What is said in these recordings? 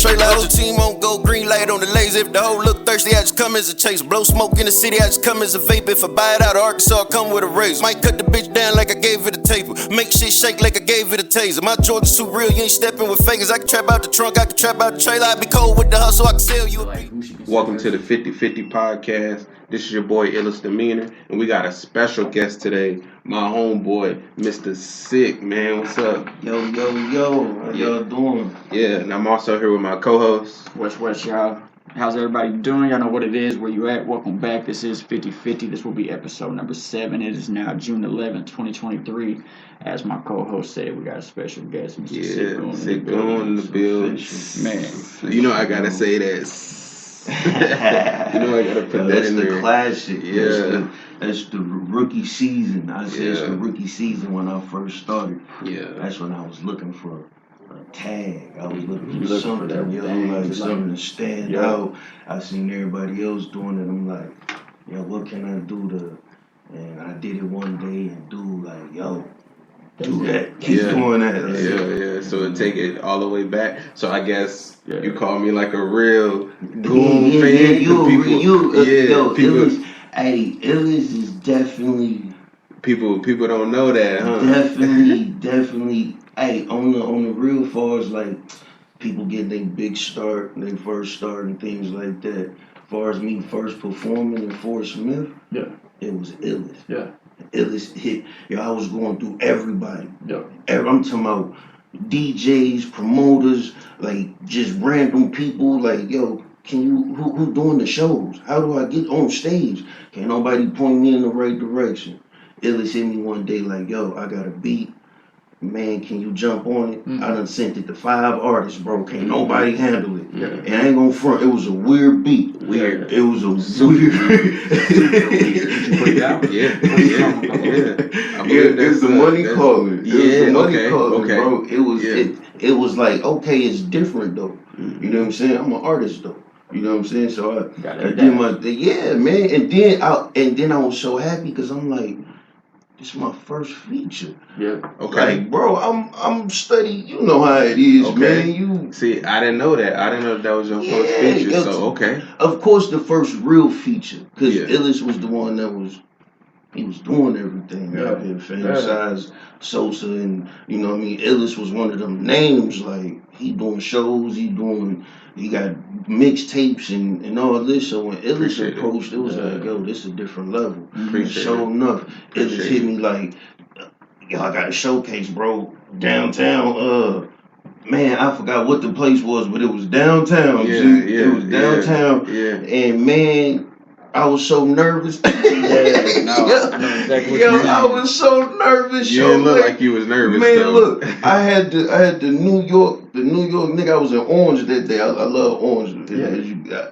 trailer. The whole team won't go green light on the laser. If the hoe look thirsty, I just come as a chaser. Blow smoke in the city, I just come as a vape. If I buy it out of Arkansas, I come with a razor. Might cut the bitch down like I gave it a taper. Make shit shake like I gave it a taser. My Jordan suit real, you ain't stepping with fakers. I can trap out the trunk, I can trap out the trailer. I be cold with the hustle, I can sell you a beat. Welcome to the 50-50 podcast. This is your boy Illis Demeanor, and we got a special guest today, my homeboy, Mr. Sick, man. What's up? Yo. How y'all doing? Yeah, and I'm also here with my co-host. What's y'all? How's everybody doing? Y'all know what it is, where you at. Welcome back. This is 50-50. This will be episode number 7. It is now June 11th, 2023. As my co-host said, we got a special guest, Mr. Sick Goon. Sick Goon in the building. Man. You know I gotta say that. You know I gotta put that in there. That's the classic. Yeah. That's the rookie season. I said it's the rookie season when I first started. Yeah. That's when I was looking for a tag. I was looking for for something, that something to stand out. I seen everybody else doing it. I'm like, yo, what can I do to? And I did it one day, and dude, like, yo, do that. Keep doing that. Yeah. So take it all the way back. So I guess you call me like a real goon fan. Illis is definitely. People don't know that, huh? Definitely. Hey, on the real, far as like people get their big start, their first start and things like that. Far as me first performing in Fort Smith, it was Illis. Yeah. Illis hit. Yo, I was going through everybody. Yeah. I'm talking about DJs, promoters, like just random people. Like, yo, can you who doing the shows? How do I get on stage? Can't nobody point me in the right direction. Illis hit me one day like, yo, I got a beat. Man, can you jump on it? I done sent it to 5 artists, bro. Can't nobody handle it. Yeah. And I ain't gonna front. It was a weird beat. Weird. It was a weird. It's the money calling. Bro. It was like, okay, it's different though. You know what I'm saying? I'm an artist though. You know what I'm saying? So I did my man. And then I was so happy because I'm like, this is my first feature. Yeah. Okay. Like, bro, I'm studying. You know how it is, man. You see, I didn't know that. I didn't know that was your first feature. So okay. Of course, the first real feature, because Illis was the one that was. He was doing everything out here, Fantasize, Sosa, and you know what I mean. Illis was one of them names. Like he doing shows, he got mixtapes and all this. So when Illis approached, it was like, yo, this is a different level. Sure enough, Illis hit me like, yo, I got a showcase, bro, downtown. Man, I forgot what the place was, but it was downtown. It was downtown, and man, I was so nervous. I know exactly what I was so nervous. You didn't look like you was nervous. Man, though. Look, I had the New York nigga. I was in Orange that day. I love Orange.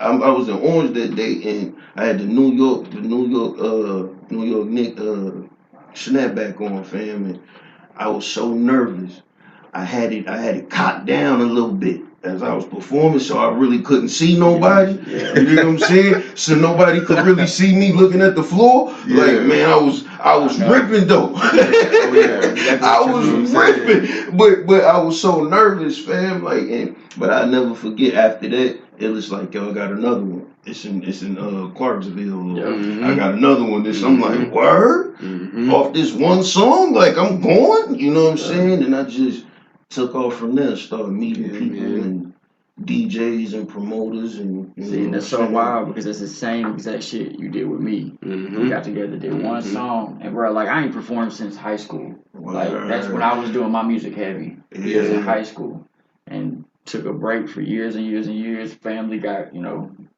I was in Orange that day, and I had the New York Nick snapback on, fam, and I was so nervous. I had it cocked down a little bit as I was performing, so I really couldn't see nobody. You know what I'm saying? So nobody could really see me looking at the floor. Like, man, I was ripping though. I was ripping, but I was so nervous, fam. Like, but I never forget. After that, it was like, yo, I got another one. It's in Clarksville. I got another one. I'm like, word? Off this one song, like I'm going. You know what I'm saying? And I just took off from there, started meeting people and DJs and promoters and and that's so wild because it's the same exact shit you did with me. We got together, did one song, and bro, like I ain't performed since high school. Like that's when I was doing my music heavy. It was in high school, and took a break for years and years and years. Family got,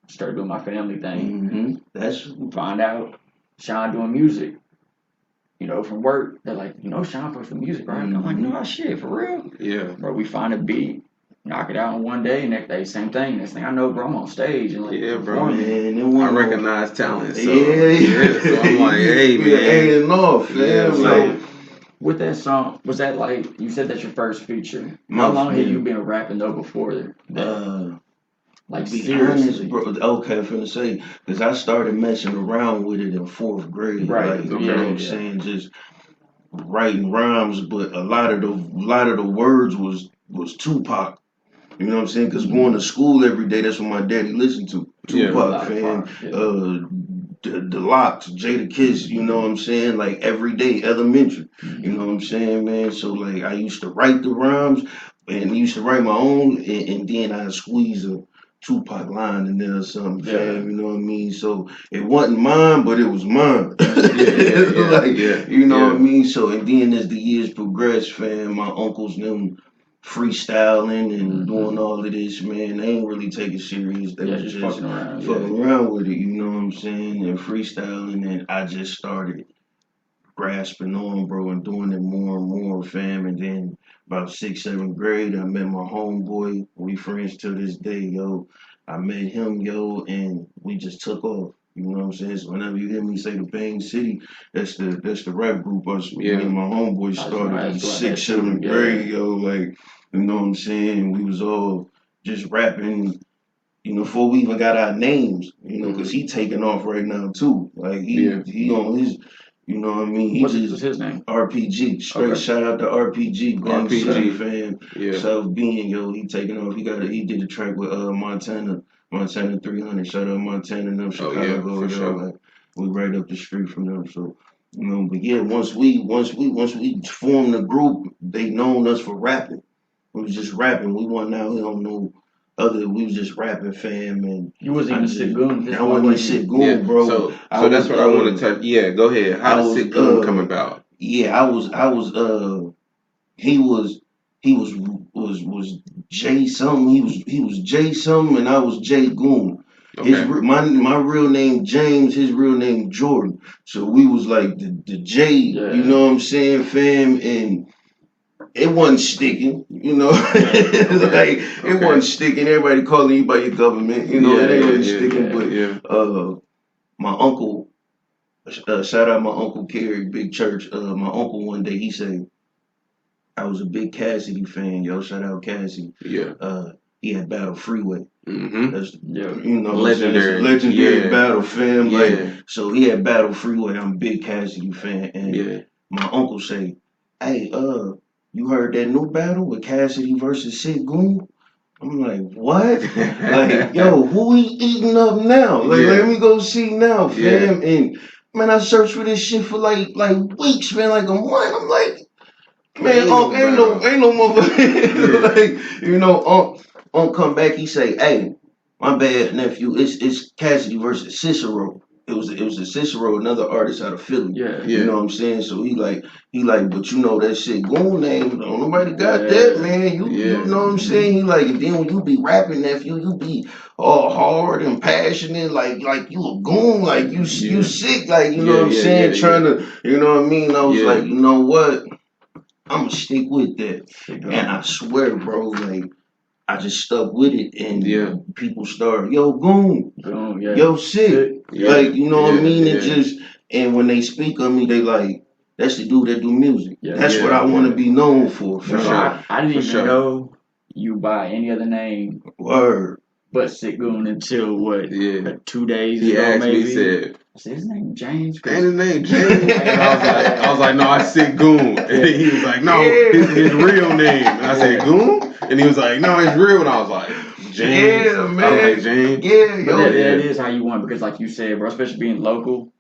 started doing my family thing. That's find out Sean doing music. From work, they're like, Sean puts the music, right? I'm like, no shit, for real? Yeah. Bro, we find a beat, knock it out in one day, next day, same thing. Next thing I know, bro, I'm on stage and bro. Man, I recognize talent. So, so I'm like, hey, man. Enough, so, with that song, was that like, you said that's your first feature. How long had you been rapping though before that? Like, seriously? Bro, okay, I'm finna say, because I started messing around with it in 4th grade. Right. Like, you know what I'm saying? Just writing rhymes, but a lot of the words was Tupac. You know what I'm saying? Because going to school every day, that's what my daddy listened to. Tupac, fam. The Locks, Jada Kiss, you know what I'm saying? Like every day, elementary. You know what I'm saying, man? So like I used to write the rhymes and used to write my own and then I'd squeeze a Tupac line in there or something, fam. You know what I mean? So it wasn't mine, but it was mine. You know what I mean? So and then as the years progressed, fam, my uncles them freestyling and doing all of this, man. They ain't really take it serious. They was just fucking around with it, you know what I'm saying? And freestyling, and I just started grasping on, bro, and doing it more and more, fam. And then about 6th, 7th grade, I met my homeboy. We friends to this day, yo. I met him, yo, and we just took off. You know what I'm saying? So whenever you hear me say the Bang City, that's the rap group me and my homeboy started in 6th, 7th grade, yo. Like, you know what I'm saying? We was all just rapping, you know, before we even got our names, you know, because he taking off right now too. Like he on his, you know what I mean? What's his name? RPG. Straight shout out to RPG. RPG fan. South Being, yo, he taking off. He did a track with Montana 300. Shout out Montana and them Chicago. For sure. Like we right up the street from them. So you know, but yeah, once we formed the group, they known us for rapping. We was just rapping. We wasn't out here on no other. We was just rapping, fam. And you wasn't even Sick Goon. I wasn't even Sick Goon, bro. So that's what I want to touch. Yeah, go ahead. How did Sick Goon come about? Yeah, I was. He was J something. He was J something, and I was J Goon. Okay. My real name James, his real name Jordan. So we was like the J. You know what I'm saying, fam, and. It wasn't sticking, you know. It wasn't sticking. Everybody calling you by your government, you know. It wasn't sticking. But my uncle, shout out my uncle Kerry, Big Church. My uncle one day he said, I was a big Cassidy fan, yo. Shout out Cassidy. He had Battle Freeway. That's you know legendary Battle fam. Like so he had Battle Freeway. I'm a big Cassidy fan, and my uncle say, hey, you heard that new battle with Cassidy versus Sick Goon? I'm like, what? Like, yo, who he eating up now? Like, let me go see now, fam. And man, I searched for this shit for like weeks, man, like a month. I'm like, man, ain't no motherfucker. Like, you know, come back. He say, hey, my bad, nephew. It's Cassidy versus Cicero. It was a Cicero, another artist out of Philly. You know what I'm saying? So he like, but you know that shit Goon name, don't nobody got that, man. You know what I'm saying? He like, and then when you be rapping, nephew, you be all hard and passionate, like you a goon, like you sick, like you know what I'm saying? Trying to, you know what I mean? I was like, you know what? I'ma stick with that. And I swear, bro, like I just stuck with it, and people start, yo, Goon, yo, Sick, like you know what I mean. It just, and when they speak of me, they like, that's the dude that do music. That's what I want to be known for. For sure. I didn't even know you by any other name. Word. But Sick Goon until what? 2 days ago, maybe. He said, his name James. Ain't his name James? I was like, no, I Sick Goon. And he was like, no, his real name. And I said, Goon? And he was like, no, it's real. And I was like, James. Yeah, man. I was like, James. That is how you want, because like you said, bro, especially being local,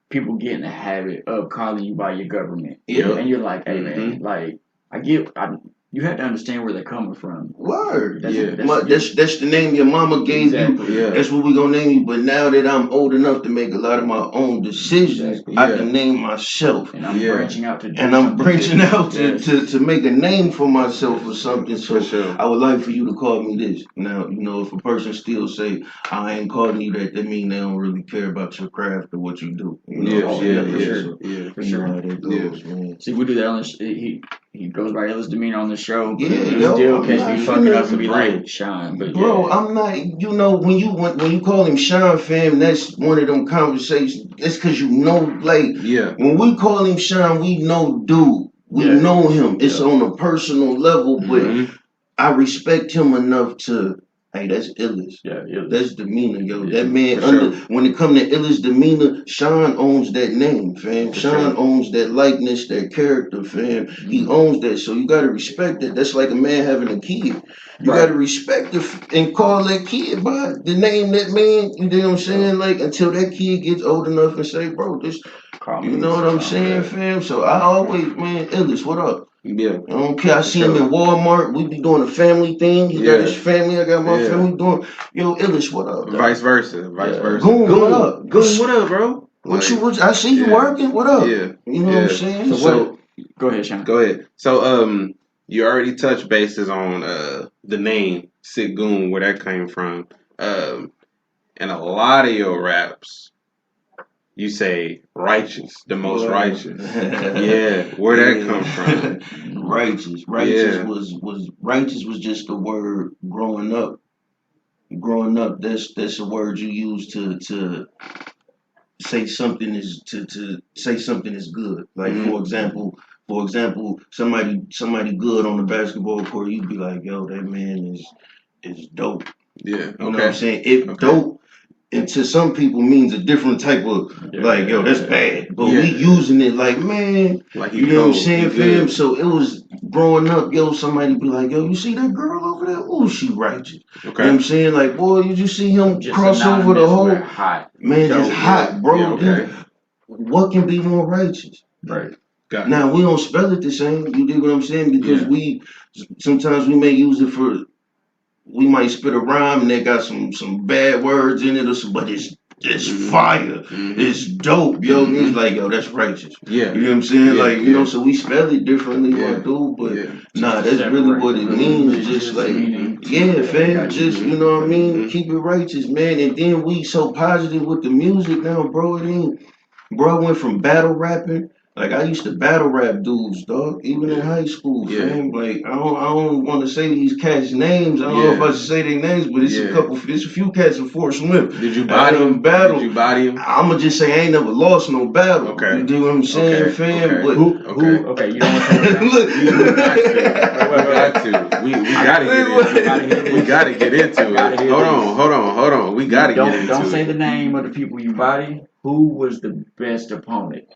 people get in the habit of calling you by your government. And you're like, hey, man, like, you have to understand where they're coming from. Word. That's the name your mama gave you. That's what we gonna name you. But now that I'm old enough to make a lot of my own decisions, I can name myself. And I'm branching out to to make a name for myself or something. So I would like for you to call me this. Now, you know, if a person still say, I ain't calling you that mean they don't really care about your craft or what you do. You know? For sure. How that goes, man. See, we do that on the he goes by Illis Demeanor on the show. Still catch me fucking up to be like Sean. But bro, I'm not. You know, when you call him Sean, fam, that's one of them conversations. That's because you know, like, when we call him Sean, we know dude. We know him. It's on a personal level, but I respect him enough to Hey, that's illest. Yeah, Illis. That's demeanor, yo. Yeah, that man, when it come to illest demeanor, Sean owns that name, fam. Sean owns that likeness, that character, fam. He owns that, so you gotta respect it. That's like a man having a kid. You gotta respect it and call that kid by the name that man. You know what I'm saying? Like until that kid gets old enough and say, bro, this. You know what I'm saying, fam? So I always, man, illest, what up? Yeah. I don't care. I see him in Walmart. We be doing a family thing. He got his family. I got my family doing. Yo, Illish, what up? Vice versa. Goon, what up? Goon, what up, bro? I see you working. What up? Yeah. You know what I'm saying? So go ahead, Sean. Go ahead. So you already touched bases on the name Sick Goon, where that came from. And a lot of your raps, you say righteous, the most righteous. Yeah, where that come from? Righteous was just a word growing up. Growing up, that's a word you use to say something is to say something is good. Like for example, somebody good on the basketball court, you'd be like, yo, that man is dope. Yeah. You know what I'm saying? If dope and to some people means a different type of yo, that's bad. But we using it like, man, like you know what I'm saying, fam? So it was growing up, yo, somebody be like, yo, you see that girl over there? Oh, she righteous. Okay. You know what I'm saying? Like, boy, you just see him just cross over the whole hot. Man, just hot, bro. What can be more righteous? Right. Now we don't spell it the same, you dig what I'm saying? Because we sometimes we may use it for we might spit a rhyme and they got some bad words in it or some, but it's fire. It's dope, yo. And he's like, yo, that's righteous. Yeah. You know what I'm saying? Like, you know, so we spell it differently, dude, but nah, that's really what it means. Just like, fam, just, you know what I mean? Keep it righteous, man. And then we so positive with the music now, bro. Bro, I went from battle rapping. Like I used to battle rap dudes, dog. Even in high school, fam. Like I don't want to say these cats' names. I don't know if I should say their names, but it's it's a few cats in Fort Smith. Did you body him? Battle. Did you body him? I'ma just say I ain't never lost no battle. Okay. You do what I'm saying, fam? Okay. But who? Okay, you don't want to look. We got to. We gotta get into it. We gotta get into it. Hold on. We gotta get into it. Don't say the name of the people you body. Who was the best opponent?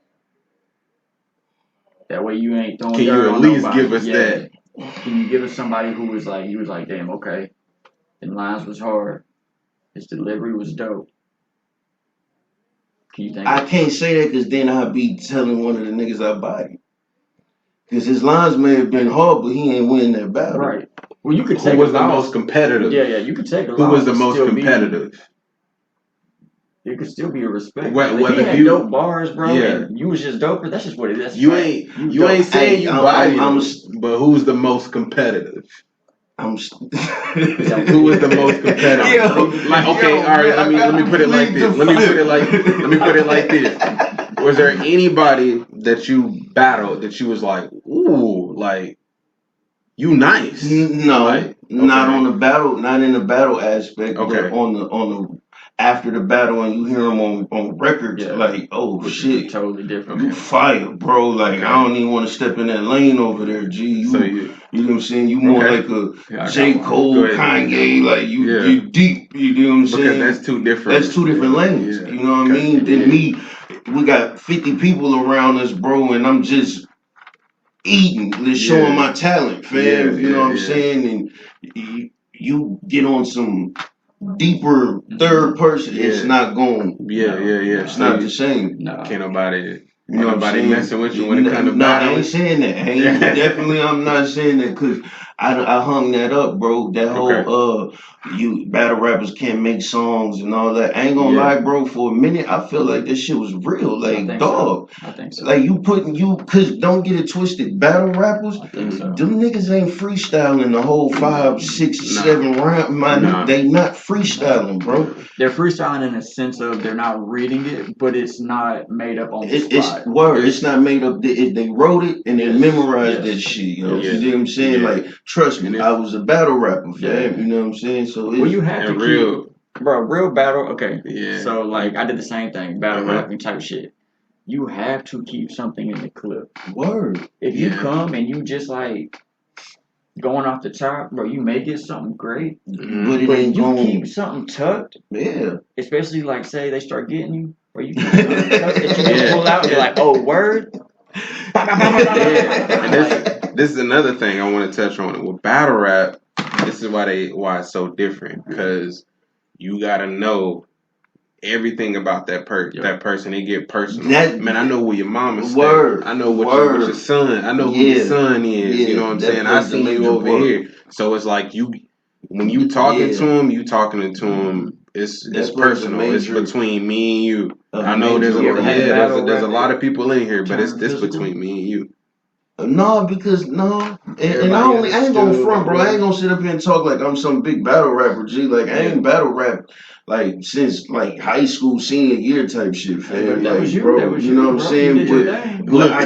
That way you ain't throwing. Can you at least give us that? Can you give us somebody who was like, he was like, damn, okay, the lines was hard, his delivery was dope. Can you think? I can't say that because then I'd be telling one of the niggas I bodied. Because his lines may have been hard, but he ain't winning that battle. Right. Well, you could take. Who was the most competitive? Yeah, you could take a. Who was the most competitive? It could still be a respect. Whether he had dope bars, bro. And you was just dope, but that's just what it is. You ain't saying you bodied him, but who's the most competitive? Who was the most competitive? All right. Let me put it like this. Let me put it like this. Was there anybody that you battled that you was like, ooh, like you nice? No, not on the battle, not in the battle aspect. Okay. But on the after the battle and you hear them on records, like, oh shit, totally different. You fire, bro. Like I don't even want to step in that lane over there, G. You know what I'm saying? You more like a J. Cole, Kanye, like you deep. You know what I'm saying? Because that's two different lanes. You know what I mean? Then me, we got 50 people around us, bro, and I'm just eating, just showing my talent, fam. You know what I'm saying? And you get on some deeper third person, it's not going. It's not the same. No. Can't nobody messing with you when it comes to battling. I ain't saying that. Definitely, I'm not saying that because I hung that up, bro. That whole you battle rappers can't make songs and all that. I ain't gonna lie, bro. For a minute, I feel like this shit was real. Like, dog. I think so. Like cause don't get it twisted. Battle rappers, them niggas ain't freestyling the whole 5, 6, 7 round. They not freestyling, bro. They're freestyling in a sense of they're not reading it, but it's not made up on the spot. It's not made up. They wrote it and they memorized that shit. You know what I'm saying? Like, trust me, I was a battle rapper, fam. You know what I'm saying? So you have to real battle. Okay, so like I did the same thing, battle rapping type shit. You have to keep something in the clip. Word. If you come and you just like going off the top, bro, you may get something great, but it but ain't you going. keep something tucked, Yeah. especially like say they start getting you, or you keep something tucked that you can pull out and be like, oh, word. Yeah, and this is another thing I want to touch on. With battle rap, this is why it's so different, because you gotta know everything about that person. They get personal. Man, I know where your mama stay. I know what your son. I know who your son is. You know what I'm saying? I seen you over here. So it's like when you talking to him, you talking to him. It's personal. It's between me and you. I know there's a lot of people in here, but it's between me and you. No, because and I ain't gonna front, bro. I ain't gonna sit up here and talk like I'm some big battle rapper, G. Like I ain't battle rap like since like high school senior year type shit, fam. Like, bro, you know what I'm saying? But I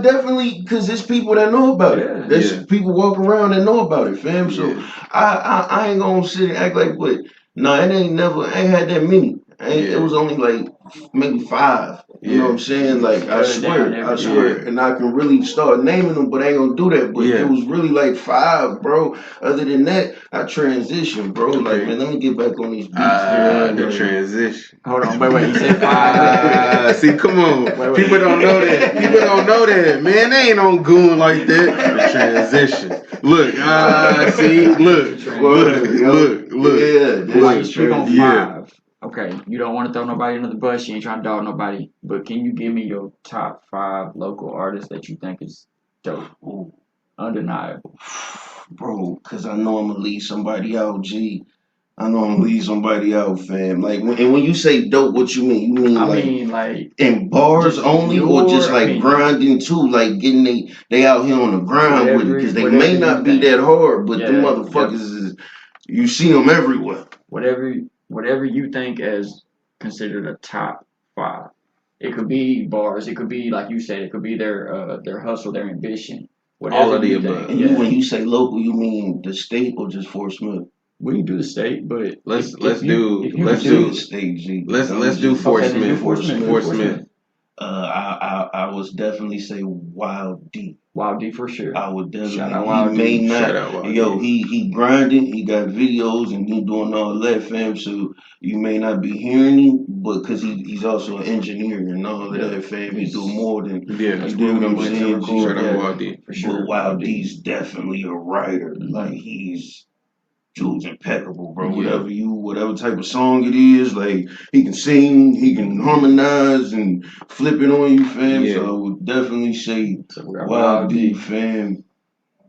definitely, because there's people that know about it. There's people walk around that know about it, fam. So I ain't gonna sit and act like, but no, it ain't had that many. It was only like maybe 5. You know what I'm saying? Like I swear, and I can really start naming them, but I ain't gonna do that. But it was really like 5, bro. Other than that, I transitioned, bro. Like, man, let me get back on these beats. The transition. Hold on, wait. You said 5. See, come on. People don't know that. People don't know that, man. They ain't on goon like that. The transition. Look, see, look. Yeah. Why you speak on 5? Okay, you don't want to throw nobody under the bus. You ain't trying to dog nobody. But can you give me your top 5 local artists that you think is dope? Ooh. Undeniable. Bro, because I know I'm going to leave somebody out, G. I know I'm going to leave somebody out, fam. Like, when you say dope, what you mean? You mean like in bars only, or just like grinding too? Like getting they out here on the grind with it? Because they may not be that hard, but them motherfuckers is, you see them everywhere. Whatever you think as considered a top 5. It could be bars. It could be, like you said, it could be their hustle, their ambition. Whatever all of the above. And when you say local, you mean the state or just Fort Smith? We can do the state, but let's do the state, G. Let's do Fort Smith. Fort Smith. I would definitely say Wild D. Wild D for sure. I would definitely. Shout out Wild D. Shout out Wild D. He grinding. He got videos and he doing all that, fam. So you may not be hearing him, but because he's also an engineer and all that, fam. He do more than that's what I'm saying. Shout out Wild D. For sure. But Wild D's definitely a writer. Like he's. Dude's impeccable, bro. Whatever type of song it is, like he can sing, he can harmonize and flip it on you, fam. So I would definitely say Wild D, fam.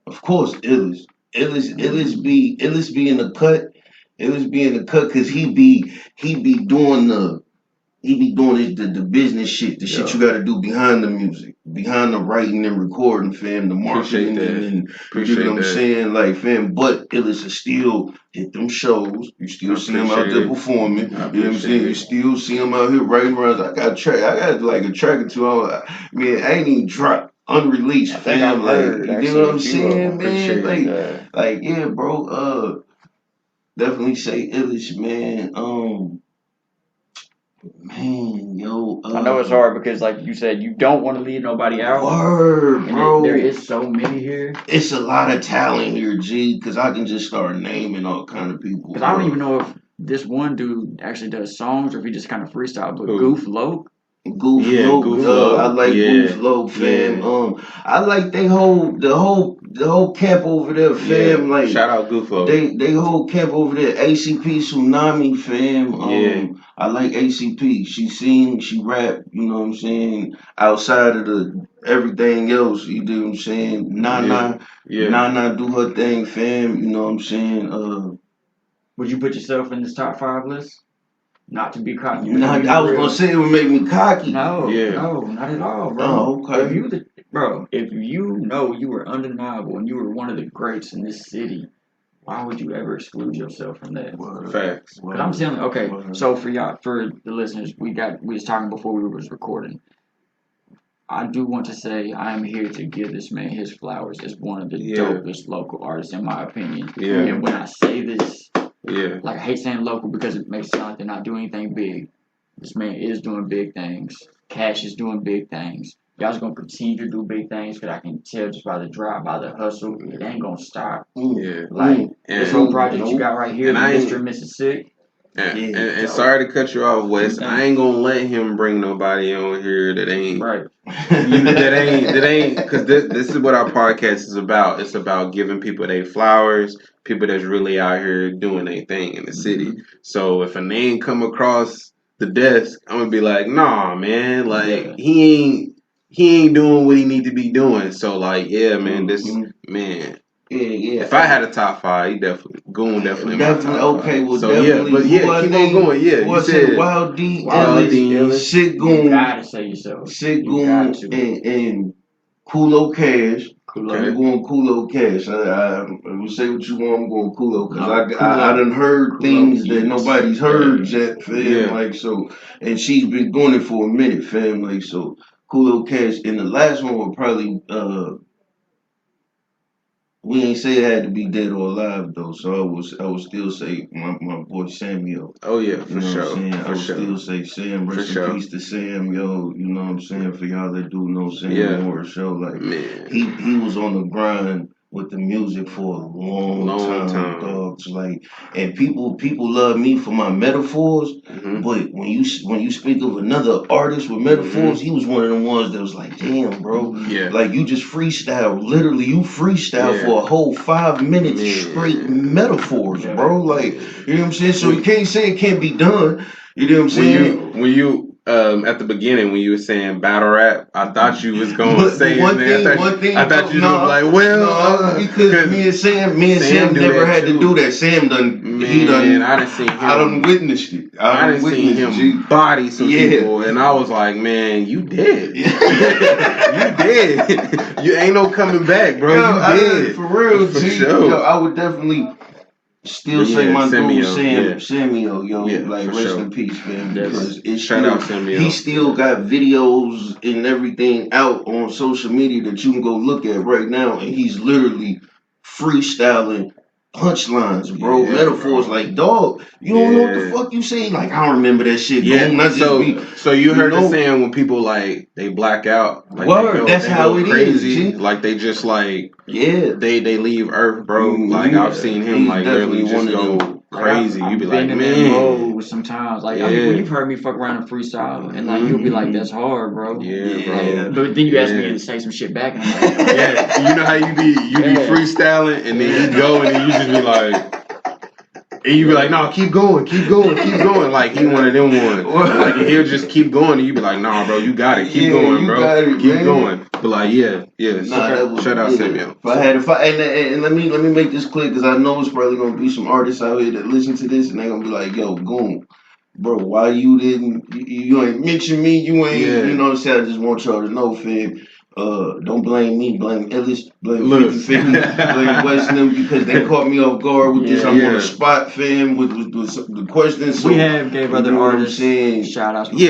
Of course, Illis be in the cut. Illis be in the cut because he be doing the business shit, the shit you got to do behind the music, behind the writing and recording, fam, the marketing, and you know what I'm saying, like, fam. But Illis is still hit them shows. You still see him out there performing. You know what I'm saying? You still see him out here writing around. I got like a track or two. I ain't even dropped. Unreleased, fam. Like, you know what I'm saying, man? Like, yeah, bro. Definitely say Illis, man. Man, yo. I know it's hard because, like you said, you don't want to leave nobody out. Word, bro. There is so many here. It's a lot of talent here, G, because I can just start naming all kind of people. Because I don't even know if this one dude actually does songs or if he just kind of freestyle. But Goof Loke. Goof Loke. I like Goof Loke, fam. I like the whole camp over there, fam. Like, shout out Goof Loke. They whole camp over there. ACP Tsunami, fam. I like ACP. She sing, she rap. You know what I'm saying? Outside of the everything else, you know what I'm saying? Nana do her thing, fam. You know what I'm saying? Would you put yourself in this top 5 list? Not to be cocky. I was gonna say it would make me cocky. No, not at all, bro. Oh, okay. If you know you were undeniable and you were one of the greats in this city, why would you ever exclude yourself from that? Facts. Because I'm telling you, okay. So for the listeners, we was talking before we was recording. I do want to say I am here to give this man his flowers as one of the dopest local artists, in my opinion. Yeah. And when I say this. Like, I hate saying local because it makes it sound like they're not doing anything big. This man is doing big things. Cash is doing big things. y'all's gonna continue to do big things because I can tell just by the drive, by the hustle, it ain't gonna stop. Yeah. Like this whole project you got right here, the Mr. and Mrs. Sick. And sorry to cut you off, Wes. I ain't gonna let him bring nobody on here that ain't right. that ain't because this is what our podcast is about. It's about giving people their flowers, people that's really out here doing their thing in the city. So if a name come across the desk, I'm gonna be like, nah, man, like he ain't doing what he need to be doing. So like, yeah, man, this man. Yeah. If I had a top 5, he definitely definitely in my top 5. Well, so definitely. But keep on going. Yeah, you said Wild D, Sick Goon. You gotta say yourself. Sick Goon and Kulo Cash. I'm going Kulo Cash. I will say what you want. I'm going Kulo because I done heard things that nobody's heard yet, fam. Like so, and she's been doing it for a minute, fam. Like so, Kulo Cash. And the last one would probably we ain't say it had to be dead or alive though, so I would still say my boy Samuel. Oh yeah, for sure. What I'm saying? I would still say Sam, rest in peace to Sam, yo, you know what I'm saying? For y'all that do know Sam more show, like he was on the grind with the music for a long time, dogs. Like, and people love me for my metaphors, but when you speak of another artist with metaphors, he was one of the ones that was like, damn, bro, like you just freestyle, literally you freestyle for a whole 5 minutes straight metaphors, bro. Like, you know what I'm saying? So you can't say it can't be done. You know what I'm saying? When you at the beginning when you were saying battle rap, I thought you was gonna say one thing. I thought you was like, because me and Sam never had to do that. Sam done. I done seen him. I done witnessed it. I done seen him body some people, and I was like, man, you dead. You dead. You ain't no coming back, bro. You dead. For real, for sure. Yo, I would definitely. Still say my dude Samuel, yo, like rest in peace, man. Because he still got videos and everything out on social media that you can go look at right now, and he's literally freestyling punchlines, bro. Metaphors, like, dog, you don't know what the fuck you say. Like, I don't remember that shit. So you heard the saying when people like they black out. Like that's how it crazy. Is. Like they just like they leave Earth, bro. Like I've seen him like literally just go crazy. You be like, man. Sometimes like I mean, you've heard me fuck around and freestyle, and like you'll be like, that's hard, bro. Yeah, bro. But then you ask me to say some shit back, and I'm like, you know how you be freestyling, and then you go, and then you just be like. And you be like, no, keep going. Like, he one of them ones. Like, he'll just keep going, and you be like, nah, bro, you got it. Keep going, bro. Keep going. But like, shout out Samuel. And let me make this clear, because I know it's probably gonna be some artists out here that listen to this, and they're gonna be like, yo, Goon, bro, why you ain't mention me? You ain't, you know what I'm saying? I just want y'all to know, fam. Don't blame me, blame 50-50, blame Weston, because they caught me off guard with this. I'm on the spot, fam, with the questions. So, we have gave other artists shout outs. We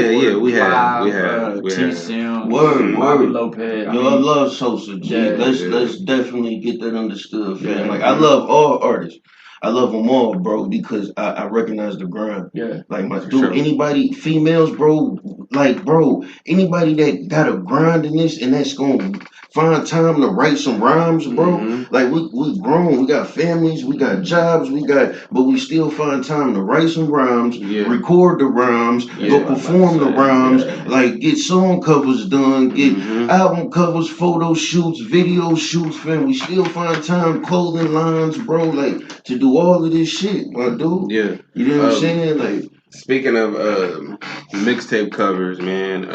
have. T-Sim, Word. Lopez. I love Sosa, G. Let's definitely get that understood, fam. Like, I love all artists. I love them all, bro, because I recognize the grind. Yeah. Like, my dude, anybody, females, bro, like, bro, anybody that got a grind in this and that's going to find time to write some rhymes, bro. Like, we grown, we got families, we got jobs, but we still find time to write some rhymes, record the rhymes, go perform the rhymes, like, get song covers done, get album covers, photo shoots, video shoots, fam. We still find time, clothing lines, bro, like, to do all of this shit, my dude. Yeah. You know what I'm saying? Like, speaking of mixtape covers, man,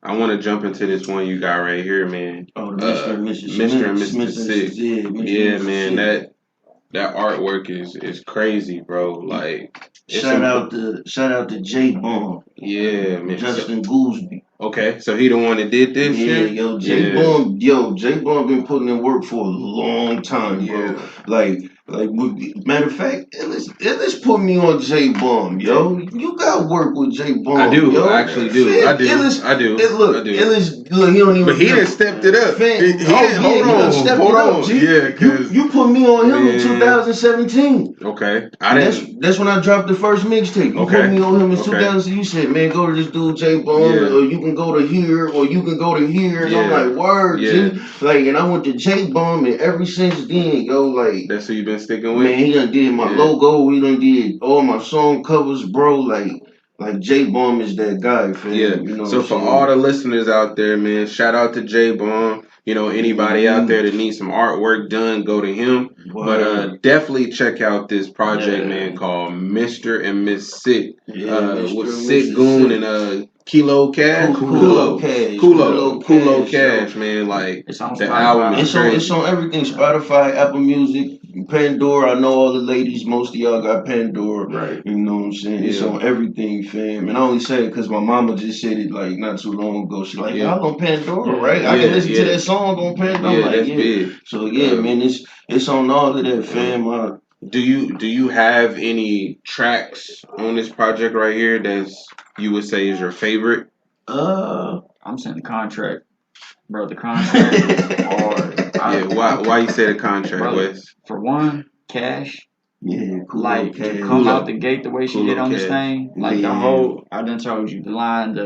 I want to jump into this one you got right here, man. Oh, Mr. and Mrs. Sick. Yeah, man, that artwork is crazy, bro. Like, shout out to J Bond. Yeah, man. Justin Goolsby. Okay, so he the one that did this shit? J Bond been putting in work for a long time, bro. Like, Like, matter of fact, let's put me on J Bomb, yo. You got work with J Bomb. I do. Yo. I actually do. I do. Look, he don't even. But he done stepped it up. Hold on. Yeah, because you put me on him in 2017. Okay, That's when I dropped the first mixtape. You put me on him in 2000. You said, man, go to this dude J Bomb, or you can go to here, or you can go to here. And I'm like, word, G. Like, and I went to J Bomb, and ever since then, yo, like, that's who you been sticking with. Man, he done did my logo. He done did all my song covers, bro. Like J Bomb is that guy, fam. Yeah. You know so for all the listeners out there, man, shout out to J Bomb. You know, anybody out there that needs some artwork done, go to him. Wow. But definitely check out this project, man, called Mr. and Miss Sick. With Sick Goon and Kilo Cash. Kulo Cash, man. Like, it's on the album is crazy. It's on everything. Spotify, Apple Music, Pandora. I know all the ladies, most of y'all got Pandora. Right. You know what I'm saying? It's on everything, fam. And I only say it because my mama just said it like not too long ago. She's like, y'all on Pandora, right? I can listen to that song on Pandora. Yeah, that's big. So man, it's on all of that, fam. Do you have any tracks on this project right here that's you would say is your favorite? I'm saying the contract, bro. The contract. Why you say the contract, Wes? For one, Cash. Yeah, cool. Like to come out the gate the way she did on this thing. Like the whole. I done told you the line.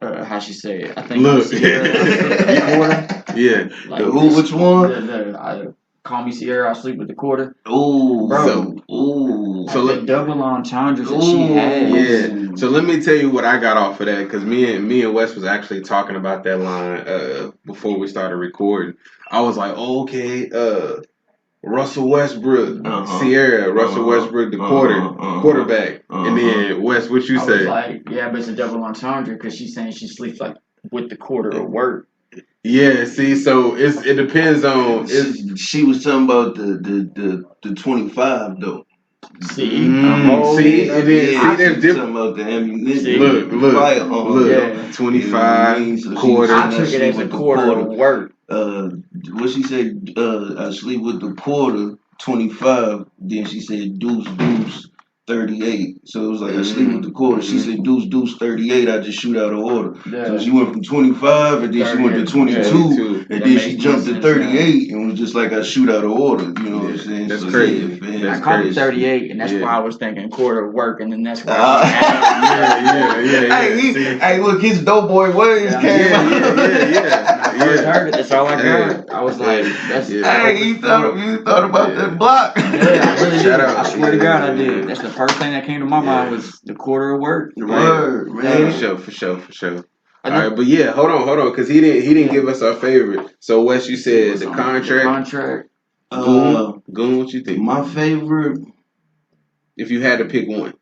How she say it. I think. Look. Like, which one? Call me Sierra, I sleep with the quarter. Ooh, bro. So the double entendres that she had. Yeah. So let me tell you what I got off of that, because me and Wes was actually talking about that line before we started recording. I was like, Russell Westbrook, Sierra, Russell Westbrook, the quarterback, and then Wes, what you say? I was like, yeah, but it's a double entendre because she's saying she sleeps like with the quarter of work. Yeah, see, so it depends on. She was talking about the 25 though. See, and then there's different. About the ammunition. Look, 25 quarter. I took it as a quarter of work. What she said? I sleep with the quarter 25. Then she said deuce 38. So it was like I sleep with the quarter. She said deuce 38. I just shoot out of order. Yeah. So she went from 25 and then she went to 22 and then she jumped to 38 and was just like I shoot out of order. You know what I'm saying? That's crazy. I called it 38 and that's why I was thinking quarter of work and then that's why. Hey, look, his Doughboy Williams came out. I first heard it. That's all I got. I was like, that's. Hey, you thought about that block? Yeah, I really did. I swear to God, I did. That's the first thing that came to my mind was the quarter of work. Word, man. For sure. All right, but yeah, hold on, because he didn't give us our favorite. So Wes, you said the contract. Goon, what you think? My favorite. If you had to pick one.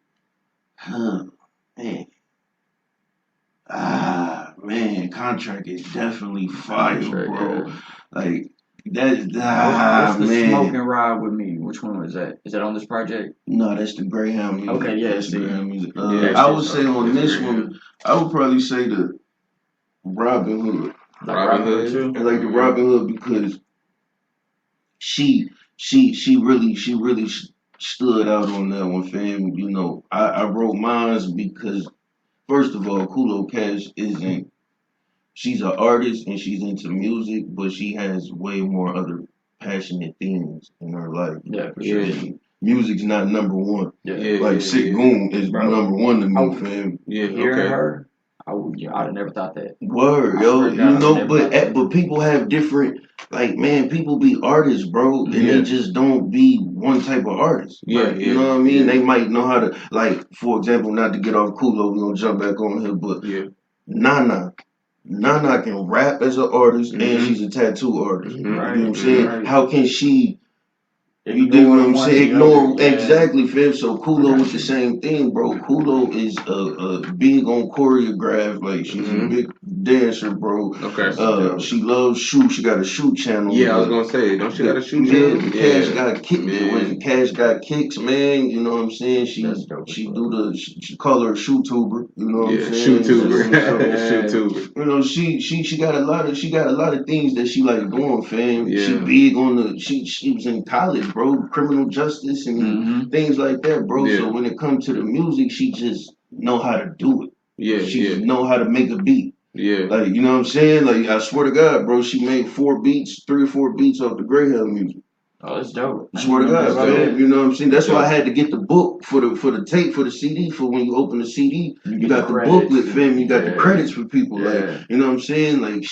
Man, contract is definitely fire, bro. Yeah. Like that is what's the Smoke and Ride with Me? Which one was that? Is that on this project? No, that's the Greyhound music. Okay, yeah, that's the Greyhound music. I would say on this one, I would probably say the Robin Hood. Robin Hood too? I like the Robin Hood because she really stood out on that one, fam. You know, I wrote mine because first of all, Kulo Cash she's an artist and she's into music, but she has way more other passionate things in her life. Yeah, for sure. Music's not number one. Sick Goon is number one to me, fam. Yeah, hearing her, I'd have never thought that. Word, yo. You know, but people have different, like, man, people be artists, bro, and they just don't be one type of artist. You know what I mean? They might know how to, like, for example, not to get off Kulo, we're gonna jump back on here, but Nana can rap as an artist and she's a tattoo artist. You know what I'm saying? Right. How can she You dig what I'm saying? Ignore, yeah. Exactly, fam. So Kulo was the same thing, bro. Kulo is big on choreograph. Like she's a big dancer, bro. Okay. She loves shoot. She got a shoot channel. Yeah, I was gonna say, don't she got a shoot channel? Man, Cash got kicked. When Cash got kicks, man, you know what I'm saying? She call her a shoe tuber. You know what I'm saying? Shoe tuber. Shoe tuber. You know, she got a lot of things that she like doing, fam. Yeah. She big on the she was in college, bro, criminal justice and things like that, bro. Yeah. So when it comes to the music, she just know how to do it. Yeah. She just know how to make a beat. Yeah. Like, you know what I'm saying? Like, I swear to God, bro, she made 3 or 4 beats off the Greyhound music. Oh, that's dope. I swear to God, man. You know what I'm saying? That's why I had to get the book for the tape, for the CD, for when you open the CD. You got the booklet, fam. You got the credits for people. Like, you know what I'm saying? Like,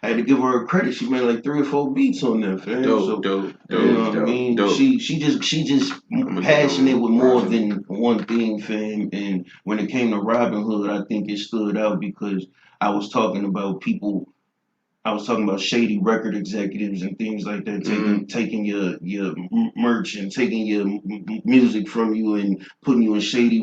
I had to give her a credit. She made like 3 or 4 beats on that, fam. Dope. You know what I mean? Dope. She just passionate with more than one thing, fam. And when it came to Robin Hood, I think it stood out because I was talking about shady record executives and things like that, taking your merch and taking your music from you and putting you in shady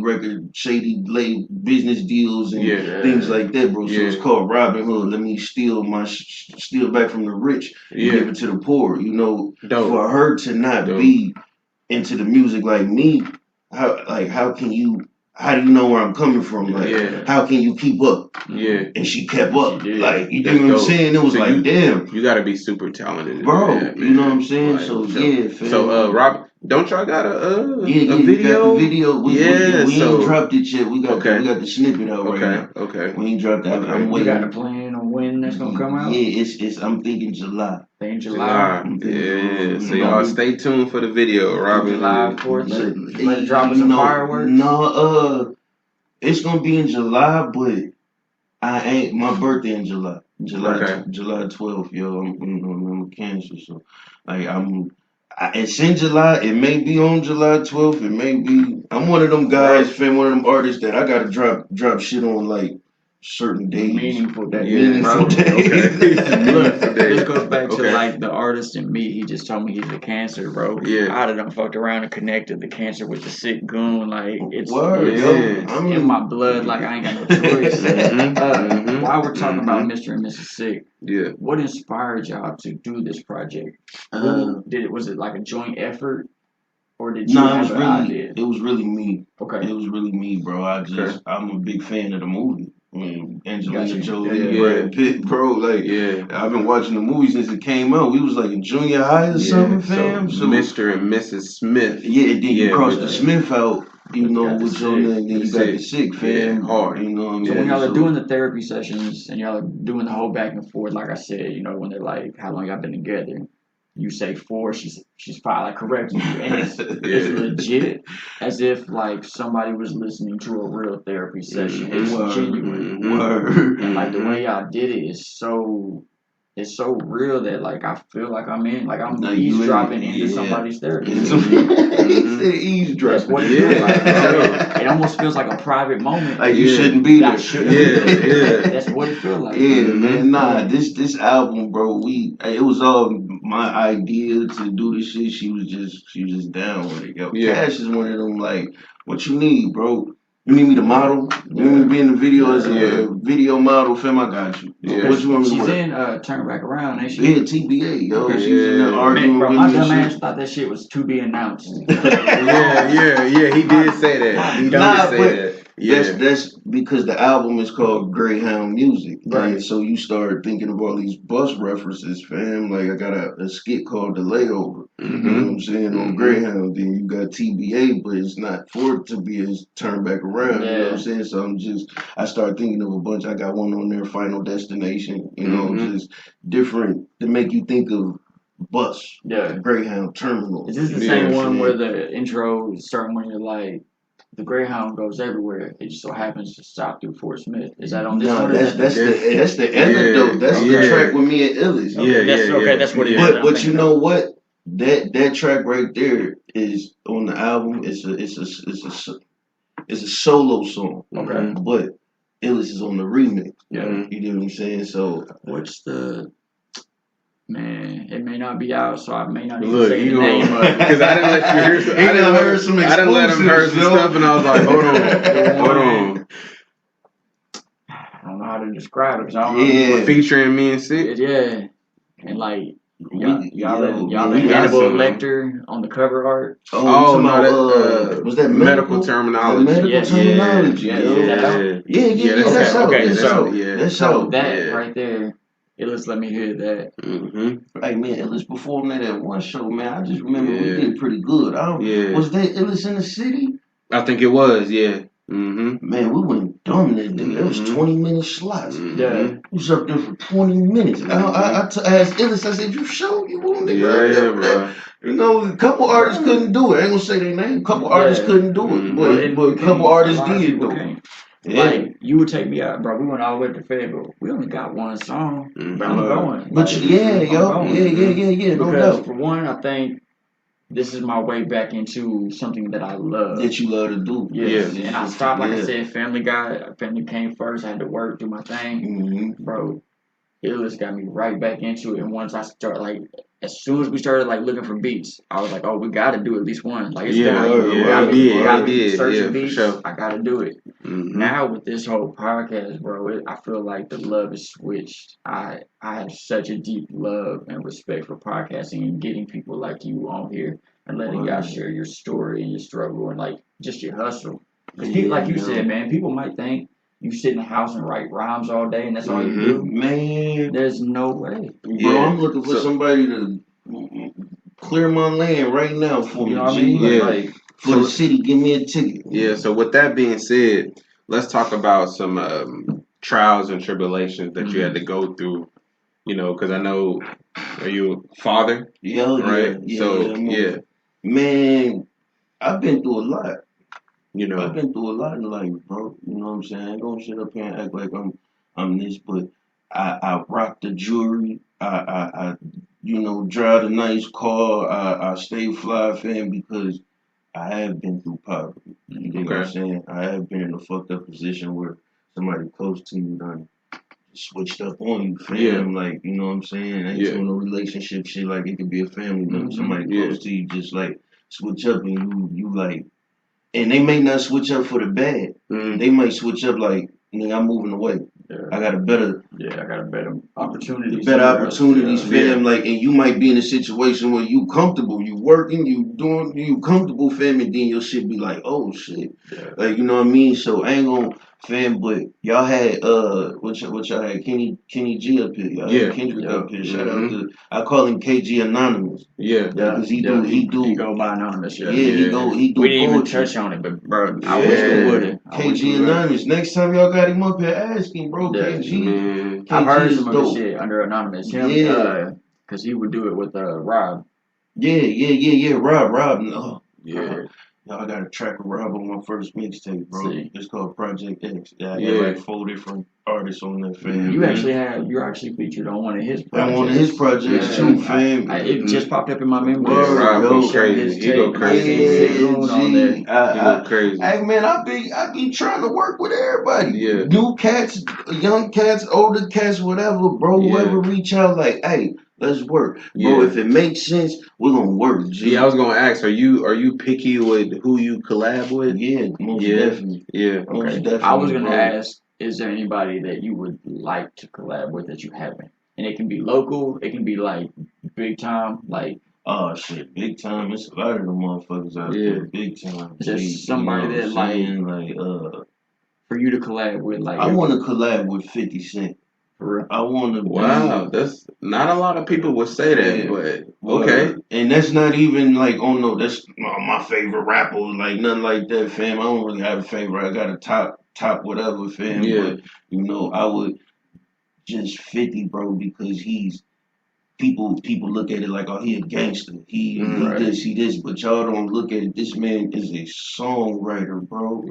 business deals and things like that, bro. So it's called Robin Hood. Let me steal back from the rich and give it to the poor. You know, for her to not be into the music like me, how do you know where I'm coming from? Like, how can you keep up? Yeah. And she kept up. Like, you know what I'm saying? It was like, damn. You gotta be super talented. Bro, that, you know what I'm saying? Like, so, yeah, fam. So, Rob, don't y'all got a video? We got the video. We ain't dropped it yet. We got the snippet out right now. Okay. We ain't dropped that. I'm waiting. You got a plan on when that's gonna come out? Yeah, I'm thinking July. July. Yeah. So y'all stay tuned for the video, Robin. July 4th. Let dropping some fireworks. No, it's gonna be in July, but my birthday in July. July 12th, yo. I'm Cancer, so like it's in July. It may be on July 12th. It may be. I'm one of them guys, fam. One of them artists that I gotta drop shit on like certain days. Meaningful days. Meaningful days. Look, this goes back to like the artist in me. He just told me he's a Cancer, bro. Yeah. I'd have done fucked around and connected the Cancer with the Sick Goon. Like it's in my blood. Like I ain't got no choice. While we're talking about Mr. and Mrs. Sick, what inspired y'all to do this project? Was it like a joint effort? Or did you have an idea? It was really me. Okay. It was really me, bro. I'm a big fan of the movie. I mean, Angelina Jolie, Brad Pitt, bro. Like, I've been watching the movie since it came out. We was like in junior high or something, fam. So Mr. and Mrs. Smith. Yeah, then you cross the Smith out, you know, with your name, then you got the Sick, fam. Hard. You know what I'm saying? So when y'all are doing the therapy sessions and y'all are doing the whole back and forth, like I said, you know, when they're like, how long y'all been together? You say 4, she's probably like correcting you, and it's legit, as if like somebody was listening to a real therapy session. It's genuine, and like the way y'all did it is so real that like I feel like I'm eavesdropping into somebody's therapy. Eavesdropping. That's what it feels like. It almost feels like a private moment. Like you shouldn't be there. That's what it feels like. Yeah, man. Nah, this album, bro. It was all my idea to do this shit. She was just down with it. Yo, Cash is one of them. Like, what you need, bro? You need me to model? You need me to be in the video as a video model? Fam, I got you. Yeah. What you want me to She's wear? in Turn Back Around, ain't she? Yeah, TBA, yo. She's in there arguing with my me. dumb ass thought that shit was to be announced. Yeah. He did say that. He did say that. Yeah. That's because the album is called Greyhound Music. Right. And so you start thinking of all these bus references, fam. Like I got a skit called The Layover. You know what I'm saying? On Greyhound. Then you got TBA, but it's not for it to be as Turn Back Around. You know what I'm saying? So I start thinking of a bunch. I got one on there, Final Destination, you know, just different to make you think of bus. Yeah. Greyhound Terminal. Is this the same one where the intro is starting when you're like, the Greyhound goes everywhere. It just so happens to stop through Fort Smith. Is that on this one? That's the antidote. That's the track with me and Illis. That's what it is. But you know what? That track right there is on the album. It's a solo song. Okay. But Illis is on the remix. Yeah. You know what I'm saying? So what's the Man, it may not be out, so I may not even Look, say the you name of it. because I didn't let you hear some. I didn't let him hear some stuff, and I was like, hold on. I don't know how to describe it. Cause I don't know Featuring me and Sick. Yeah, and like y'all the Hannibal Lecter on the cover art. Oh no, was that medical terminology? Medical terminology. Yeah. That's okay. So that right there. Illis let me hear that. Hey man, Illis performed at one show, man. I just remember we did pretty good. Was that Illis in the city? I think it was, Man, we went dumb that day. That was 20-minute slots. We was up there for 20 minutes. I asked Illis, I said, you sure you want to go bro. You know, a couple artists couldn't do it. I ain't gonna say their name. A couple artists couldn't do it, but a couple artists did do it. Like, you would take me out, bro. We went all the way to Fayetteville. We only got one song, but I'm going. But yeah. No doubt. For one, I think this is my way back into something that I love. That you love to do. Yes. And I stopped, like I said, family came first. I had to work, do my thing. Bro, Illis got me right back into it. And once I started, like, as soon as we started, like, looking for beats, I was like, oh, we got to do at least one. Like, it's I did. Searching beats, for sure. I got to do it. Now, with this whole podcast, bro, I feel like the love is switched. I have such a deep love and respect for podcasting and getting people like you on here and letting y'all share your story and your struggle and, like, just your hustle. Because, like you said, man, people might think you sit in the house and write rhymes all day and that's all you do. Man, there's no way. Bro, I'm looking for somebody to clear my land right now for me. You know what I mean? Like, for the city, give me a ticket. Yeah, so with that being said, let's talk about some trials and tribulations that you had to go through, you know, because I know, are you a father? Right? Man, I've been through a lot. You know, I've been through a lot in life, bro. You know what I'm saying? I ain't gonna sit up here and act like I'm this, but I rock the jewelry. I drive a nice car. I stay fly, fam, because I have been through poverty. You know what I'm saying? I have been in a fucked up position where somebody close to you done switched up on you, fam. Like, you know what I'm saying? Ain't doing no relationship shit. Like, it could be a family member. Somebody close to you just like switch up and you like. And they may not switch up for the bad. They might switch up like, I'm moving away. I got a better opportunities. Better opportunities, fam. Like, and you might be in a situation where you comfortable, you working, you comfortable, fam, and then your shit be like, oh shit. Like, you know what I mean? So I ain't gonna, fam, but y'all had what y'all had, Kenny G up here. Y'all had Kendrick up here. Shout out to, I call him KG Anonymous. Because he go by Anonymous. He do. We didn't even touch on it, but bro, I wish we would have. KG Anonymous. Next time y'all got him up here, ask him, bro. KG. I've heard some of his shit under Anonymous. Because he would do it with Rob. Rob. No. Y'all got a track of Rob on my first mixtape, bro. It's called Project X. I got like 4 different artists on that, fam. You're actually featured on one of his projects. On one of his projects too, fam. It just popped up in my memory. Rob goes crazy. He go crazy. He go crazy. Hey man, I be trying to work with everybody. New cats, young cats, older cats, whatever, bro. Whoever reach out, like, hey, let's work, bro. If it makes sense, we're gonna work. G. I was gonna ask, are you picky with who you collab with? Most definitely. Most definitely. I was gonna ask, is there anybody that you would like to collab with that you haven't? And it can be local, it can be like big time, like. Oh shit, big time. It's a lot of them motherfuckers out there, big time. Just somebody that like for you to collab with, like. I want to collab with 50 Cent. I want to. Wow, that's not a lot of people would say that, but okay. And that's not even like, oh no, that's my favorite rapper, like nothing like that, fam. I don't really have a favorite. I got a top whatever, fam. But I would just 50, bro, because people look at it like, oh, he a gangster. He this, but y'all don't look at it. This man is a songwriter, bro.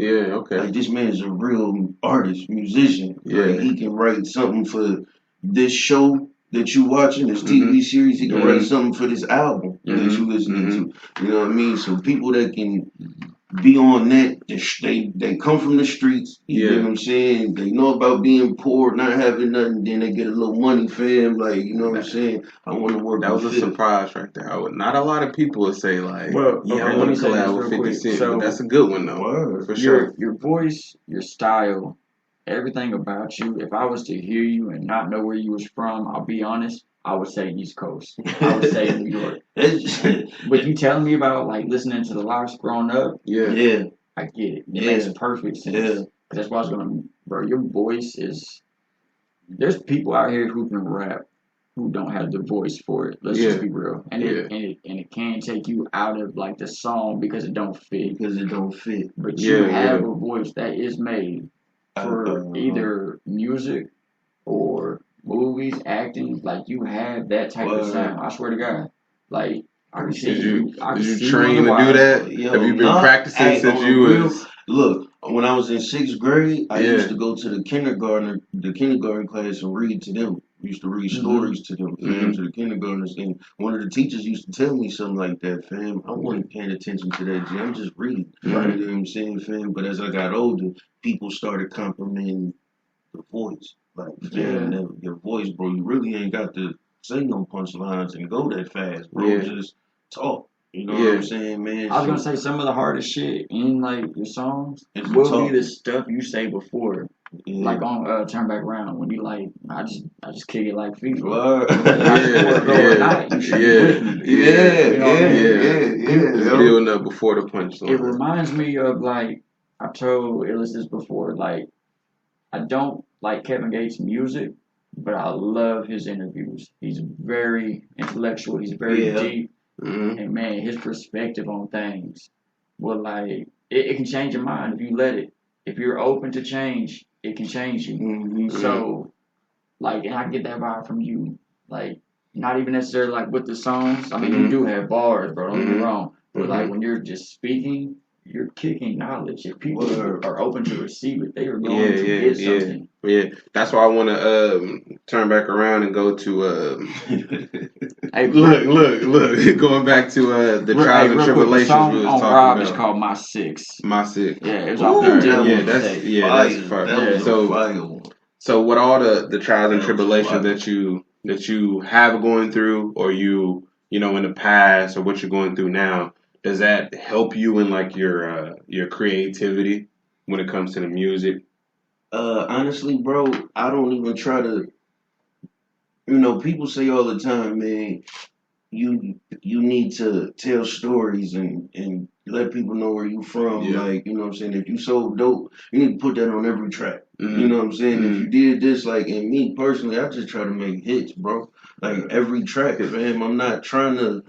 Like, this man is a real artist, musician. Like, he can write something for this show that you watching, this TV series. He can write something for this album that you listening to. You know what I mean? So people that can be on that. They come from the streets. You know what I'm saying? They know about being poor, not having nothing. Then they get a little money, fam. Like, you know what I'm saying? I want to work. That was a surprise right there. Not a lot of people would say like, I want to collab with 50 Cent. So, but that's a good one though, for sure. Your voice, your style, everything about you. If I was to hear you and not know where you was from, I'll be honest, I would say East Coast. I would say New York. But you telling me about like listening to the Locks growing up? Yeah. I get it. It makes perfect sense. Yeah. That's why I was going, bro. Your voice is. There's people out here who can rap who don't have the voice for it. Let's just be real. And it can take you out of like the song because it don't fit. But you have a voice that is made for either music or movies, acting. Like you have that type of sound. I swear to God. Like I can see you. Did you train to do that? Have you been practicing since you was? Look, when I was in 6th grade, I used to go to the kindergarten class and read to them. We used to read stories to them, fam, to the kindergartners. And one of the teachers used to tell me something like that, fam. I wasn't paying attention to that, G. I'm just reading. Right. You know what I'm saying, fam? But as I got older, people started complimenting the voice. Like, fam, your voice, bro, you really ain't got to say no punchlines and go that fast, bro. Just talk. You know what I'm saying, man? I was gonna say some of the hardest shit in like your songs will be the stuff you say before. Like on Turn Back Around when you like I just kick it like FIFA. Building up before the punchline. It reminds me of like I told Illis this before, like I don't like Kevin Gates' music, but I love his interviews. He's very intellectual, he's very deep. And man, his perspective on things will like it can change your mind if you let it. If you're open to change, it can change you. So, like, and I get that vibe from you. Like, not even necessarily like with the songs. I mean, you do have bars, bro. Don't get me wrong. But like when you're just speaking, you're kicking knowledge. If people are open to receive it, they are going to get something. Yeah, that's why I want to turn back around and go to. Hey, look, going back to the trials and tribulations song we was on talking Rob about. is called My Six. My Six. Yeah, it was off the that's fire. So with all the trials and tribulations that you have going through, or you know in the past, or what you're going through now, does that help you in like your creativity when it comes to the music? Honestly, bro, I don't even try to. You know, people say all the time, man, you need to tell stories and let people know where you from. Like, you know what I'm saying? If you so dope, you need to put that on every track. You know what I'm saying? If you did this, like, and me personally, I just try to make hits, bro. Like, every track, fam. I'm not trying to.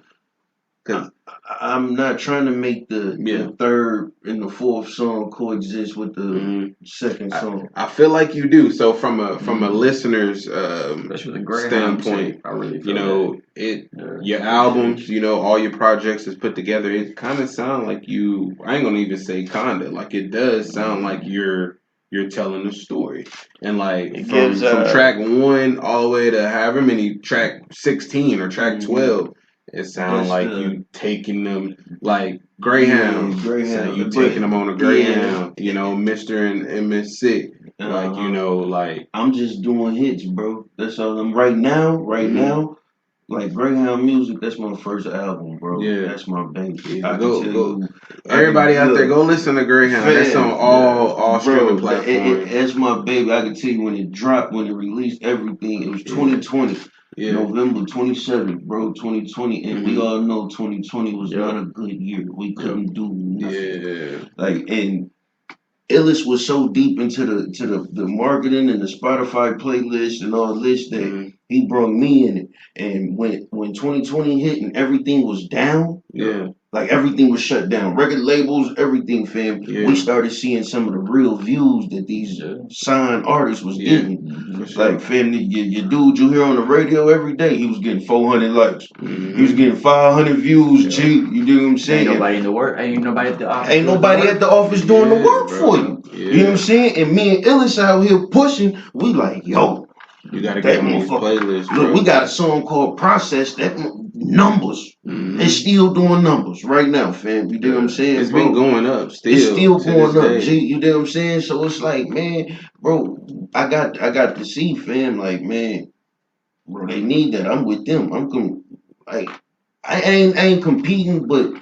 I'm not trying to make the third and the fourth song coexist with the second song. I feel like you do. So from a listener's standpoint, I really feel you know your albums, you know all your projects is put together. It kind of sound like you. I ain't gonna even say kinda. Like it does sound like you're telling a story, and like from track 1 all the way to however many track 16 or track 12. It sounds like you taking them like Greyhound. So you taking them on a Greyhound, you know, Mr. and Miss Sick. Like, you know, like I'm just doing hits, bro. That's all I'm right now, like Greyhound Music, that's my first album, bro. Yeah. That's my baby. Go. Everybody out there, go listen to Greyhound. That's on all streaming platforms. That's my baby. I can tell you when it dropped, when it released, everything. It was 2020. November 27th, bro, 2020, and we all know 2020 was not a good year. We couldn't do nothing. Like, and Illis was so deep into the marketing and the Spotify playlist and all this that he brought me in it. And when 2020 hit and everything was down, like everything was shut down, record labels, everything, fam. We started seeing some of the real views that these signed artists was getting. Like, fam, your dude you hear on the radio every day, he was getting 400 likes. He was getting 500 views, G. You do what I'm saying? Ain't nobody in the work. Ain't nobody at the office. Ain't nobody at the office doing the work for you. You know what I'm saying? And me and Illis out here pushing, we like, yo. You gotta get on these playlists, bro. Look, we got a song called Process. That numbers. It's still doing numbers right now, fam. You dig what I'm saying? It's bro? been going up still. It's still going up. Day. You dig what I'm saying? So it's like, man, bro, I got to see, fam. Like, man, bro, they need that. I'm with them. Like, I ain't competing, but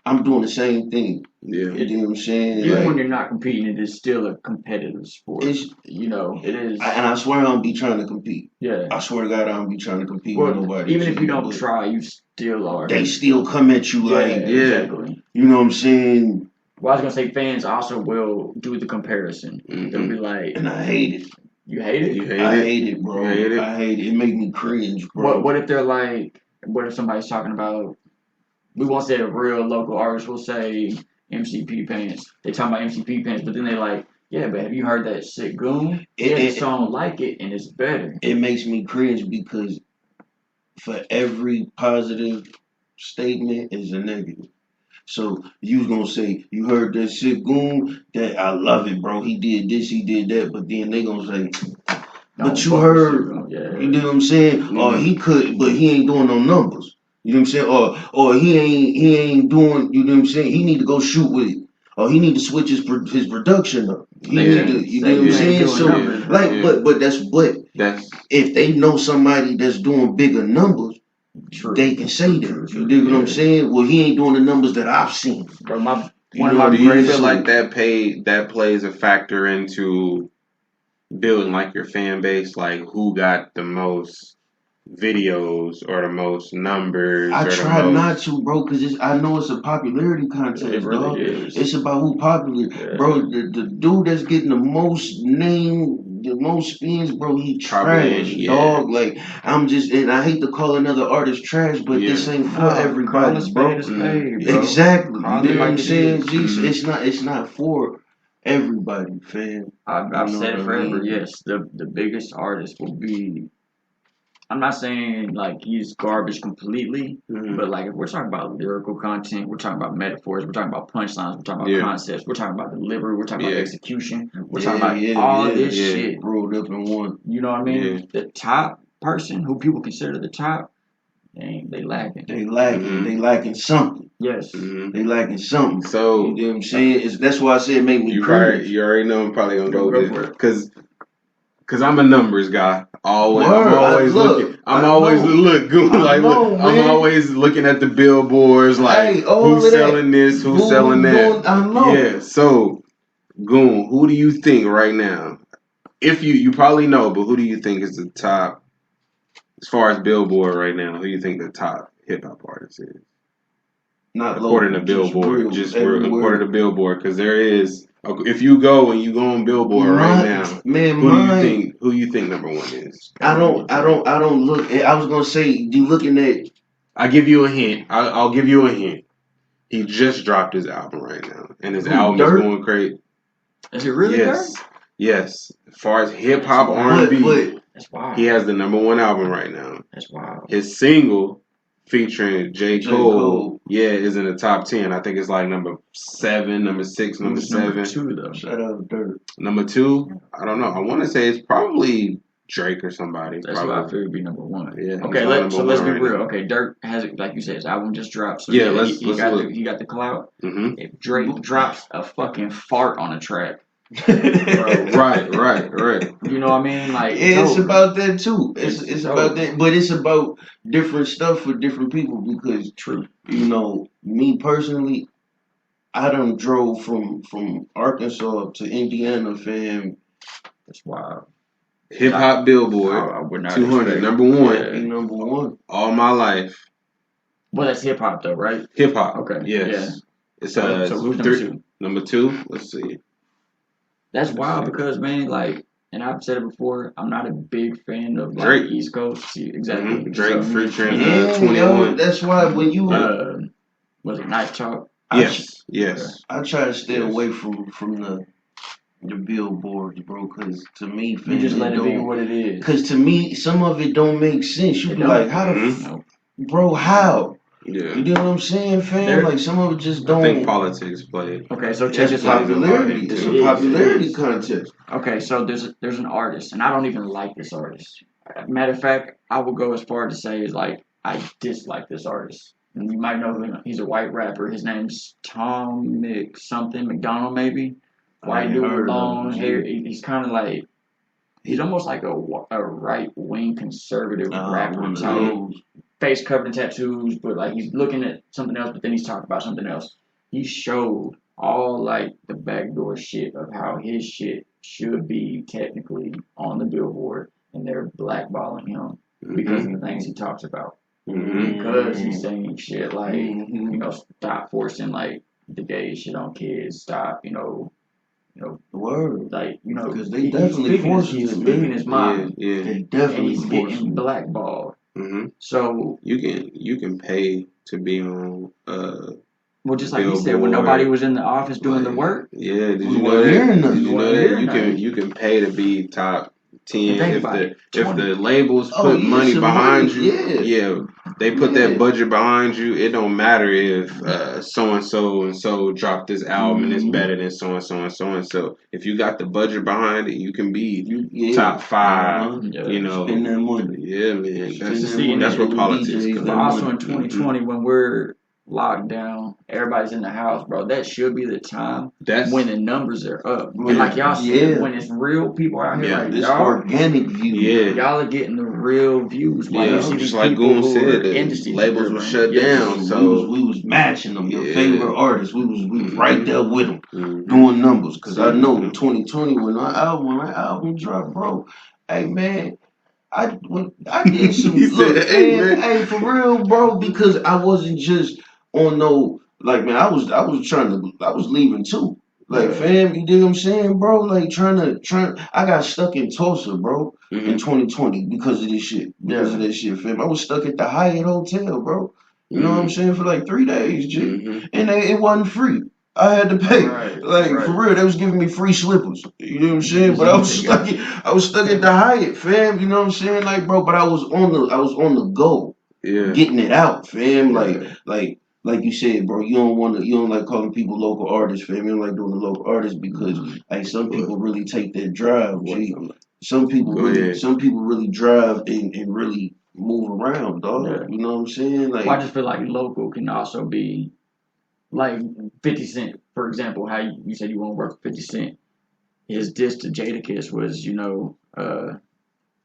I'm doing the same thing. Yeah. You know what I'm saying? Even like, when you're not competing, it is still a competitive sport. It is. And I swear I don't be trying to compete. Yeah. I swear to God I don't be trying to compete with nobody. Even if you don't try, you still are. They still come at you like, exactly. You know what I'm saying? Well, I was gonna say fans also will do the comparison. They'll be like, and I hate it. You hate it? I hate it, bro. I hate it. It make me cringe, bro. What if they're like? What if somebody's talking about? We won't say a real local artist. We'll say MCP Pants. They talking about MCP Pants, but then they like, yeah, but have you heard that Sick Goon? It's a song like it, and it's better. It makes me cringe because for every positive statement is a negative. So you was gonna say, you heard that Sick Goon? That I love it, bro. He did this, he did that, but then they gonna say, but you heard, you know what I'm saying? Or he could, but he ain't doing no numbers. You know what I'm saying? Or he ain't doing, you know what I'm saying? He need to go shoot with it. Or he need to switch his production up. He need to, you know what I'm saying? So but if they know somebody that's doing bigger numbers, they can say that. You dig what I'm saying? Well, he ain't doing the numbers that I've seen. Bro, do you feel like that plays a factor into building like your fan base? Like who got the most videos or the most numbers? I try not to, bro, because I know it's a popularity contest, it really dog. It's about who popular, bro. The dude that's getting the most name, the most spins, bro, he trash, dog. Like and I hate to call another artist trash, but this ain't for everybody, bro. Exactly, you know what I'm saying? It's not for everybody, fam. I've said it forever. Yes, the biggest artist will be. I'm not saying like he's garbage completely, but like if we're talking about lyrical content, we're talking about metaphors, we're talking about punchlines, we're talking about concepts, we're talking about delivery, we're talking about execution, we're talking about all this shit rolled up in one. You know what I mean? The top person who people consider the top, they lacking. They lacking something. Yes. They lacking something. So you know what I'm saying? That's why I said it made me cringe. You already know I'm probably gonna go with it because I'm a numbers guy. I'm always looking at the billboards, like who's selling this, who's selling that. I know. Yeah. So, Goon, who do you think right now? If you probably know, but who do you think is the top as far as Billboard right now? Who do you think the top hip hop artist is? Not according to Billboard, just according to Billboard, because there is. If you go on Billboard right now, who you think number one is? I don't look. I was gonna say you looking at. I'll give you a hint. I'll give you a hint. He just dropped his album right now, and his album is going crazy. Is it really? Yes. As far as hip hop R&B, that's wild. He has the number one album right now. That's wild. His single featuring J. Cole, is in the top 10. I think it's like number 7, number 6, number 7. Number 2 though. Shout out Dirt. Number 2, I don't know. I want to say it's probably Drake or somebody. That's what I figured would be number 1. Yeah. Okay, let's be real. Now. Okay, Dirt has, like you said, his album just dropped. So he got the clout. Mm-hmm. If Drake drops a fucking fart on a track. Right. You know what I mean? Like it's about that too. It's about that, but it's about different stuff for different people because you know, me personally, I done drove from Arkansas to Indiana, fam. That's wild. Hip hop Billboard 200, number 1. Yeah, number 1 all my life. Well, that's hip hop though, right? Hip hop. Okay. Yes. Yeah. It's so who's number 2? Number 2. Let's see. That's wild because, man, like, and I've said it before, I'm not a big fan of like, Drake. East Coast. See, exactly. Mm-hmm. Drake featuring 21. Yo, that's why when you was it Nice Talk? Yes. I try to stay away from the billboards, bro, because to me, you just let it be what it is. Because to me, some of it don't make sense. You be like, how bro, how? Yeah. You know what I'm saying, fam? Like some of it just don't. I think politics play. Okay, so check this out. Popularity. It's a popularity contest. Okay, so there's an artist, and I don't even like this artist. Matter of fact, I would go as far to say is like I dislike this artist. And you might know him. He's a white rapper. His name's Tom McDonald, maybe. White dude with long hair. He's kind of like, he's almost like a right wing conservative rapper type. Face covered in tattoos, but like he's looking at something else, but then he's talking about something else. He showed all like the backdoor shit of how his shit should be technically on the billboard, and they're blackballing him because of the things he talks about. Because he's saying shit like, you know, stop forcing like the gay shit on kids. Stop, you know, word. Like, you know, because they definitely forcing he's speaking his mind. Yeah. They definitely and he's getting blackballed. So you can pay to be on well, just like you said, when nobody was in the office doing the work. Yeah, did you know that? Did you know that you can pay to be top 10 if the labels put money behind you. Yeah, they put that budget behind you. It don't matter if so and so dropped this album and it's better than so and so and so and so. If you got the budget behind it, you can be top 5. You know, spend that money. Yeah, man. That's what politics. But also in 2020, when we're locked down, everybody's in the house, bro. That should be the time when the numbers are up. And like y'all said, when it's real people out here, like it's y'all, organic views. Y'all are getting the real views. You see just like Goon said, the labels were shut down, so we was matching them. Your favorite artists, we was right there with them, doing numbers. Cause I know in 2020 when that album dropped, bro. Hey man. I did some hey, for real, bro, because I wasn't just on no like man, I was leaving too. Like fam, you dig what I'm saying, bro? Like I got stuck in Tulsa, bro, in 2020 because of this shit. Because of that shit, fam. I was stuck at the Hyatt Hotel, bro. You know what I'm saying? For like 3 days, G. And it wasn't free. I had to pay. For real, they was giving me free slippers. You know what I'm saying? But I was stuck at the Hyatt, fam. You know what I'm saying? Like, bro, but I was on the go. Yeah. Getting it out, fam. Like you said, bro, you don't like calling people local artists, fam. You don't like doing the local artists because like some people really take that drive, G. Some people really drive and really move around, dog. Yeah. You know what I'm saying? Like, well, I just feel like local can also be like 50 Cent, for example, how you said you want to work with 50 Cent. His diss to Jadakiss was, you know,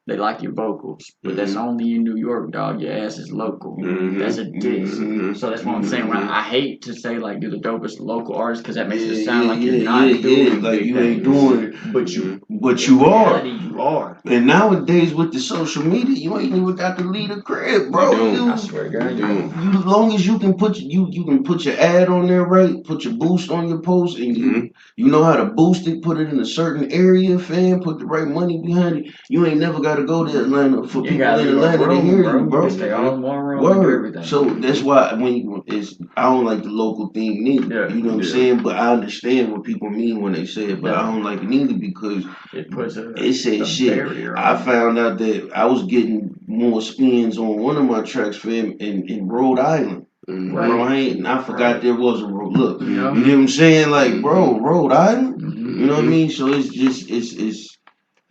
they like your vocals, but that's only in New York, dog. Your ass is local. That's a diss. So that's what I'm saying. When I hate to say like you're the dopest local artist because that makes it sound like you're not doing like you ain't doing it, but you are. You are. And nowadays with the social media, you ain't even got to leave the crib, bro. I swear to God, you as long as you can put your ad on there, right? Put your boost on your post, and you know how to boost it. Put it in a certain area, fam. Put the right money behind it. You ain't never got to go to Atlanta for people in Atlanta to hear you, bro. Stay all in one room and do everything. So that's why I don't like the local thing neither. You know what I'm saying? But I understand what people mean when they say it. But I don't like it neither because it says shit. I found out that I was getting more spins on one of my tracks, fam, in Rhode Island. Bro, I forgot there was a road. Look, you know what I'm saying? Like, bro, Rhode Island. You know what I mean? So it's just it's.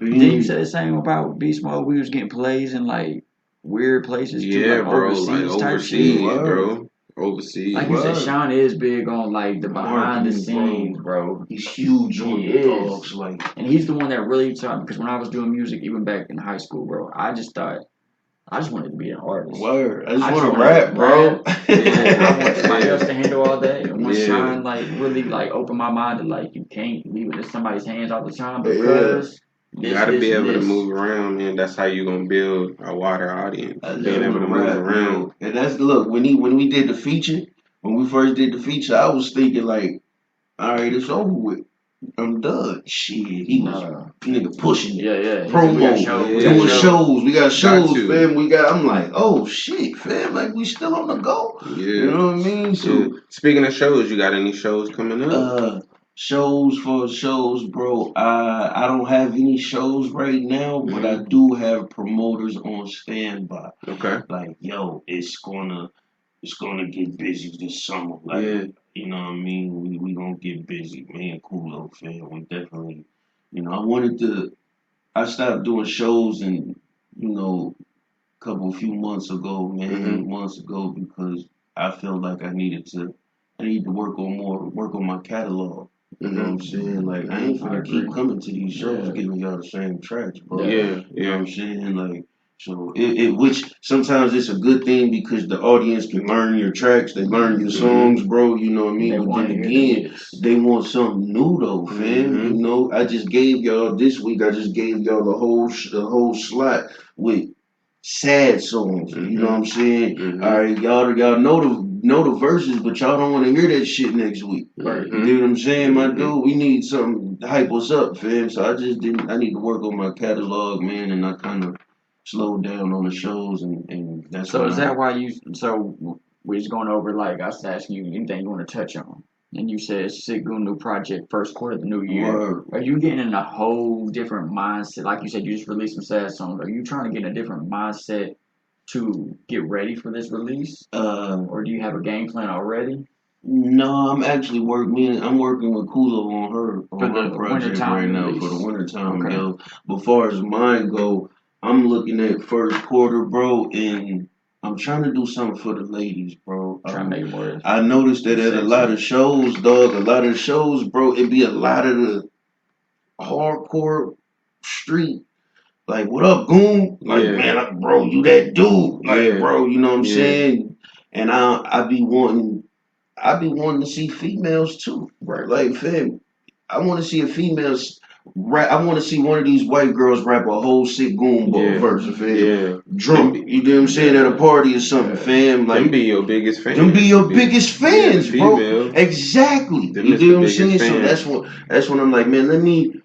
Did you say the same about Beast Mode? We was getting plays in like weird places too, like bro, overseas type shit, bro. Overseas. Like you said, Sean is big on like the behind the scenes, bro. He's huge on the dogs, like, and he's the one that really taught me. Because when I was doing music, even back in high school, bro, I just wanted to be an artist. Word. I just want to rap, bro. I want somebody else to handle all that. And when Sean like really like opened my mind to like you can't leave it in somebody's hands all the time because. You gotta be able to move around, man. That's how you gonna build a wider audience. Being able to move around. And that's when we did the feature, when we first did the feature, I was thinking like, all right, it's over with. I'm done. Shit, he was nigga pushing it. Promo, doing shows. We got shows, fam. I'm like, oh shit, fam. Like we still on the go. Yeah. You know what I mean? So speaking of shows, you got any shows coming up? Shows, bro. I don't have any shows right now, but I do have promoters on standby. Okay. Like, yo, it's gonna get busy this summer. Like, you know what I mean? We gonna get busy, man. Cool, fam. We definitely, I stopped doing shows and, few months ago, man, months ago, because I felt like I need to work on my catalog. You know what I'm saying? Like I ain't finna keep coming to these shows giving y'all the same tracks, bro. You know what I'm saying? Like so which sometimes it's a good thing because the audience can learn your tracks, they learn your songs, bro, you know what I mean? But then again, they want something new though, fam. You know, I just gave y'all this week, the whole slot with sad songs. You know what I'm saying? All right, y'all know the verses, but y'all don't want to hear that shit next week. Right. You know what I'm saying, my dude? We need something to hype us up, fam. So I need to work on my catalog, man, and I kind of slowed down on the shows, and that's so is that why you? So we're just going over like I was asking you anything you want to touch on. And you said Sick Goon new project first quarter of the new year. Word. Are you getting in a whole different mindset? Like you said, you just released some sad songs. Are you trying to get in a different mindset to get ready for this release? Or do you have a game plan already? No, I'm actually I'm working with Kulo on her project right now for the wintertime, yo. But far as mine go, I'm looking at first quarter, bro, and I'm trying to do something for the ladies, bro. Trying to make more. I noticed that at a lot of shows, bro, it be a lot of the hardcore street. Like, what up, Goon? Like, man, bro, you that dude. Like, bro, you know what I'm saying? And I be wanting to see females too. Right. Like, fam, I want to see a female's rap. I want to see one of these white girls rap a whole Sick Goon verse, fam. Drunk. You know what I'm saying? At a party or something, fam. Like, them be your biggest fans. Them be your biggest fans, bro. Exactly. You know what I'm saying? Fans. So that's when I'm like, man, let me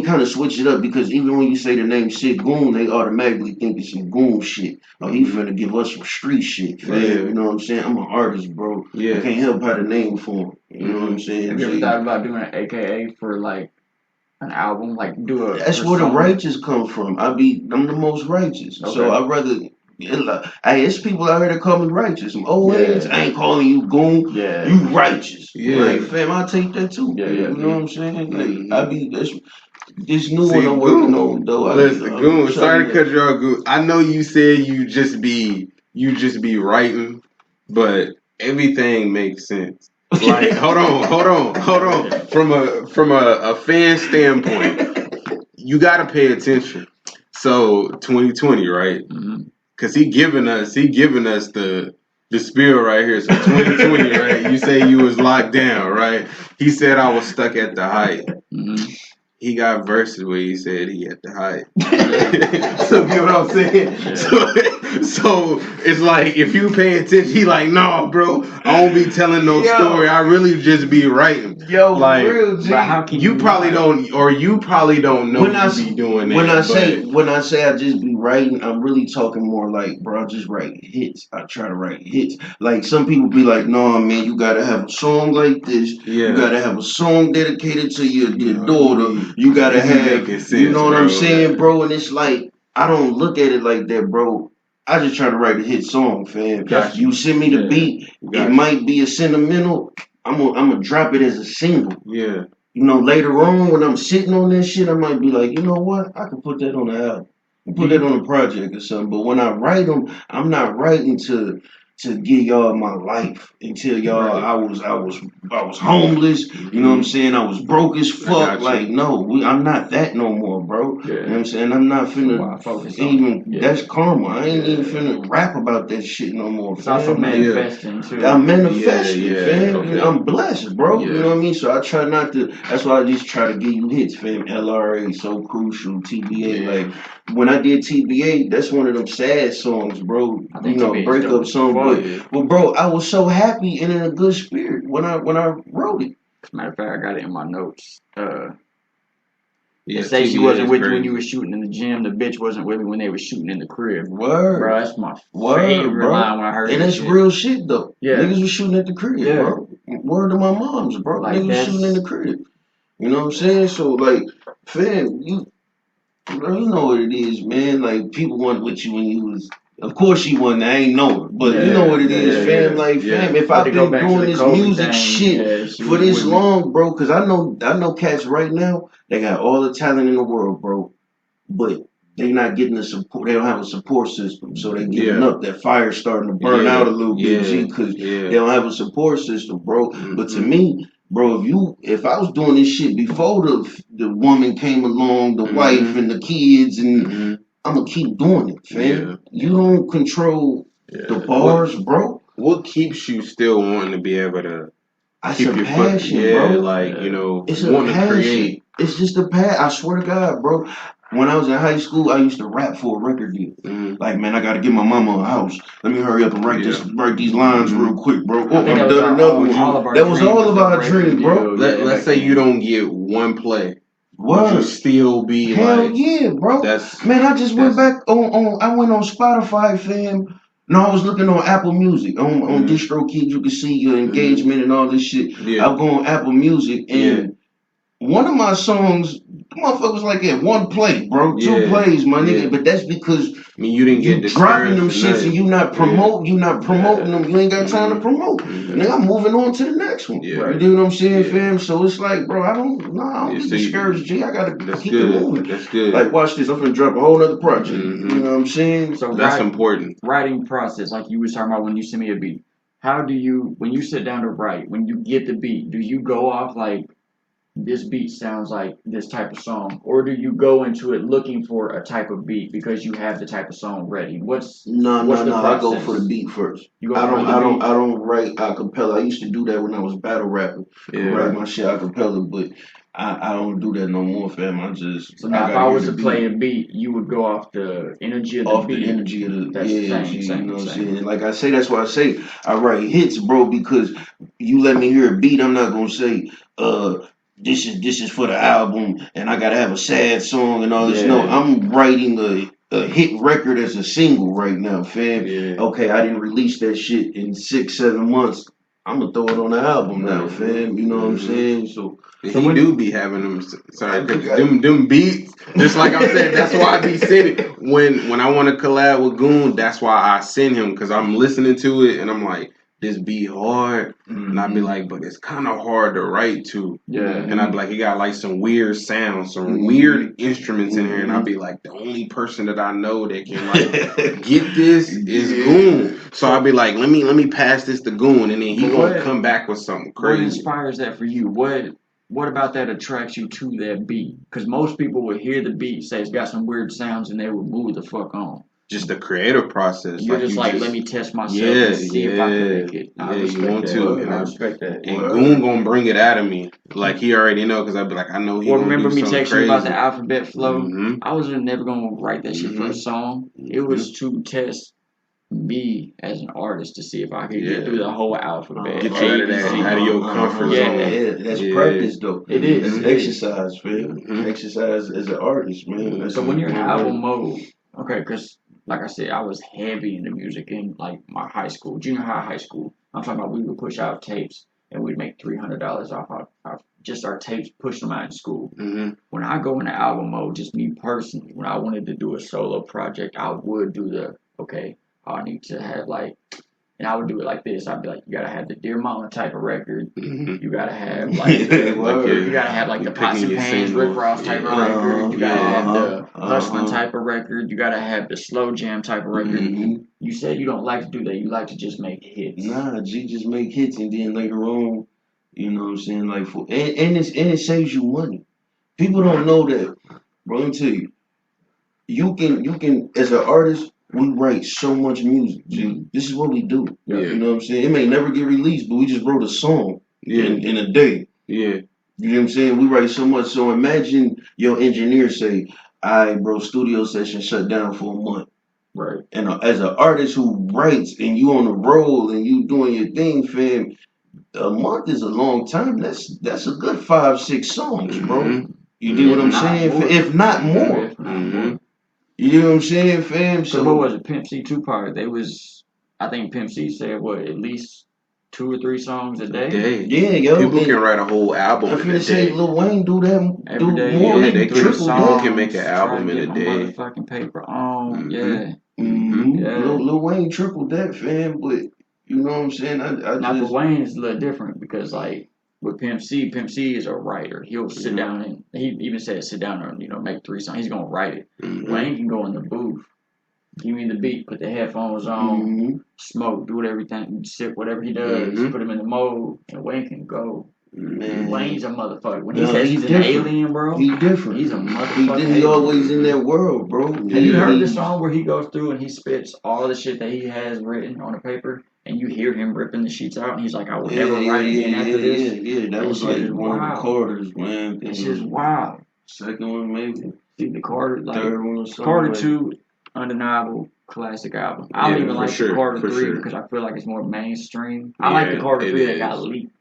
kind of switch it up because even when you say the name Sick Goon, they automatically think it's some goon shit. Oh, he finna give us some street shit, fam. You know what I'm saying? I'm an artist, bro. I can't help how the name for him. You know what I'm saying? Have you ever thought about doing an AKA for like an album? Like do a That's where the righteous come from. I'm the most righteous. So I'd rather hey, it's people out here that call me righteous. Some old heads, I ain't calling you goon. Yeah. You righteous. Yeah. Like, fam, I'll take that too. Yeah, you know what I'm saying? Like, this new one I'm working on though. Listen, Goon, sorry to cut you off, Goon. I know you said you just be writing, but everything makes sense. Like, hold on. From a fan standpoint, you gotta pay attention. So 2020, right? Cause he giving us the spiel right here. So 2020, right? You say you was locked down, right? He said I was stuck at the height. He got verses where he said he at the height. So you know what I'm saying? Yeah. So it's like if you pay attention, he like, nah, bro, I don't be telling no story. I really just be writing. Yo, like, real G. But how can you probably don't know when you be doing that. When I say I just be writing, I'm really talking more like, bro, I just write hits. I try to write hits. Like some people be like, no, man, you gotta have a song like this. You gotta have a song dedicated to your daughter. You gotta have, sense, you know what I'm saying, bro? And it's like, I don't look at it like that, bro. I just try to write a hit song, fam. You send me the beat, it might be a sentimental. I'm gonna drop it as a single. Yeah. You know, later on when I'm sitting on that shit, I might be like, you know what? I can put that on the album. Put that on a project or something. But when I write them, I'm not writing to give y'all my life and tell y'all I was homeless. You know what I'm saying? I was broke as fuck. Like, no, I'm not that no more, bro. You know what I'm saying? I'm not finna even. That's karma. I ain't even finna rap about that shit no more. It's also manifesting too. I'm manifesting, fam. Okay. I'm blessed, bro. You know what I mean? So I try not to. That's why I just try to give you hits, fam. LRA, So Crucial, TBA. Like when I did TBA, that's one of them sad songs, bro. You know, breakup song. Well, bro, I was so happy and in a good spirit when I wrote it. As a matter of fact, I got it in my notes. Say she wasn't with you when you were shooting in the gym. The bitch wasn't with me when they were shooting in the crib. Word, bro, that's my favorite line when I heard it. And that's real shit though. Yeah, niggas was shooting at the crib, bro. Word to my moms, bro. Like niggas was shooting in the crib. You know what I'm saying? So like, fam, you know what it is, man. Like people wanted with you when you was. Of course she wasn't. I ain't know her, but you know what it is, fam. Like, fam, if I've been doing this music shit for this long, bro, because I know cats right now. They got all the talent in the world, bro, but they not getting the support. They don't have a support system, so they giving up. That fire starting to burn out a little bit, because they don't have a support system, bro. But to me, bro, if I was doing this shit before the woman came along, the wife and the kids, and I'm gonna keep doing it, fam. You don't control the bars, bro. What keeps you still wanting to be able to keep your passion, bro? Like, you know, it's a wanting passion. to create. It's just a passion. I swear to God, bro. When I was in high school, I used to rap for a record deal. Like, man, I gotta get my mama a house. Let me hurry up and write these lines real quick, bro. I think that was all of our dreams, bro. Let's say you don't get one play. What? Would you still be Hell yeah, bro. Man, I just went back I went on Spotify, fam. No, I was looking on Apple Music. On DistroKid, you can see your engagement and all this shit. I'll go on Apple Music, and one of my songs, motherfuckers like that, one play, bro. 2 plays, my nigga. But that's because you didn't get dropping them shits and you not promoting them. You ain't got time to promote. Nigga, I'm moving on to the next one. You know what I'm saying, fam? So it's like, bro, I don't get discouraged, G. I gotta keep it moving. That's good. Like, watch this. I'm gonna drop a whole other project. You know what I'm saying? So that's important. Writing process, like you was talking about when you send me a beat. How do you, when you sit down to write, when you get the beat, do you go off like, this beat sounds like this type of song, or do you go into it looking for a type of beat because you have the type of song ready? No. I go for the beat first. I don't write a cappella. I used to do that when I was battle rapping. Write my shit a cappella, but I don't do that no more, fam. So now if I was to play a beat, you would go off the energy of the beat. The energy of the same, you know what I'm saying? Like I say, that's why I say I write hits, bro, because you let me hear a beat, I'm not gonna say this is for the album, and I gotta have a sad song and all this. No, I'm writing a hit record as a single right now, fam. Okay, I didn't release that shit in 6-7 months. I'm gonna throw it on the album now, fam. You know what I'm saying? So he do be having them. Sorry, them beats. Just like I said, that's why I be sending. When I want to collab with Goon, that's why I send him, because I'm listening to it and I'm like, this beat hard, and I'd be like, but it's kind of hard to write to. And I'd be like, he got like some weird sounds, some weird instruments in here, and I'd be like, the only person that I know that can like get this is Goon. So I'd be like, let me pass this to Goon, and then he gonna come back with something crazy. What inspires that for you? What about that attracts you to that beat? Because most people would hear the beat, say it's got some weird sounds, and they would move the fuck on. Just the creative process. You're let me test myself and see if I can make it. You want to. And I respect that. And Goon gonna bring it out of me. Like, he already know, because I'd be like, I know he gonna remember do me something texting crazy. about the alphabet flow? I was never gonna write that shit for a song. It was to test me as an artist to see if I could get through the whole alphabet. Get you out of your comfort zone. Yeah, that's practice though. It is. That's exercise, man. Exercise as an artist, man. So when you're in album mode, okay, because like I said, I was heavy into music in like my high school, junior high school. I'm talking about we would push out tapes and we'd make $300 off just our tapes, push them out in school. When I go into album mode, just me personally, when I wanted to do a solo project, I would do I need to have like, and I would do it like this. I'd be like, you gotta have the Dear Mama type of record. You gotta have like, you gotta have like the Pots and Pans, Rick Ross type of record. You gotta have the Hustling type of record. You gotta have the Slow Jam type of record. You said you don't like to do that. You like to just make hits. Nah, G, just make hits, and then later on, you know what I'm saying, like and it saves you money. People don't know that, bro. Let me tell you, you can as an artist. We write so much music, G. This is what we do. You know what I'm saying? It may never get released, but we just wrote a song in a day. You know what I'm saying? We write so much. So imagine your engineer say, all right, bro, studio session shut down for a month. Right. And as an artist who writes and you on the roll and you doing your thing, fam, a month is a long time. That's a good 5-6 songs, bro. You do what I'm saying? If not more. You know what I'm saying, fam? So what was it? Pimp C Tupac. I think Pimp C said at least 2 or 3 songs a day. Yeah, yo. People can write a whole album. I'm finna say Lil Wayne do that every day. More. Yeah, they triple can make an album in a day. Motherfucking paper on. Lil Wayne tripled that, fam. But you know what I'm saying? Now, Lil Wayne is a little different because like with Pimp C is a writer. He'll sit down and he even said sit down and make 3 songs. He's gonna write it. Wayne can go in the booth, give me the beat, put the headphones on, smoke, do everything, sip whatever he does, put him in the mode, and Wayne can go. Man. Wayne's a motherfucker. When he says he's an alien, bro, he's different. He's a motherfucker. He always in that world, bro. Have you heard the song where he goes through and he spits all the shit that he has written on a paper, and you hear him ripping the sheets out, and he's like, "I will never write again after this." Yeah, that was like one of the Carters, man. It's just wild. Second one, maybe. See the Carter, like third one or something. Carter 2, undeniable classic album. I don't even like the Carter 3 because I feel like it's more mainstream. I like the Carter 3 that got leaked.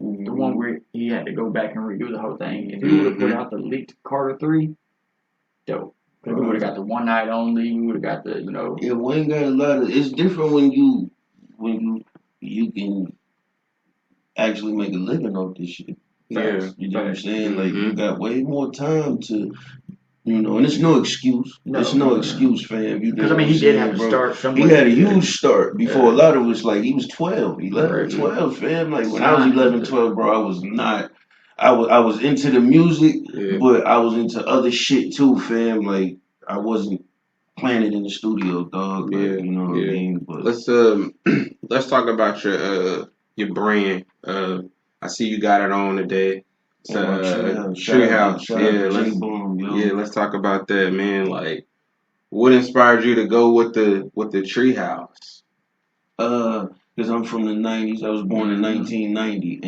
The one where he had to go back and redo the whole thing. If he would have put out the leaked Carter 3, dope. Because we would have got the one night only. We would have got the, Yeah, Wayne got a lot of. It's different when you can actually make a living off this shit. Yeah, you know what I'm saying. Like you got way more time to. And it's no excuse. It's no excuse, fam. Because, he did have to start somewhere. He had a huge start before a lot of us, like, he was 12, 11, 12, fam. Like, when I was 11, 12, bro, I was not, I was into the music, but I was into other shit, too, fam. Like, I wasn't playing it in the studio, dog. Like, you know what I mean? But let's talk about your brand. I see you got it on today. Treehouse. Let's talk about that, man. Like, what inspired you to go with the Treehouse? Because I'm from the 90s. I was born in 1990,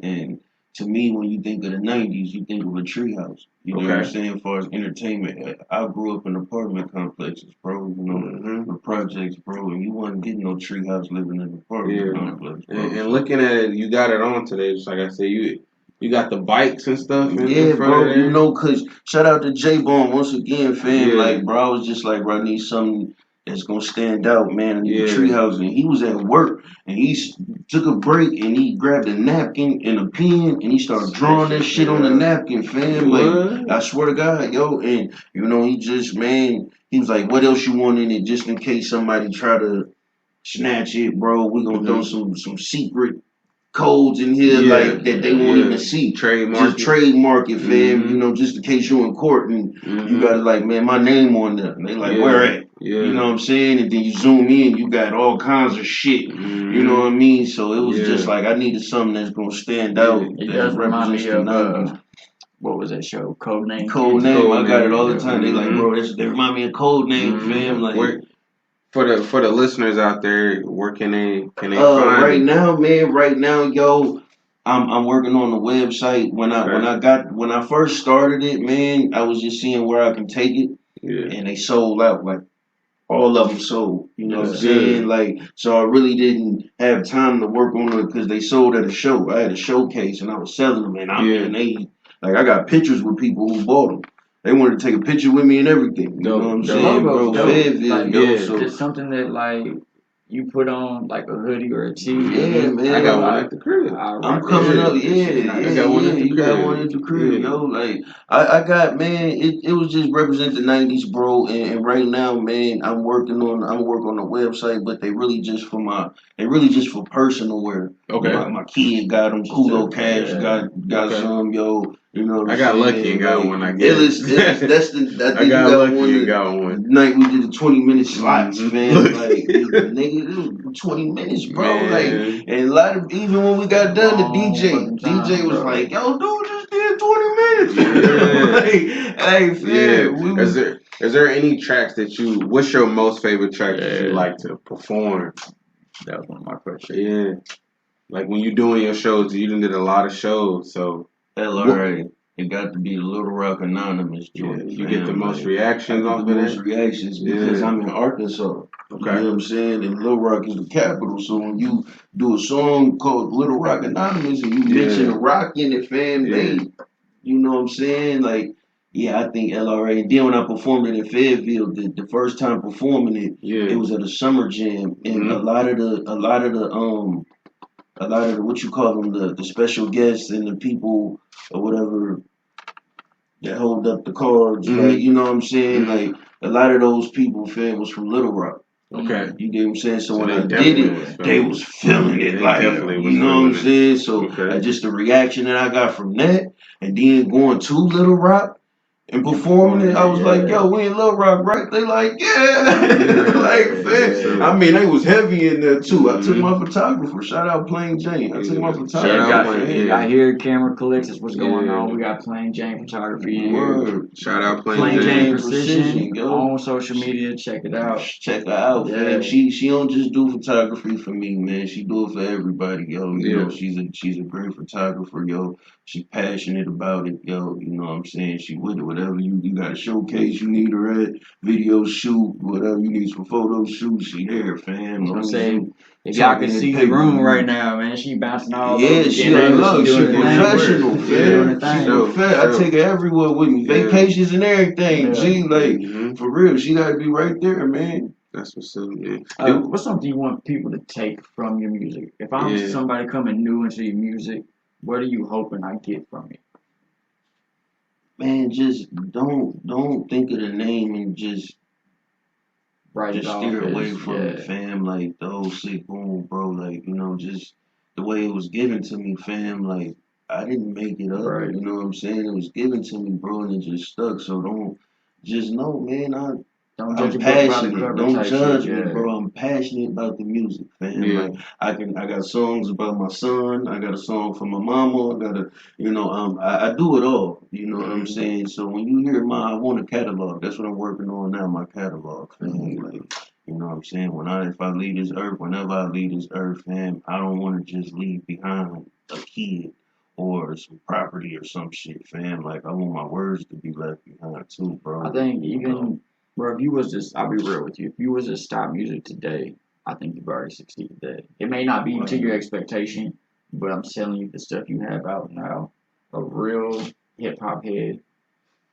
and to me, when you think of the 90s, you think of a treehouse. You know what I'm saying? As far as entertainment, I grew up in apartment complexes, bro. The projects, bro, and you wasn't getting no treehouse living in an apartment complex. Bro. And looking at it, you got it on today. Just like I said, you got the bikes and stuff. Bro. Cause shout out to J-Bone once again, fam. Like, bro, I was just like, bro, I need something that's gonna stand out, man. I need a treehouse, and he was at work, and he took a break, and he grabbed a napkin and a pen, and he started drawing that shit on the napkin, fam. Like, I swear to God, yo, and he just, man, he was like, what else you want in it, just in case somebody try to snatch it, bro. We gonna throw some secret codes in here like that they won't even see. Trademark it, fam. Just in case you're in court and you got like, man, my name on there. And they like, where at? You know what I'm saying? And then you zoom in, you got all kinds of shit. You know what I mean? So it was just like, I needed something that's gonna stand out. It does remind me of what was that show? Codename. I got it all the time. They like, bro, they remind me of Codename, fam. Like. For the listeners out there, where can they find right now, yo, I'm working on the website. When I first started it, man, I was just seeing where I can take it, and they sold out. Like all of them sold. You know what I'm saying? Like, so I really didn't have time to work on it because they sold at a show. I had a showcase and I was selling them, and I got pictures with people who bought them. They wanted to take a picture with me and everything. You know what I'm saying, bro? So it's something that like you put on like a hoodie or a tee. Yeah, man. I got one at the crib. I'm coming up. You got one at the crib, yo. Like I got, man. It was just represent the 90s, bro. And right now, man, I'm working on the website, but they really just for personal wear. Okay. My kid got them. Kulo Cash got some, yo. You know what I got lucky and got one. I guess. I think I got lucky and got one. Night we did the 20-minute slots, man. Like, nigga, it was 20 minutes, bro. Man. Like, and a lot of, even when we got done, the DJ was like, yo, dude, just did 20 minutes. Like, fam. Is there any tracks what's your most favorite track that you like to perform? That was one of my questions. Yeah. Like when you're doing your shows, you done did a lot of shows, so. LRA. It got to be the Little Rock Anonymous joint. You get the most reactions off of it? Most reactions because I'm in Arkansas. Okay. You know what I'm saying? And Little Rock is the capital. So when you do a song called Little Rock Anonymous and you mention a rock in it, fam, you know what I'm saying? Like, I think LRA. And then when I performed it in Fayetteville, the first time performing it, it was at a summer jam. And a lot of the what you call them, the special guests and the people or whatever that hold up the cards, like, you know what I'm saying? Like, a lot of those people, fam, was from Little Rock. Okay. You get what I'm saying? So when they I did it, they was feeling it. Like, you know what I'm saying? So just the reaction that I got from that, and then going to Little Rock and performing it, I was like, yo, we in Little Rock, right? They like, like, man. I mean, they was heavy in there too. I took my photographer. Shout out Plain Jane. I took my photographer. I hear camera clicks. That's what's going on. We got Plain Jane Photography in here. Shout out Plain Jane Precision on social media. Check it out. Check her out, man. She don't just do photography for me, man. She do it for everybody, yo. You know, she's a great photographer, yo. She's passionate about it, yo. You know what I'm saying? She with it. Whatever you got a showcase you need her at, video shoot, whatever you need for photo shoot, she there, fam. I'm saying, if y'all can see the room right now, man, she bouncing all over. Yeah, she professional, fam. I take her everywhere with me, vacations and everything. G, like for real, she gotta be right there, man. That's what's up, man. What's something you want people to take from your music? If I'm somebody coming new into your music, what are you hoping I get from it? Man, just don't think of the name and just steer away from it, fam. Like the whole Sick Goon, bro. Like, you know, just the way it was given to me, fam. Like I didn't make it up. Right. You know what I'm saying? It was given to me, bro, and it just stuck. So don't just know, man. I'm passionate. Don't judge me, bro. I'm passionate about the music, fam. Yeah. Like I got songs about my son. I got a song for my mama. I do it all. You know what I'm saying? So when you hear I want a catalog. That's what I'm working on now. My catalog, fam. Like, you know what I'm saying? If I leave this earth, whenever I leave this earth, fam, I don't want to just leave behind a kid or some property or some shit, fam. Like I want my words to be left behind too, bro. I think even. Bro, if you was just, I'll be real with you. If you was to stop music today, I think you've already succeeded today. It may not be to your expectation, but I'm telling you the stuff you have out now. A real hip hop head.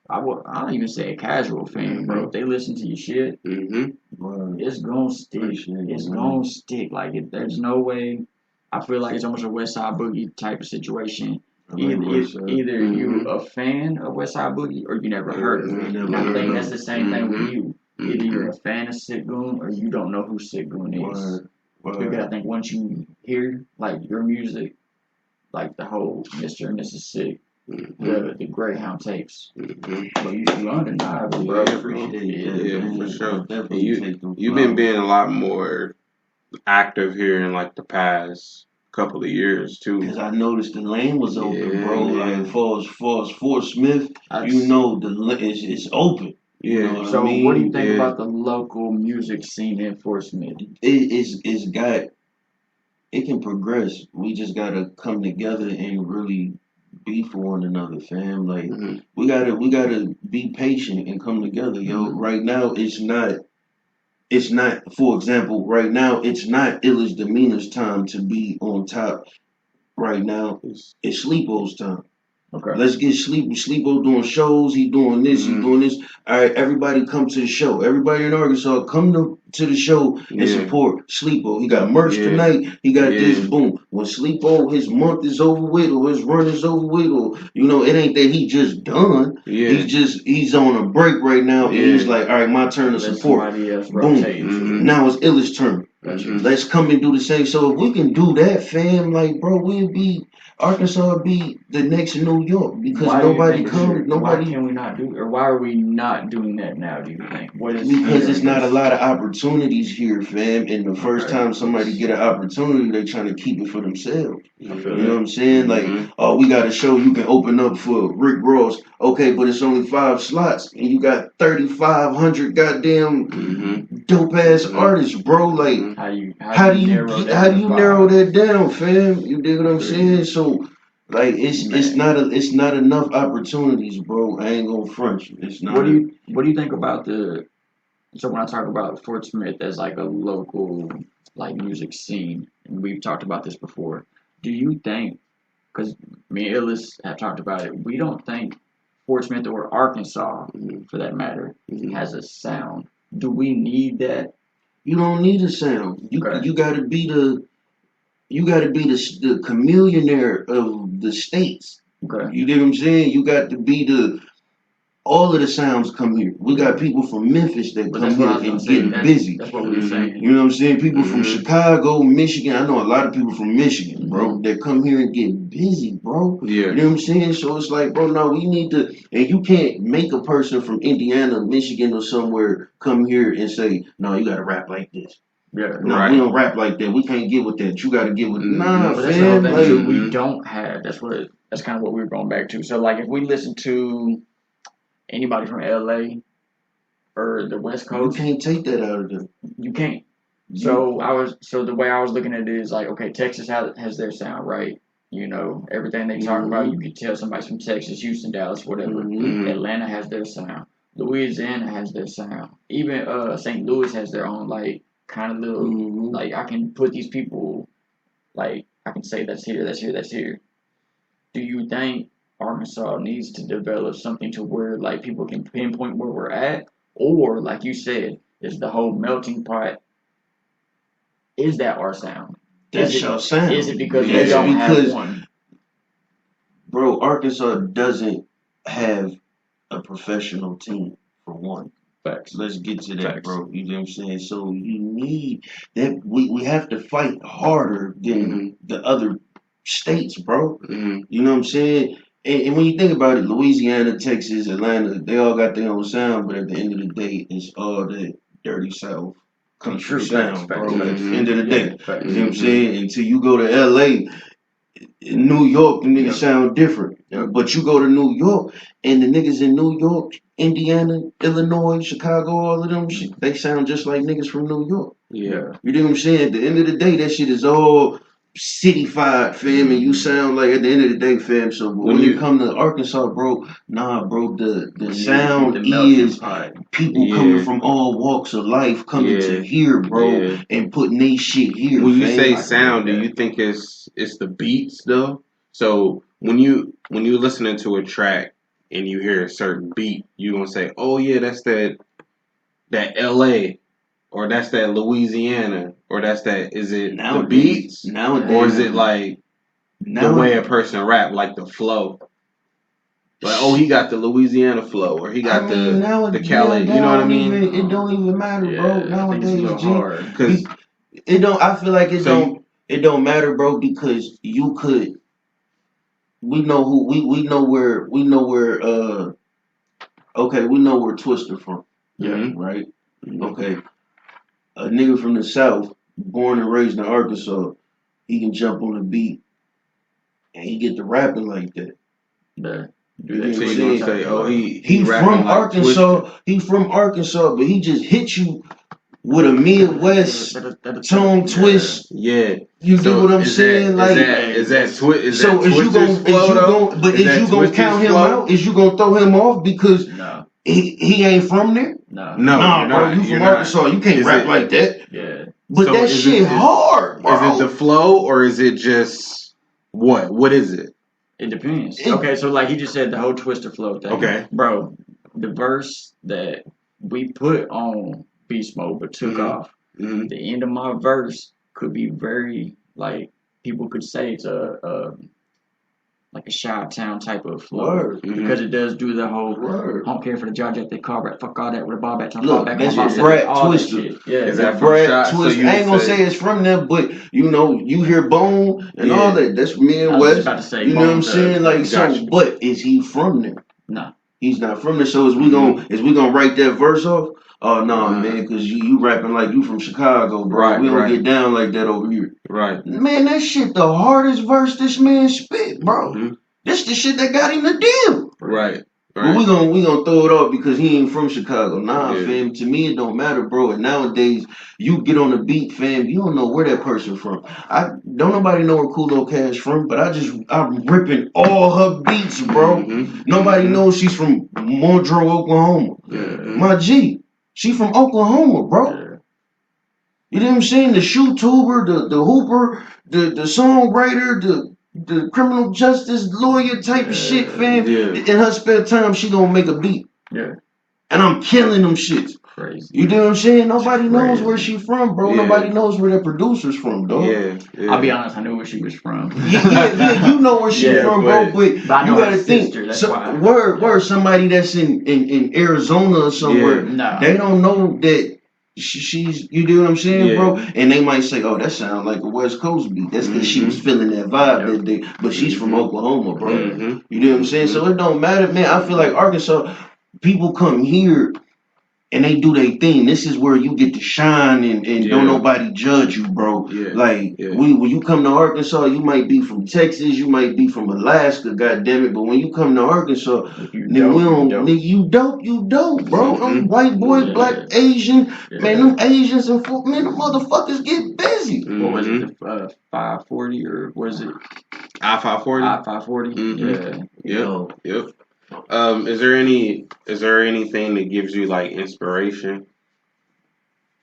I don't even say a casual fan, bro. If they listen to your shit, it's gonna stick. It's gonna stick. Like there's no way. I feel like it's almost a West Side Boogie type of situation. Either you a fan of West Side Boogie or you never heard of it. And I think that's the same thing with you. Either you're a fan of Sick Goon or you don't know who Sick Goon is. Because I think once you hear like your music, like the whole Mr. and Mrs. Sick, the Greyhound tapes, but you undeniably, bro. Yeah, for sure. You've been being a lot more active here in like the past couple of years too. Because I noticed the lane was open, bro. Like as far as Fort Smith, you know it's open. Yeah. You know what I mean? What do you think about the local music scene in Fort Smith? It can progress. We just gotta come together and really be for one another, fam. Like we gotta be patient and come together, yo. Right now it's not, for example, right now, it's not Illich Demeanor's time to be on top. Right now, it's Sleepo's time. Okay. Let's get Sleepo doing shows. He doing this. He doing this. All right, everybody come to the show. Everybody in Arkansas, come to the show and support Sleepo. He got merch tonight. He got this. Boom. When Sleepo, his month is over with, or his run is over with, or it ain't that he just done. Yeah. He's on a break right now, and he's like, all right, my turn to support. Boom. Now it's Illich's turn. Let's come and do the same. So if we can do that, fam, like, bro, Arkansas will be the next New York because nobody. Why can we not do, or why are we not doing that now? Do you think? Because there's not a lot of opportunities here, fam. And the first time somebody get an opportunity, they trying to keep it for themselves. You know what I'm saying? Like, oh, we got a show you can open up for Rick Ross. Okay, but it's only 5 slots, and you got 3,500 goddamn dope ass artists, bro. Like, how do you narrow that down, fam? You dig what I'm saying? So, like, it's not enough opportunities, bro. I ain't gonna front you. It's not. What do you think about so when I talk about Fort Smith as like a local like music scene, and we've talked about this before, do you think, because me and Illis have talked about it, we don't think Fort Smith or Arkansas, for that matter, has a sound. Do we need that? You don't need a sound. You gotta be the chameleonaire of the states. Okay. You know what I'm saying? You got to be All of the sounds come here. We got people from Memphis that come here and getting busy. That's what we were saying. You know what I'm saying? People from Chicago, Michigan. I know a lot of people from Michigan, bro, that come here and get busy, bro. Yeah. You know what I'm saying? So it's like, bro, no, we need to, and you can't make a person from Indiana, Michigan, or somewhere come here and say, no, you gotta rap like this. Yeah, no, we don't rap like that. We can't get with that. You gotta get with nah, but fam. That's the thing we don't have. That's kind of what we were going back to. So like if we listen to anybody from LA or the West Coast, you can't take that out of them. You can't. So the way I was looking at it is like, okay, Texas has their sound, right? You know, everything they talk about, you can tell somebody's from Texas, Houston, Dallas, whatever. Atlanta has their sound. Louisiana has their sound. Even St. Louis has their own like kind of little like I can put these people like I can say that's here, that's here, that's here. Do you think Arkansas needs to develop something to where like people can pinpoint where we're at? Or like you said, is the whole melting pot, is that our sound? That's your sound. Is it because we don't have one? Bro, Arkansas doesn't have a professional team, for one. Facts. Let's get to that, bro. You know what I'm saying? So you need that. We have to fight harder than the other states, bro. You know what I'm saying? And when you think about it, Louisiana, Texas, Atlanta, they all got their own sound, but at the end of the day, it's all that dirty South country sound, bro. At the end of the day, you know what I'm saying? Until you go to LA, New York, the niggas sound different. But you go to New York, and the niggas in New York, Indiana, Illinois, Chicago, all of them, they sound just like niggas from New York. Yeah. You know what I'm saying? At the end of the day, that shit is all city-fied, fam, and you sound like at the end of the day, fam. So when you come to Arkansas, bro, nah, bro, the sound is people coming from all walks of life coming to here, bro, and putting they shit here. When you say sound, do you think it's the beats though? So when you listening to a track and you hear a certain beat, you gonna say, oh yeah, that's that LA. Or that's that Louisiana, or that's that. Is it the beats, or is it like the way a person rap, like the flow? Like, oh, he got the Louisiana flow, or he got the Cali. You know what I mean? It don't even matter, bro. Nowadays, because it don't. I feel like it don't matter, bro, because you could. We know who we know where okay, we know where Twister from. Yeah. Right. Okay. A nigga from the South, born and raised in Arkansas, he can jump on the beat and he get to rapping like that. Yeah. So you gonna say, oh, he from Arkansas. Twister. He from Arkansas, but he just hit you with a Midwest tone twist. Yeah. You get what I'm saying? Is that Twister flow? Is you gonna count him out? Is you gonna throw him off because he ain't from there? No, bro, you from Arkansas. You can't rap like that. Yeah. But so that shit hard, bro. Is it the flow or is it just what? What is it? It depends. Okay, so like he just said the whole Twister flow thing. Okay. Bro, the verse that we put on Beast Mode but took off, the end of my verse could be very, like, people could say it's like a Chi-Town type of flow. Because it does do the whole I don't care for the Georgia they call rap, fuck all that with a ball back, look, that's your Brad Twister. Yeah, is that Brad Twister? I ain't gonna say it's from them, but you know, you hear Bone and all that. That's Midwest. You know what I'm saying? Like, so, but is he from there? No. He's not from there. So is we gonna write that verse off? Oh no, man, because you rapping like you from Chicago, bro. Right, we don't get down like that over here. Right. Man, that shit the hardest verse this man spit, bro. This the shit that got him the deal. Right. But we gonna throw it off because he ain't from Chicago. Nah, fam. To me, it don't matter, bro. And nowadays, you get on the beat, fam. You don't know where that person from. Don't nobody know where Kool Cash from, but I'm ripping all her beats, bro. Nobody knows she's from Monroe, Oklahoma. My G, she from Oklahoma, bro. You know what I'm saying? The shoe tuber, the hooper, the songwriter, the criminal justice lawyer type of shit, fam. In her spare time, she gonna make a beat. Yeah. And I'm killing them shits. Crazy. You know what I'm saying? Nobody knows where she from, bro. Yeah. Nobody knows where that producer's from, dog. Yeah. I'll be honest, I knew where she was from. Yeah, you know where she from, bro. But you I know gotta her think. sister, that's why. Word, somebody that's in Arizona or somewhere, No. they don't know that she's. You know what I'm saying, bro? And they might say, "Oh, that sounds like a West Coast beat." That's because she was feeling that vibe that day. But she's from Oklahoma, bro. You know what I'm saying? So it don't matter, man. I feel like Arkansas people come here and they do their thing. This is where you get to shine and don't nobody judge you, bro. Like when you come to Arkansas, you might be from Texas, you might be from Alaska, goddamn it. But when you come to Arkansas, nigga, you dope, bro. I'm white boy, black, Asian, man. Them Asians and man, the motherfuckers get busy. What was it? The 540 or was it I-540? I-540. Yep. Is there anything that gives you like inspiration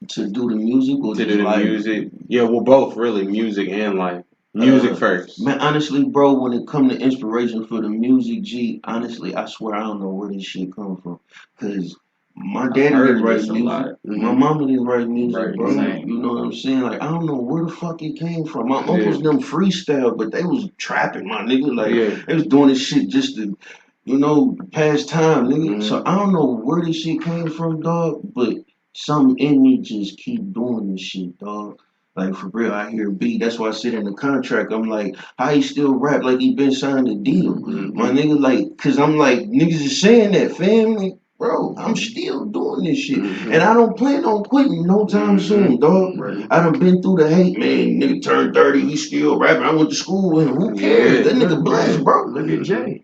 to do the music or to do the music? Yeah, well, both really, music and life. Music first. Man, honestly, bro, when it come to inspiration for the music, G, honestly, I swear I don't know where this shit come from, cause my daddy didn't write music. My mama didn't write music, bro. You know what I'm saying? Like, I don't know where the fuck it came from. My uncles them freestyle, but they was trapping, my nigga. Like, they was doing this shit just to, pass time, nigga. So I don't know where this shit came from, dog, but something in me just keep doing this shit, dog. Like, for real, I hear B. That's why I sit in the contract. I'm like, how he still rap like he been signed a deal? My nigga, like, cause I'm like, niggas is saying that, family. Bro, I'm still doing this shit. And I don't plan on quitting no time soon, dog. I done been through the hate, man. Nigga turned 30, he still rapping. I went to school with him. Who cares? That nigga blessed, bro. Look at Jay.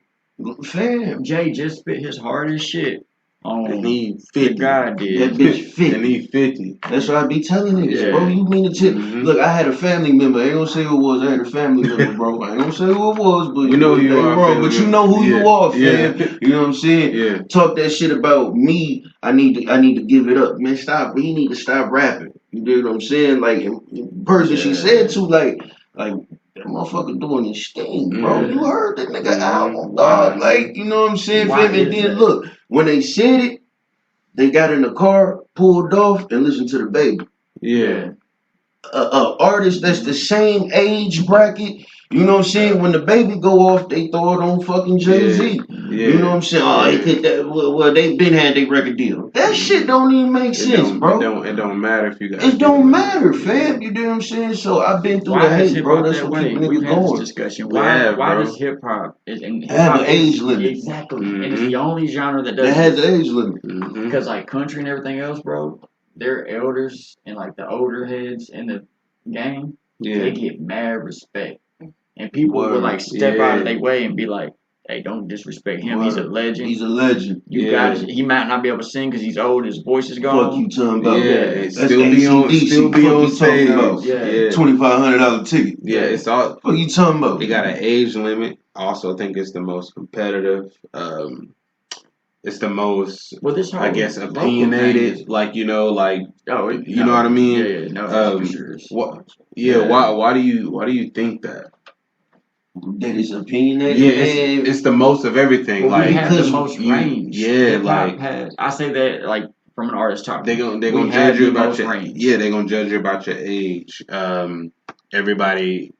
Fam. Jay just spit his hardest shit. And he 50. God did. That bitch 50. And he 50. That's what I be telling niggas, bro. You mean to tip? Look, I had a family member. I ain't gonna say who it was. I had a family member, bro. I ain't gonna say who it was, but you know who you are, bro. But you know who you are, fam. You know what I'm saying? Yeah. Talk that shit about me. I need to give it up, man. Stop. We need to stop rapping. You know what I'm saying? Like, the person she said to, like. That motherfucker doing his thing, bro. You heard that nigga album, dog. Like, you know what I'm saying, fam? And then look, when they said it, they got in the car, pulled off, and listened to the baby. Yeah. Artist that's the same age bracket. You know what I'm saying? When the baby go off, they throw it on fucking Jay-Z. You know what I'm saying? Oh, he could that. Well, they been had their record deal. That shit don't even make sense, bro. It don't matter if you got. It don't matter, fam. You know what I'm saying? So I've been through the hate, bro. That's what keep niggas going. Discussion. Why does hip hop have an age limit? Exactly, and it's the only genre that does. That has an age limit. Because like country and everything else, bro, their elders and like the older heads in the game, they get mad respect. And people would like step out of their way and be like, "Hey, don't disrespect him. He's a legend. He's a legend. You guys, he might not be able to sing because he's old. His voice is gone. Fuck you talking about? Still be on stage. $2,500 ticket. Yeah, it's all. What you talking about? They got an age limit. I also think it's the most competitive. It's the most, I guess, opinionated. Like you know what I mean? For sure. Why do you think that? That is opinionated. Yeah, it's the most of everything. Well, like we have the most range. Yeah, like I say that like from an artist talk. They're gonna judge you about your range. Yeah, they're gonna judge you about your age. Everybody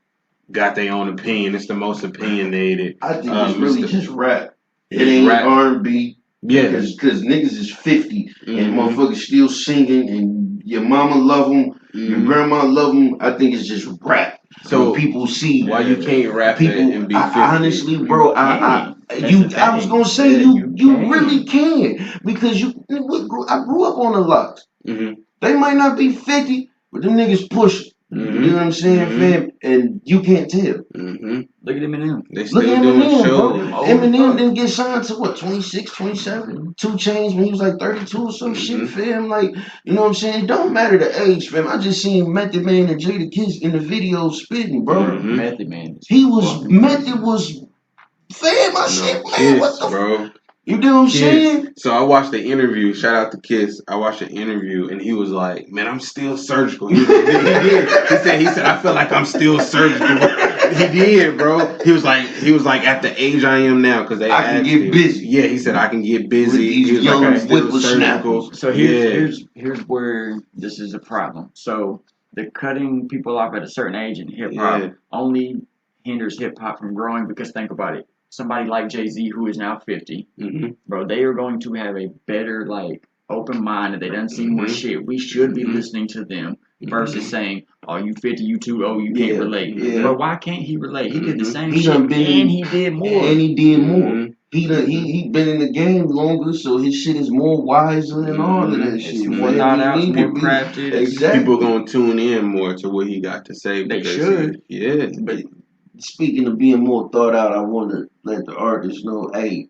got their own opinion. It's the most opinionated. I think it's really just rap. It ain't R&B. Yeah, because niggas is 50 and motherfuckers still singing and your mama love them, your grandma love them. I think it's just rap. So when people see why you can't rap and be 50. Honestly, bro, I was gonna say you really can because I grew up on the locks. They might not be 50, but them niggas push. You know what I'm saying, fam? And you can't tell. Look at Eminem. They still doing shows. Eminem didn't get signed to what, 26, 27? 2 Chainz when he was like 32 or some shit, fam. Like, you know what I'm saying? It don't matter the age, fam. I just seen Method Man and Jada Kiss in the video spitting, bro. Method Man. Method was, fam. I said, man, what the bro? You know what I'm saying? So I watched the interview. Shout out to Kiss. I watched the interview, and he was like, "Man, I'm still surgical." He said, "I feel like I'm still surgical." He did, bro. He was like at the age I am now because I can get busy. Yeah, he said I can get busy. These he was young like, whippersnappers. So here's where this is a problem. So the cutting people off at a certain age in hip hop only hinders hip hop from growing because think about it. Somebody like Jay-Z who is now 50, bro, they are going to have a better like open mind and they done seen more shit. We should be listening to them versus saying, "Oh, you 50, you too old, you can't relate." But why can't he relate? He did the same shit and he did more. And he did more. He been in the game longer, so his shit is more wiser than all of that shit. It's more thought out, more crafted. Exactly. People gonna tune in more to what he got to say. They should. But speaking of being more thought out, I want to let the artists know, hey,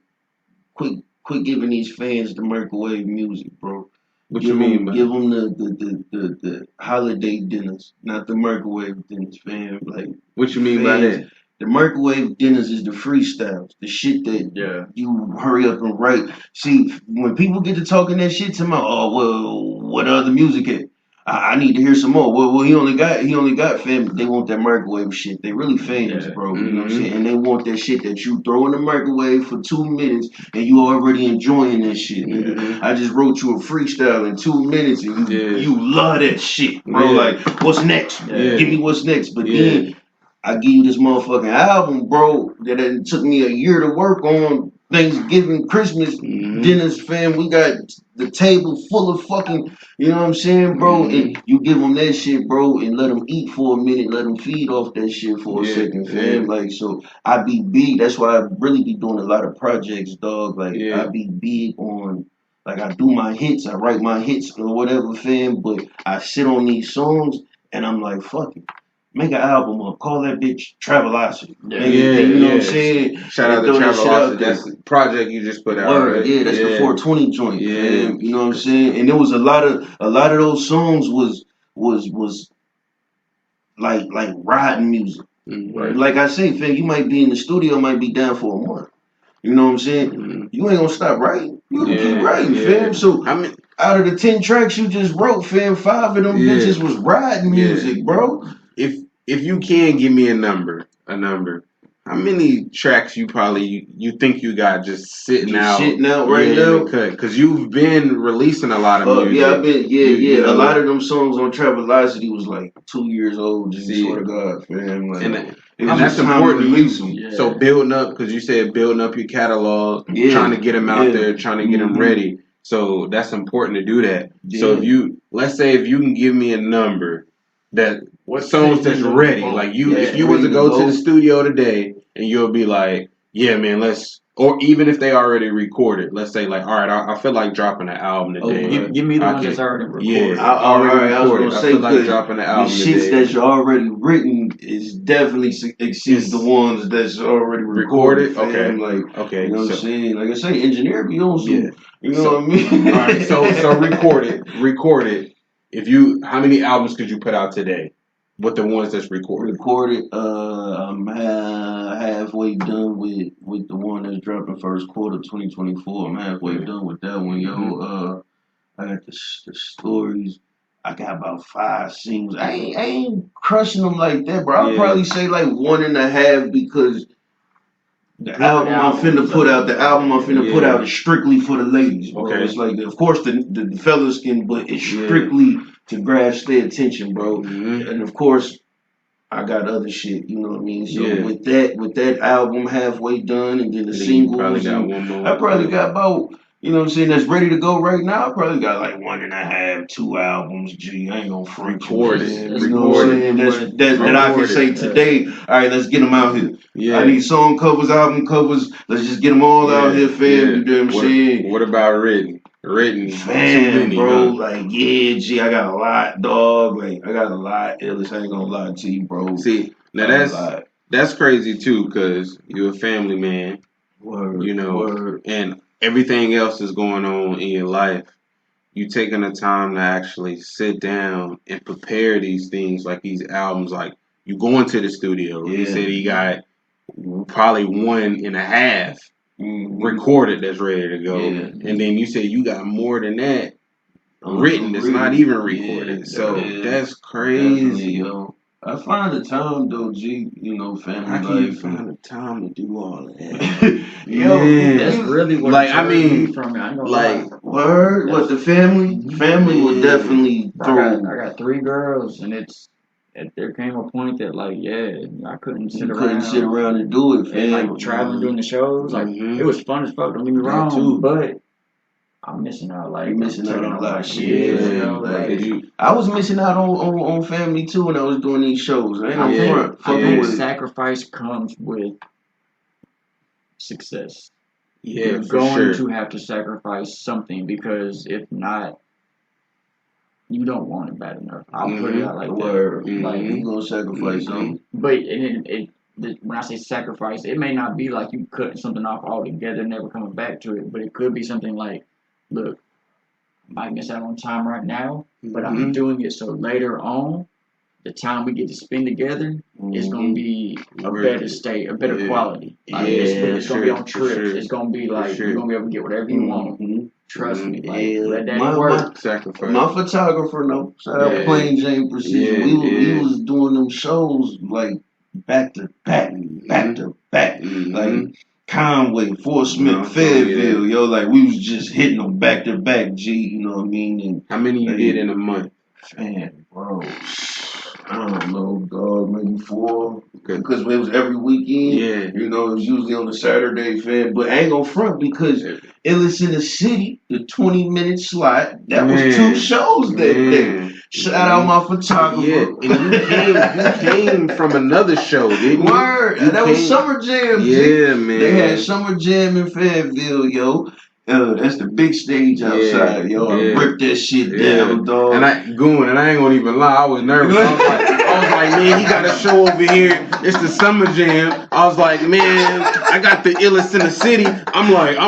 quit giving these fans the microwave music, bro. What you mean? Give them the holiday dinners, not the microwave dinners, fam. Like, what you mean by that? The microwave dinners is the freestyles, the shit that you hurry up and write. See, when people get to talking that shit to me, oh well, what other music at? I need to hear some more. Well, he only got fam. They want that microwave shit. They really fans, bro. You know what I'm saying? And they want that shit that you throw in the microwave for 2 minutes and you already enjoying that shit. I just wrote you a freestyle in 2 minutes and you love that shit, bro. Like, what's next? Give me what's next. But then I give you this motherfucking album, bro, that it took me a year to work on. Thanksgiving, Christmas dinners, fam. We got the table full of fucking, you know what I'm saying, bro? And you give them that shit, bro, and let them eat for a minute, let them feed off that shit for a second, fam. Like, so I be big. That's why I really be doing a lot of projects, dog. Like, I be big on, like, I do my hits, I write my hits or whatever, fam. But I sit on these songs and I'm like, fuck it. Make an album up. Call that bitch Travelocity. You know what I'm saying? Shout out to Travelocity. That's the project you just put out. Right? Yeah, that's the 420 joint. You know what I'm saying? And there was a lot of those songs was like riding music. Right. Like I say, fam, you might be in the studio, might be down for a month. You know what I'm saying? You ain't gonna stop writing. You gonna keep writing, fam. So I mean, out of the 10 tracks you just wrote, fam, 5 of them bitches was riding music, bro. If you can give me a number, how many tracks you think you got just sitting out right now? Because you've been releasing a lot of music. Yeah, I've been, a lot of them songs on Travelocity was like 2 years old. Just swear to God, fam. Like, and that's important to release them. So building up, because you said building up your catalog, trying to get them out there, trying to get them ready. So that's important to do that. So let's say if you can give me a number that. What songs that's ready? Like if you was to go to the studio today and you'll be like, yeah, man, or even if they already recorded, let's say like, all right, I feel like dropping an album today. Give me the ones that's already recorded. Yeah, I was gonna say, like dropping an album today. The shits that's already written is definitely exceeds the ones that's already recorded. Okay, you know what I'm saying? Like I say, engineer be on some. You know what I mean? All right, so record it. How many albums could you put out today? With the ones that's recorded. I'm halfway done with the one that's dropping first quarter 2024. I'm halfway done with that one, yo. I got the stories. I got about 5 singles. I ain't crushing them like that, bro. I'll probably say like 1.5 because the album I'm finna put out is strictly for the ladies, bro. Okay. It's like, of course, the fellas can, but it's strictly to grasp their attention, bro. And of course, I got other shit, you know what I mean? So with that album halfway done and then the singles, I probably got about, you know what I'm saying, that's ready to go right now. I probably got like 1.5, 2 albums. Gee, I ain't gonna freak record it. You know what I'm saying? That I can say today, all right, let's get them out here. Yeah. I need song covers, album covers. Let's just get them all out here, fam. You know what I'm saying? What about written, man, bro. Like, gee, I got a lot, dog. Like, I got a lot. Ellis, I ain't gonna lie to you, bro. See, now that's crazy too, cause you're a family man. Word, you know, and everything else is going on in your life. You taking the time to actually sit down and prepare these things, like these albums. Like, you go into the studio. He said he got probably 1.5 recorded that's ready to go, and then you said you got more than that written that's not even recorded. So that's crazy, yo. I find the time though, G. You know, family How can life. you find the time to do all of that? Yo, that's really what like I mean, from me. I ain't gonna like lie. word. What the family will definitely throw. I got 3 girls, and there came a point that like, yeah, I couldn't sit around and do it, and fam. like traveling doing the shows. Like it was fun as fuck. Don't get me wrong, too. but I'm missing out. Like You missing out on a lot of shit. You know, I was missing out on family too when I was doing these shows. I ain't on front. I think sacrifice comes with success. Yeah, You're going to have to sacrifice something, because if not, you don't want it bad enough. I'll put it out like that. Like you gonna sacrifice something. But when I say sacrifice, it may not be like you cutting something off altogether, never coming back to it. But it could be something like, look, I might miss out on time right now, but I'm doing it so later on, the time we get to spend together is gonna be a better state, a better quality. Like it's gonna be on trips. It's gonna be like you're gonna be able to get whatever you want. Trust me. Like let that work. Sacrifice. My photographer, no, shout out Plain Jane Precision. We was doing them shows like back to back, like Conway, Fort Smith, Fayetteville, yo, like we was just hitting them back to back, G, you know what I mean? And how many you did in a month? Man, bro, I don't know, dog, maybe 4. Because it was every weekend. Yeah. You know, it was usually on a Saturday, fam. But I ain't gonna front because Illis in the City, the 20-minute slot, that was 2 shows that day. Shout out my photographer. Yeah, and you came from another show, didn't you? Word. That was Summer Jam. Yeah, man. They had Summer Jam in Fayetteville, yo. That's the big stage outside, yo. I ripped that shit down, dog. And I ain't gonna even lie, I was nervous. I was like, man, he got a show over here. It's the Summer Jam. I was like, man, I got the illest in the city. I'm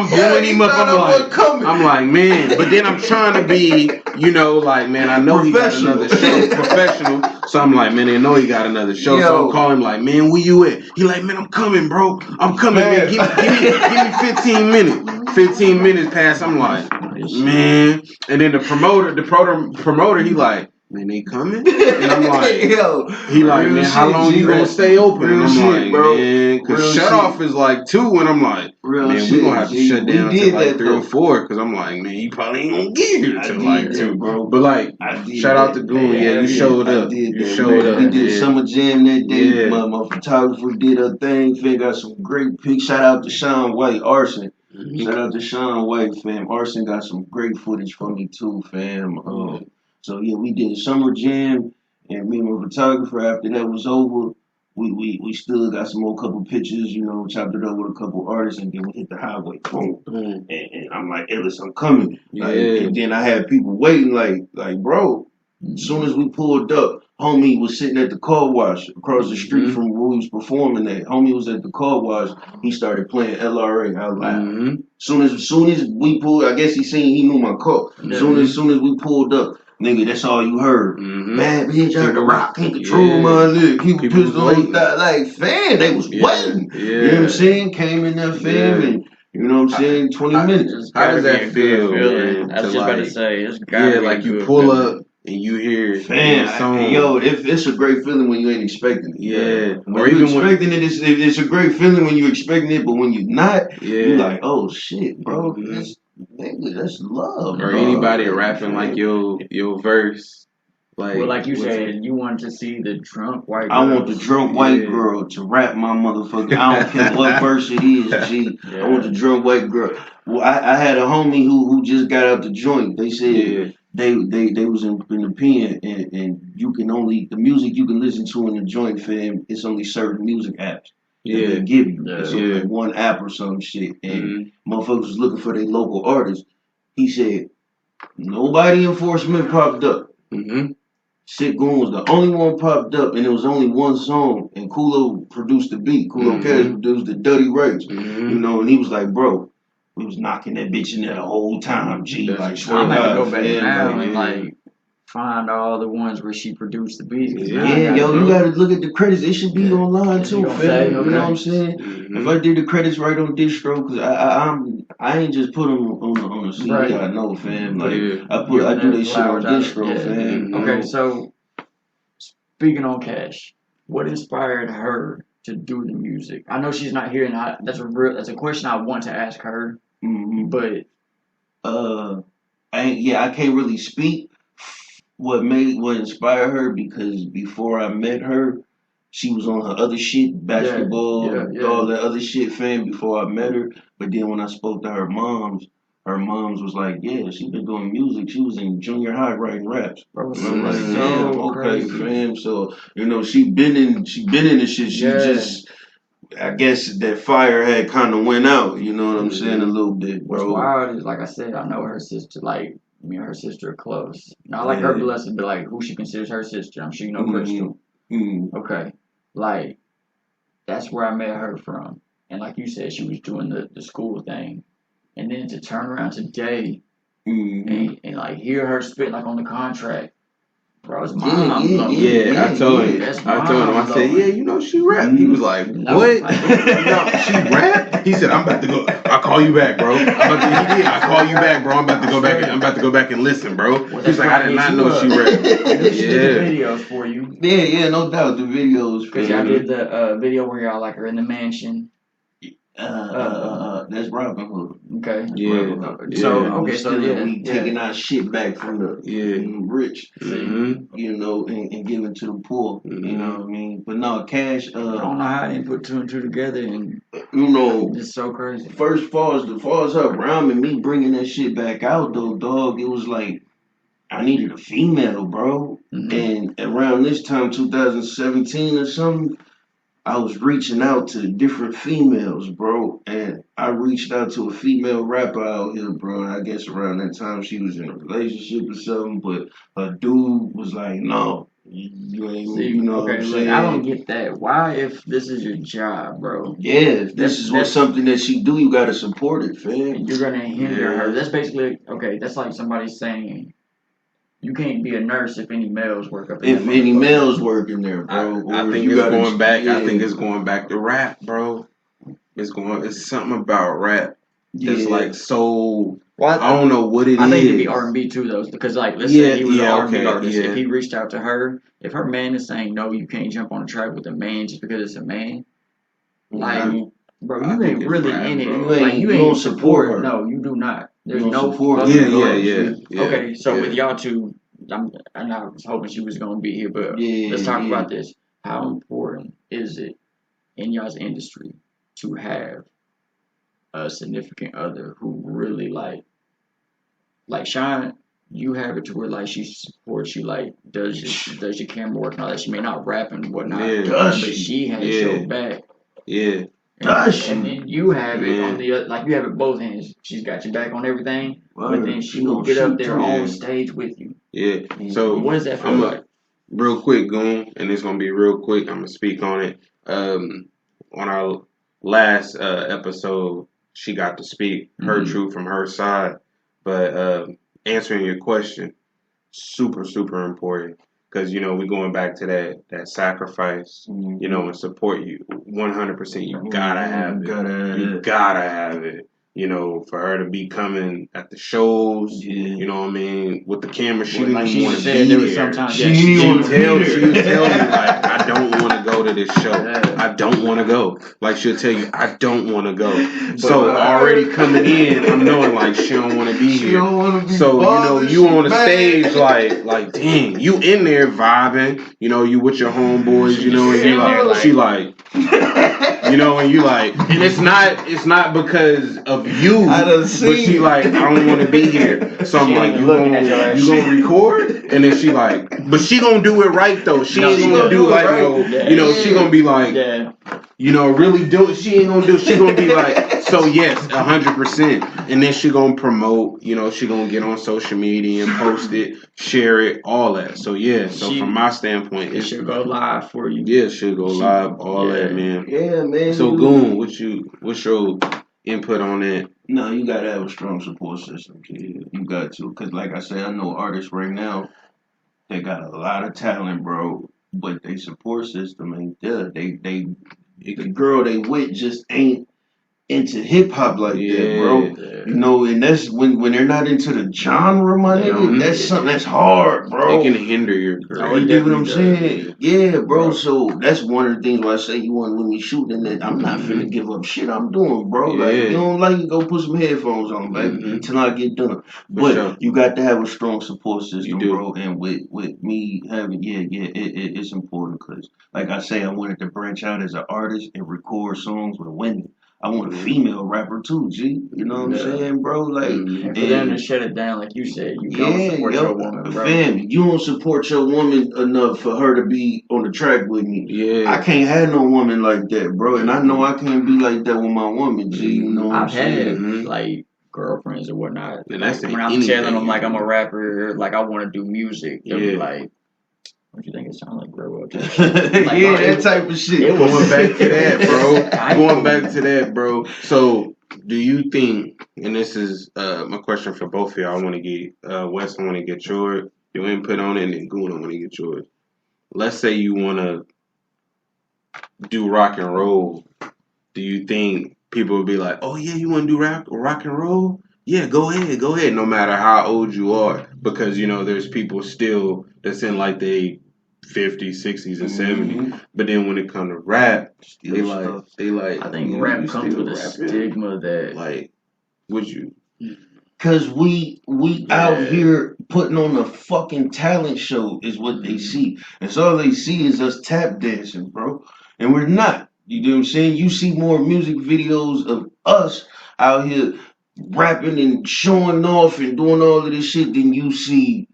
blowing him up. I'm like, man. But then I'm trying to be, you know, like, man, I know he got another show, professional. So I'm like, man, they know he got another show. So I'm calling him like, man, where you at? He like, man, I'm coming, bro. I'm coming, man. Give me 15 minutes. 15 minutes pass. I'm like, man. And then the promoter, he like, man, they coming? And I'm like, he like, man, how long you gonna stay open? And I'm like, man, because shut off is like 2, and I'm like, man, we gonna have to shut down till like 3 or 4, because I'm like, man, you probably ain't gonna get here till like 2, bro. But like, shout out to Goon, you showed up. You showed up. We did Summer Jam that day. My photographer did her thing. Fam, got some great pics. Shout out to Sean White, Arson. Shout out to Sean White, fam. Arson got some great footage for me too, fam. So yeah, we did a Summer Jam, and me and my photographer, after that was over, we still got some more couple pictures, you know, chopped it up with a couple artists, and then we hit the highway, boom. And I'm like, Ellis, I'm coming. Like, and then I had people waiting, like, bro. As soon as we pulled up, homie was sitting at the car wash across the street from where we was performing at. Homie was at the car wash. He started playing LRA out loud. Soon as we pulled, I guess he knew my car. Soon as we pulled up, nigga, that's all you heard. Bad bitch, heard the rock, can't control my leg. People pistol on that, like, fam, they was waiting. You know what I'm saying? Came in there, fam, and you know what I'm saying? 20 minutes. How does that feel, man? I was just about to say, it's gotta be like you pull up and you hear song. Yo, it's a great feeling when you ain't expecting it. Yeah. When you're expecting it, it's a great feeling when you're expecting it, but when you're not, you're like, oh shit, bro, that's love. Or anybody rapping like your verse. Like you said, you wanted to see the drunk white girl. I want the drunk white girl to rap my motherfucker. I don't care what verse it is, G. I want the drunk white girl. Well, I had a homie who just got out the joint. They said they was in the pen, and you can only, the music you can listen to in the joint, fam, it's only certain music apps that they give you. It's only like one app or some shit. And motherfuckers was looking for their local artists. He said, nobody in Fort Smith popped up. Sick Goon was the only one popped up, and it was only one song, and Kulo produced the beat. Kulo Cash produced the Dirty Rights. You know, and he was like, bro, we was knocking that bitch in there the whole time, G. Like, swear I'm to gonna God, go back now and like find all the ones where she produced the beats. You gotta look at the credits. It should be online too, fam. You know what I'm saying? If I did the credits right on distro, cause I ain't just put them on the CD. I know, fam. Like I do this shit on distro, fam. Okay, so speaking on Cash, what inspired her to do the music? I know she's not here, and that's a question I want to ask her. Mm-hmm. But I can't really speak what inspired her, because before I met her, she was on her other shit, basketball, all that other shit, fam, before I met her. But then when I spoke to her moms was like, yeah, she been doing music. She was in junior high writing raps. Bro, okay, fam. So, she been in the shit. She just, I guess that fire had kind of went out, you know what I'm saying, a little bit, bro. What's wild is, like I said, I know her sister, like, me and her sister are close. Not like her blessed, but like who she considers her sister. I'm sure you know Crystal. Mm-hmm. Okay. Like, that's where I met her from. And like you said, she was doing the school thing. And then to turn around today and like hear her spit like on the contract. Bro, it's mind blowing. Yeah, I told him. I said, yeah, she rap. He was like, what? No, she rap? He said, I'm about to go. I'll call you back, bro. I'll call you back, bro. I'm about to go back and listen, bro. He's like, I did not know she rap. She did the videos for you. Yeah, no doubt, the videos. Because y'all did the video where y'all like are in the mansion. That's Robin Hood. Okay. Yeah. So we taking our shit back from the rich, and giving to the poor. You know what I mean? But no, Cash. I don't know how I didn't put two and two together, and it's so crazy. First, far as her rhyming, me bringing that shit back out though, dog. It was like I needed a female, bro. And around this time, 2017 or something, I was reaching out to different females, bro, and I reached out to a female rapper out here, bro, and I guess around that time she was in a relationship or something, but a dude was like, no, you ain't, what I'm saying? I don't get that. Why, if this is your job, bro? Yeah, if this is something that she do, you gotta support it, fam. You're gonna hinder her. That's basically, that's like somebody saying, you can't be a nurse if any males work up in there. If any males work in there, bro. I think it's going back. Yeah. I think it's going back to rap, bro. It's something about rap. It's like so. Well, I don't know what it is. I think it'd be R&B too, though, because like let's say he was an R&B artist. If he reached out to her, if her man is saying no, you can't jump on a track with a man just because it's a man. Like, bro, you ain't really in it. Like, you ain't support her. No, you do not. There's no support. Yeah. Okay, so with y'all two, I was hoping she was gonna be here, but let's talk about this. How important is it in y'all's industry to have a significant other who really like Sean? You have it to where like she supports you, like does your camera work and all that. She may not rap and whatnot, but she has your back. Yeah. And then you have it on the like you have it both hands. She's got your back on everything, but then she will get up there on stage with you. Yeah. So what does that feel like? Real quick, Goon, and it's gonna be real quick. I'm gonna speak on it. On our last episode, she got to speak her truth from her side, but answering your question, super important. Because, we're going back to that sacrifice, and support you. 100%, you gotta have it. You gotta have it. For her to be coming at the shows, you know what I mean? With the camera, she didn't even want to be there. She would tell me, like, I don't want to go to this show. I don't want to go. Like, she'll tell you, I don't want to go. So, already coming in, I'm knowing, like, she don't want to be here. So, you on the stage, like, dang, you in there vibing, you with your homeboys, and you like, she like, and you like, and it's not because of you, but she like, I don't want to be here. So I'm like, you gonna record? And then she like, but she gonna do it right though. She ain't gonna do like she gonna be like, really do it. She ain't gonna do. She gonna be like, so yes, 100%. And then she gonna promote. She gonna get on social media and post it, share it, all that. So yeah. So from my standpoint, it should go live for you. Yeah, it should go live. All that, man. Yeah, man. So Goon, what's your input on that? No, you gotta have a strong support system, kid. You got to, cause like I said, I know artists right now. They got a lot of talent, bro, but they support system ain't there. The girl they with just ain't into hip hop like that, bro. Yeah. You know, and that's when they're not into the genre, my nigga. That's something that's hard, bro. It can hinder your career. You dig what I'm saying? Yeah, bro. So that's one of the things why I say you want to let me shoot, and that I'm not finna give up shit I'm doing, bro. Like you don't like it, go put some headphones on, baby, till I get done. But you got to have a strong support system, bro. And with me having, it's important because, like I say, I wanted to branch out as an artist and record songs with women. I want a female rapper too, G. You know what I'm saying, bro? Like, and for them to shut it down, like you said, you don't support your woman, bro. Fam, you don't support your woman enough for her to be on the track with me. Yeah, I can't have no woman like that, bro. And I know I can't be like that with my woman, G. You know what I'm saying? I've had like girlfriends or whatnot. And that's when I'm telling them like I'm a rapper, like I want to do music. They'll be like, what you think it sounds like, grow up? Like, that type of shit. Going back to that, bro. Going back to that, bro. So, do you think, and this is my question for both of y'all, I want to get, Wes, I want to get your input on it, and then Goon, I want to get yours. Let's say you want to do rock and roll. Do you think people would be like, oh, yeah, you want to do rock and roll? Yeah, go ahead, no matter how old you are. Because, you know, there's people still that's in like they 50s, 60s, and 70s. But then when it comes to rap, they like. I think rap comes with a stigma that like, would you? Cause we out here putting on a fucking talent show is what they see, and so all they see is us tap dancing, bro, and we're not. You know what I'm saying? You see more music videos of us out here rapping and showing off and doing all of this shit than you see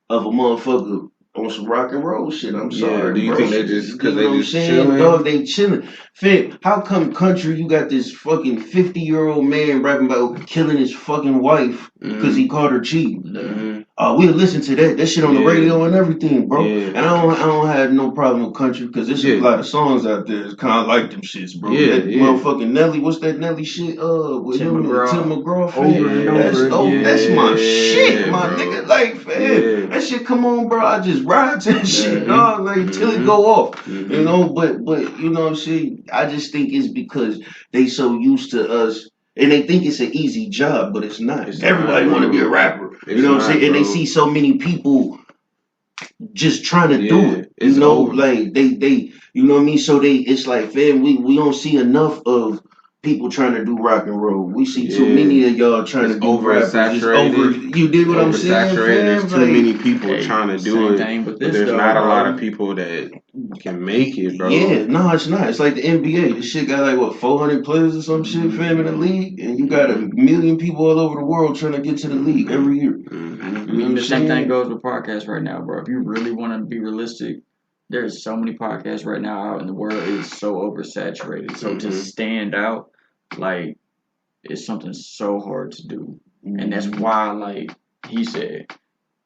of a motherfucker on some rock and roll shit. I'm sorry. Do you think they just because they just chilling? Dog, they chilling. Fam, how come country you got this fucking 50-year-old man rapping about killing his fucking wife because he caught her cheating? We'll listen to that shit on the radio and everything, bro. And I don't have no problem with country because there's a lot of songs out there that's kind of like them shits, bro. That motherfucking Nelly, what's that Nelly shit? With Tim McGraw, fam. That's my shit, my nigga. Like, fam, that shit come on, bro. I just ride to that shit, dog, like till it go off, you know. But you know what I'm saying? I just think it's because they so used to us. And they think it's an easy job, but it's not. Everybody want to be a rapper. You know what I'm saying? And they see so many people just trying to do it. You know, like they you know what I mean? So it's like, fam, we don't see enough of people trying to do rock and roll. We see too many of y'all trying to do oversaturated. You did what I'm saying? There's too many people trying to do it. But there's not a lot of people that can make it, bro. Yeah, no, it's not. It's like the NBA. This shit got like what 400 players or some shit, fam, in the league, and you got a million people all over the world trying to get to the league every year. You know the same thing goes with podcasts right now, bro. If you really want to be realistic, there's so many podcasts right now out in the world. It's so oversaturated. So to stand out, like, it's something so hard to do. And that's why, like he said,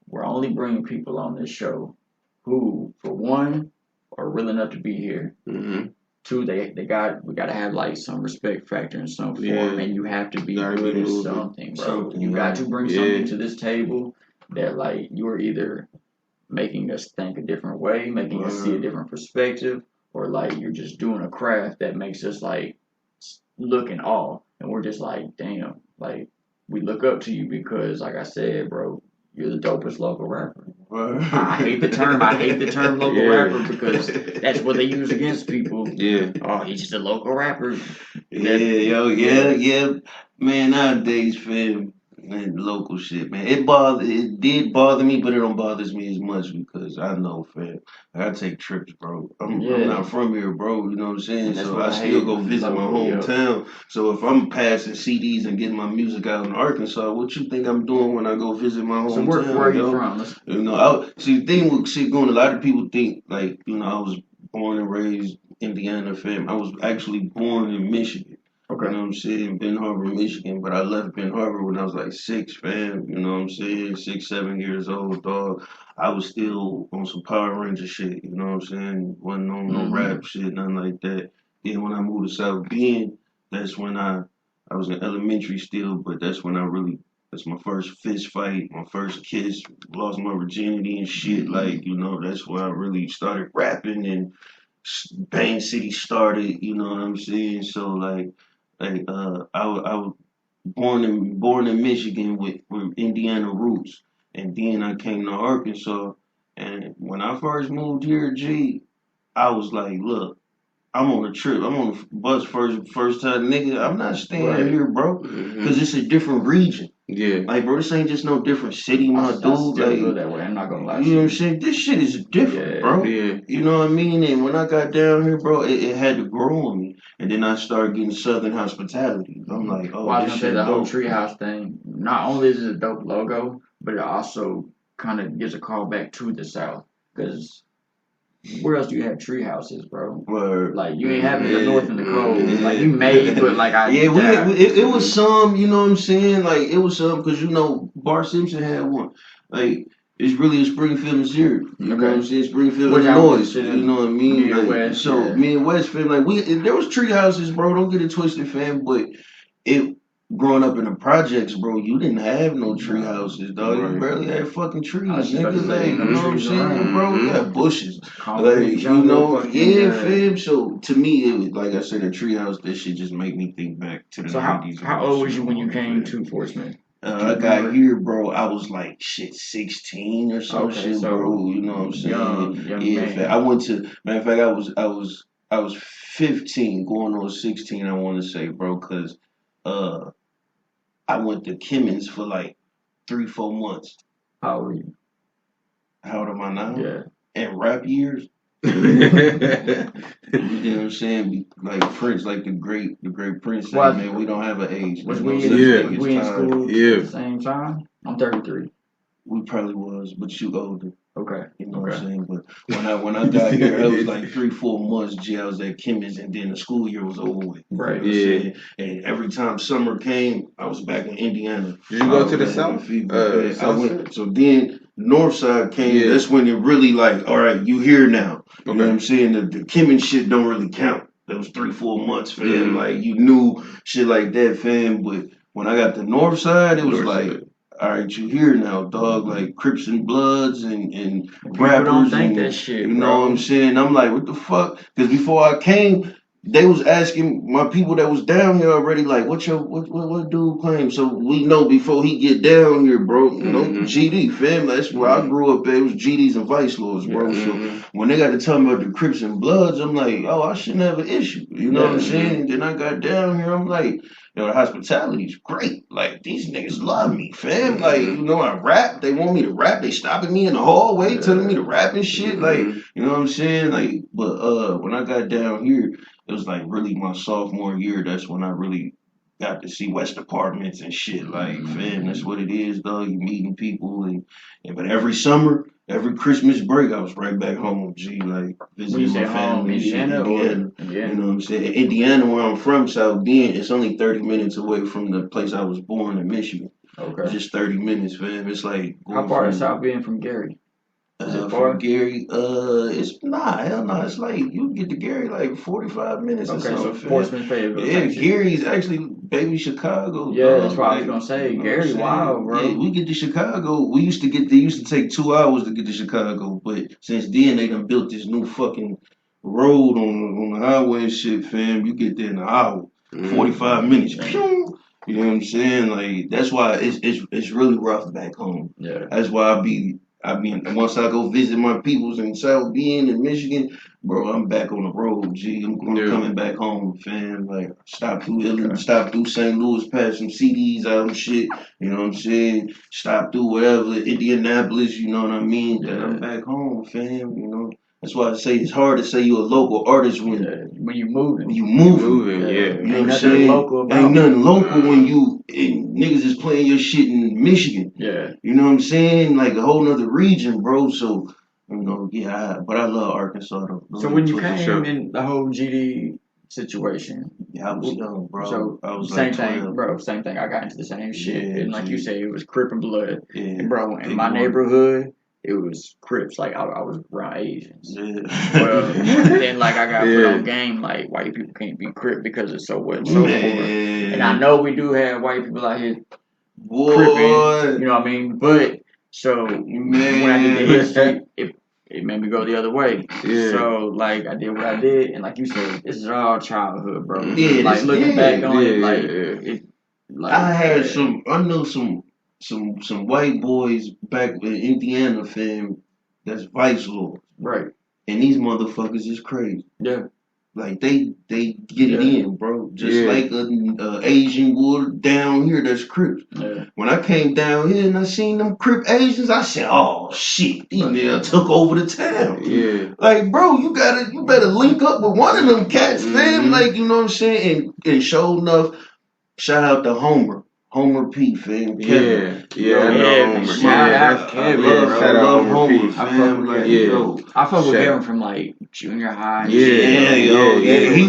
we're only bringing people on this show who, for one, are real enough to be here. Two, we got to have like some respect factor in some form, and you have to be good at something, bro. You got to bring something to this table that like you're either making us think a different way, making us see a different perspective, or like you're just doing a craft that makes us like look in awe, and we're just like, damn, like we look up to you because, like I said, bro, you're the dopest local rapper. I hate the term local rapper because that's what they use against people. Oh, he's just a local rapper. Yeah. Man, nowadays, fam, man, local shit, man. It did bother me, but it don't bother me as much because I know, fam. I gotta take trips, bro. I'm not from here, bro. You know what I'm saying? So I still go visit my hometown. So if I'm passing CDs and getting my music out in Arkansas, what you think I'm doing when I go visit my hometown? So where are you from? You know, see, the thing with shit going, a lot of people think like, you know, I was born and raised Indiana, fam. I was actually born in Michigan. Okay. You know what I'm saying? Ben Harbor, Michigan, but I left Ben Harbor when I was like 6, fam. You know what I'm saying? 6, 7 years old, dog. I was still on some Power Ranger shit, you know what I'm saying? Wasn't on no rap shit, nothing like that. Then when I moved to South Bend, that's when I was in elementary still, but that's when that's my first fist fight, my first kiss, lost my virginity and shit. Like, you know, that's when I really started rapping and Bang City started, you know what I'm saying? So, like, Like I was born in Michigan with Indiana roots, and then I came to Arkansas. And when I first moved here, G, I was like, look. I'm on a trip. I'm on the bus first time, nigga. I'm not staying here, bro, because it's a different region. Yeah. Like, bro, this ain't just no different city, my dude. I still feel that way. I'm not gonna lie. You know what I'm saying? This shit is different, bro. Yeah. You know what I mean? And when I got down here, bro, it had to grow on me. And then I started getting Southern hospitality. I'm like, oh, well, I was this gonna shit say the whole dope. treehouse thing. Not only is it a dope logo, but it also kind of gives a call back to the South. Because where else do you have tree houses, bro? Word. Like you ain't having the North and the Cove. Like you may, but like it was some. You know what I'm saying? Like it was some because you know Bart Simpson had one. Like it's really a Springfield, Missouri. You know what I'm saying? Springfield, Illinois. You know what I mean? Like, West, so me and West fam, like there was tree houses, bro. Don't get it twisted, fam. But it. Growing up in the projects, bro, you didn't have no tree houses, dog. You barely had fucking trees, nigga. Like, you know what I'm saying, bro? You had bushes. Like, you know, fam. So, to me, it was, like I said, a tree house, that shit just make me think back to the 90s. How old was you when you came to Fort Smith? I got here, bro. I was like, 16 or some shit, bro. You know what I'm saying? Young I went to, matter of fact, I was 15 going on 16, I want to say, bro, because, I went to Kimmons for like 3-4 months. How old were you? How old am I now? Yeah. In rap years. You know what I'm saying? Like Prince, like the great Prince said, man, we don't have an age. Was we in school at the same time? I'm 33. We probably was, but you older. Okay. You know what I'm saying? But when I got here, it was like 3-4 months. G, I was at Kimmons, and then the school year was over with. Right. You know and every time summer came, I was back in Indiana. Did you go to the South? I went. So then North Side came. Yeah. That's when it really like, all right, you here now. You know what I'm saying? The Kimmons shit don't really count. That was 3-4 months, fam. Like you knew shit like that, fam. But when I got to North Side, it was like. All right, you here now, dog. Like Crips and Bloods and rappers. Don't think that shit, you know what I'm saying? I'm like, what the fuck? Because before I came, they was asking my people that was down here already, like, what dude claim? So we know before he get down here, bro. You know, GD fam. That's where I grew up at. It was GDs and Vice Lords, bro. So when they got to tell me about the Crips and Bloods, I'm like, oh, I shouldn't have an issue. You know what I'm saying? And then I got down here, I'm like. You know, the hospitality's great. Like, these niggas love me, fam. Like, you know, I rap. They want me to rap. They stopping me in the hallway, telling me to rap and shit. Like, you know what I'm saying? Like, but when I got down here, it was like really my sophomore year. That's when I really got to see West Apartments and shit. Like, fam, that's what it is, dog. You meeting people. But every summer, every Christmas break, I was right back home, G, like, visiting my family. Indiana. You know what I'm saying? Indiana, where I'm from, South Bend, it's only 30 minutes away from the place I was born in Michigan. Okay. Just 30 minutes, fam. It's like... How far is South Bend from Gary? Is it far? From Gary, it's hell no. It's like you get to Gary like 45 minutes or something. So Fort Smith favorite. Yeah, Gary's actually baby Chicago. Yeah, that's what I was gonna say. Gary, wow, bro. Yeah, we get to Chicago. They used to take 2 hours to get to Chicago, but since then they done built this new fucking road on the highway and shit, fam. You get there in an hour, 45 minutes. Pew! You know what I'm saying? Like that's why it's really rough back home. Yeah, that's why once I go visit my peoples in South Bend and Michigan, bro, I'm back on the road, G. I'm coming back home, fam. Like, stop through St. Louis, pass some CDs out and shit. You know what I'm saying? Stop through whatever, Indianapolis, you know what I mean? Then I'm back home, fam, you know. That's why I say it's hard to say you're a local artist when you moving. You moving, yeah. You know what I'm saying? Ain't nothing local when niggas is playing your shit in Michigan. Yeah. You know what I'm saying? Like a whole nother region, bro. So, you know, but I love Arkansas though. So when you came in the whole GD situation. Yeah, I was young, bro. So I was same like thing, bro. Same thing. I got into the same shit, and like you say, it was Crip and Blood. Yeah, and bro, in my neighborhood, it was Crips. Like I was around Asians. Yeah. Well, then like I got put on game. Like white people can't be Crip because it's so what and so forth. And I know we do have white people out here cripping. You know what I mean? But so when I did the history, it made me go the other way. Yeah. So like I did what I did, and like you said, this is all childhood, bro. Yeah, like looking back on it, like I know some white boys back in Indiana, fam. That's vice lords, right? And these motherfuckers is crazy. Yeah. Like they get it in, bro. Just like a Asian would down here. That's Crips. Yeah. When I came down here and I seen them Crip Asians, I said, "Oh shit, these niggas took over the town." Yeah. Like, bro, you better link up with one of them cats, fam. Like, you know what I'm saying? And sure enough, shout out to Homer P, fam. Kevin. Shout out Kevin. I love Homer, I fam. fuck with Kevin from like junior high. He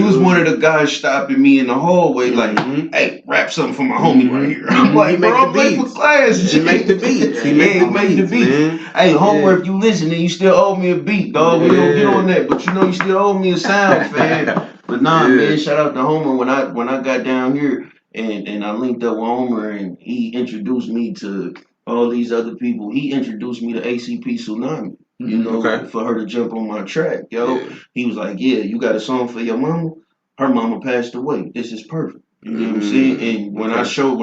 was one of the guys stopping me in the hallway, like, "Hey, rap something for my homie right here." I'm like, "Bro, I'm late for class." He make the beats. He make the beats. Hey, Homer, if you listening, you still owe me a beat, dog. We don't get on that, but you know you still owe me a sound, fam. But nah, man, shout out to Homer when I got down here. And I linked up with Homer, and he introduced me to all these other people. He introduced me to ACP Tsunami, you know, for her to jump on my track, yo. Yeah. He was like, "Yeah, you got a song for your mama? Her mama passed away. This is perfect." You know what I'm saying? And when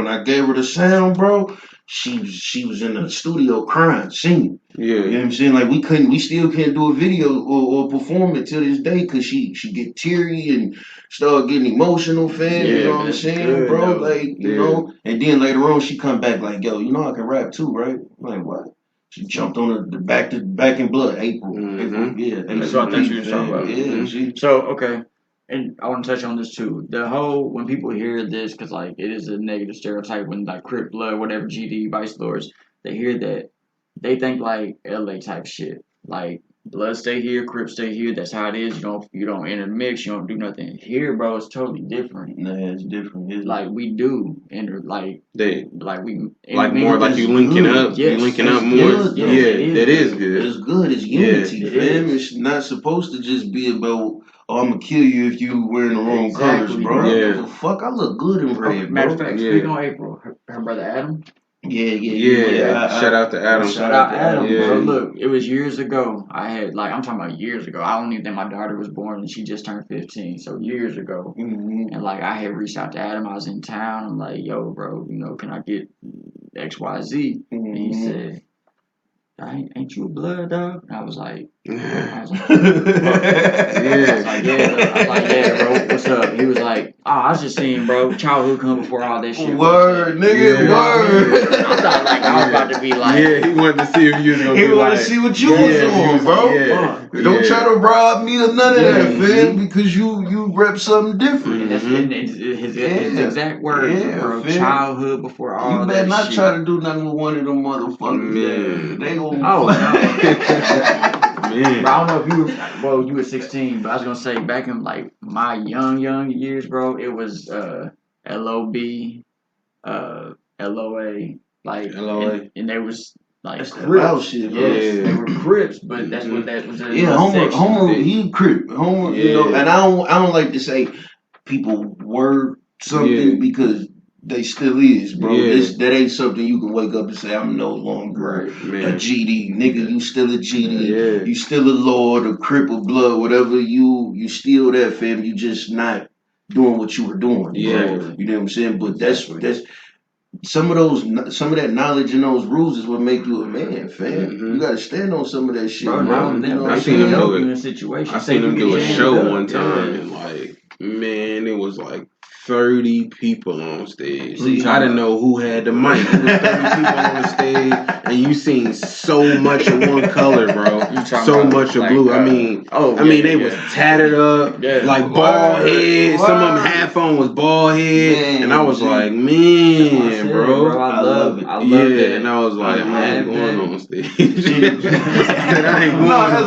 I gave her the sound, bro, she was in the studio crying, singing. Yeah. You know what I'm saying? Like we still can't do a video or perform it till this day because she get teary and start getting emotional, fam. You know what I'm saying, bro? Like, you know, and then later on she come back like, "Yo, you know I can rap too, right?" I'm like, what? She jumped on the back in blood, April. Yeah. That's what I think you were talking about. Yeah. So, okay. And I want to touch on this too. The whole, when people hear this, because like it is a negative stereotype when like Crip, Blood, whatever, GD, Vice Lords, they hear that, they think like LA type shit. Like Blood stay here, Crip stay here. That's how it is. You don't intermix. You don't do nothing here, bro. It's totally different. Nah, it's different. It's like we do enter more like you linking up. Yes, you linking up more. That is good. It's good. It's unity, fam. It's not supposed to just be about, "Oh, I'm gonna kill you if you wearing the wrong colors, bro." Yeah. Fuck, I look good in red, bro. Matter of fact, speaking on April, her brother Adam. Yeah. Shout out to Adam. Shout out Adam, bro. Look, it was years ago. I'm talking about years ago. I don't even think my daughter was born, and she just turned 15. So years ago, and like I had reached out to Adam. I was in town. I'm like, "Yo, bro, you know, can I get XYZ?" And he said, "Ain't you a blood dog?" And I was like, yeah, bro, what's up? He was like, "Oh, I was just saying, bro, childhood come before all that shit." Word, nigga, word. I thought like I was about to be like, he wanted to see if you was gonna. He wanted to see what you was doing, bro. Don't try to rob me or none of that, fam, because you rep something different. And that's his exact words, bro. Fam. Childhood before all that. You better not try to do nothing with one of them motherfuckers. They gonna. Man. But I don't know if you were 16, but I was gonna say back in like my young years, bro, it was LOB, LOA, like LOA. and they was like that's Crips. Shit, they were Crips, but that's what that was. Homer, he Crip. Homer, you know, and I don't like to say people were something because they still is, bro. That ain't something you can wake up and say, "I'm no longer a GD." Nigga, you still a GD. You still a Lord, a Crip, or Blood, whatever you still that, fam. You just not doing what you were doing. Bro. You know what I'm saying? But that's some of that knowledge and those rules is what make you a man, fam. You gotta stand on some of that shit, bro. I seen them do a show one time and like, man, it was like 30 people on stage. I didn't know who had the mic. It was 30 people on the stage, and you seen so much of one color, bro. So much of blue. I mean, they was tattered up, like bald head. Some of them half on was bald head, and I was like, man, bro. I love it. I love it. And I was like, I ain't going on stage. As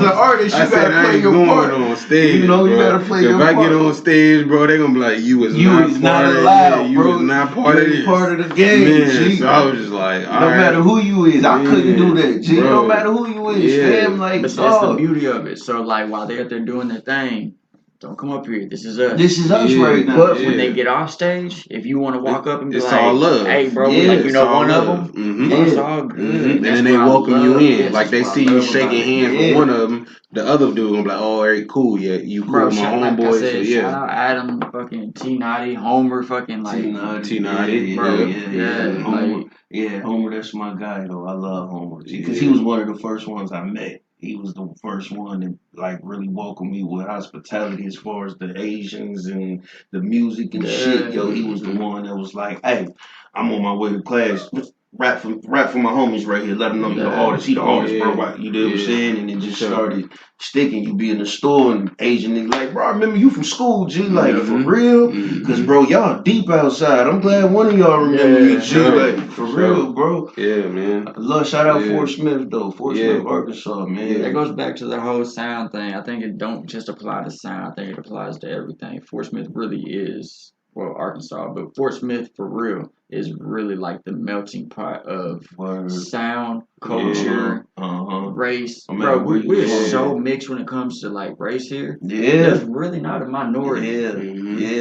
an artist, you gotta play your part on stage. You know, you gotta play your part. If I get on stage, bro, they gonna be like, you was not allowed, bro. You was not part of this. Part of the game, man. So I was just like, no matter who you is, I couldn't do that, G. No matter who you is, fam, like, but that's the beauty of it. So like, while they're out there doing their thing, don't come up here. This is us. This is us right now. But when they get off stage, if you want to walk up and be it's like, all love. hey, bro, like, you know, one of them, it's all good. And then they welcome you in. Like, they see you shaking hands with one of them. The other dude gonna be like, oh, Eric, cool, yeah, you cool, bro, my homeboy. Like shout out Adam, fucking T Naughty, Homer, fucking like T Naughty, Homer, that's my guy though. I love Homer because he was one of the first ones I met. He was the first one that like really welcomed me with hospitality as far as the Asians and the music and shit. Yo, he was the one that was like, hey, I'm on my way to class. Rap for my homies right here. Let them know you're the artist. He the artist, bro. You know what I'm saying? And it just started sticking. You be in the store and Asian niggas like, bro, I remember you from school, G. Like, for real? Because, bro, y'all deep outside. I'm glad one of y'all remember me, G. Like, for real, bro. Yeah, man. I love, shout out Fort Smith, though. Fort Smith, Arkansas, man. That goes back to the whole sound thing. I think it don't just apply to sound. I think it applies to everything. Fort Smith really is, well, Arkansas, but Fort Smith, for real, is really like the melting pot of sound, culture, race. Bro, we're so mixed when it comes to like race here. Yeah. There's really not a minority. Yeah,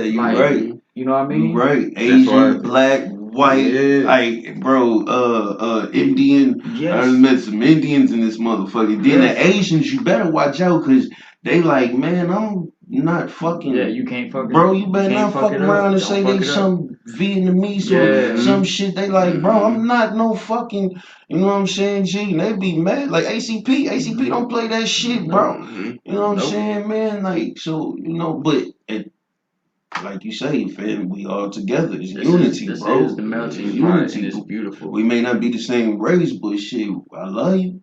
you're like, right. You know what I mean? You're right. Asian, black, white, like, bro, Indian. Yes. I met some Indians in this motherfucker. Then the Asians, you better watch out because they like, man, I'm not fucking. Yeah, you can't fucking. Bro, you better not fuck around and say they some Vietnamese or some shit. They like, bro, I'm not no fucking. You know what I'm saying, G? And they be mad. Like ACP don't play that shit, bro. You know what I'm saying, man? Like, so, you know, but like you say, fam, we all together. It's unity, this bro. This is the melting pot, and it's beautiful. We may not be the same race, but shit, I love you.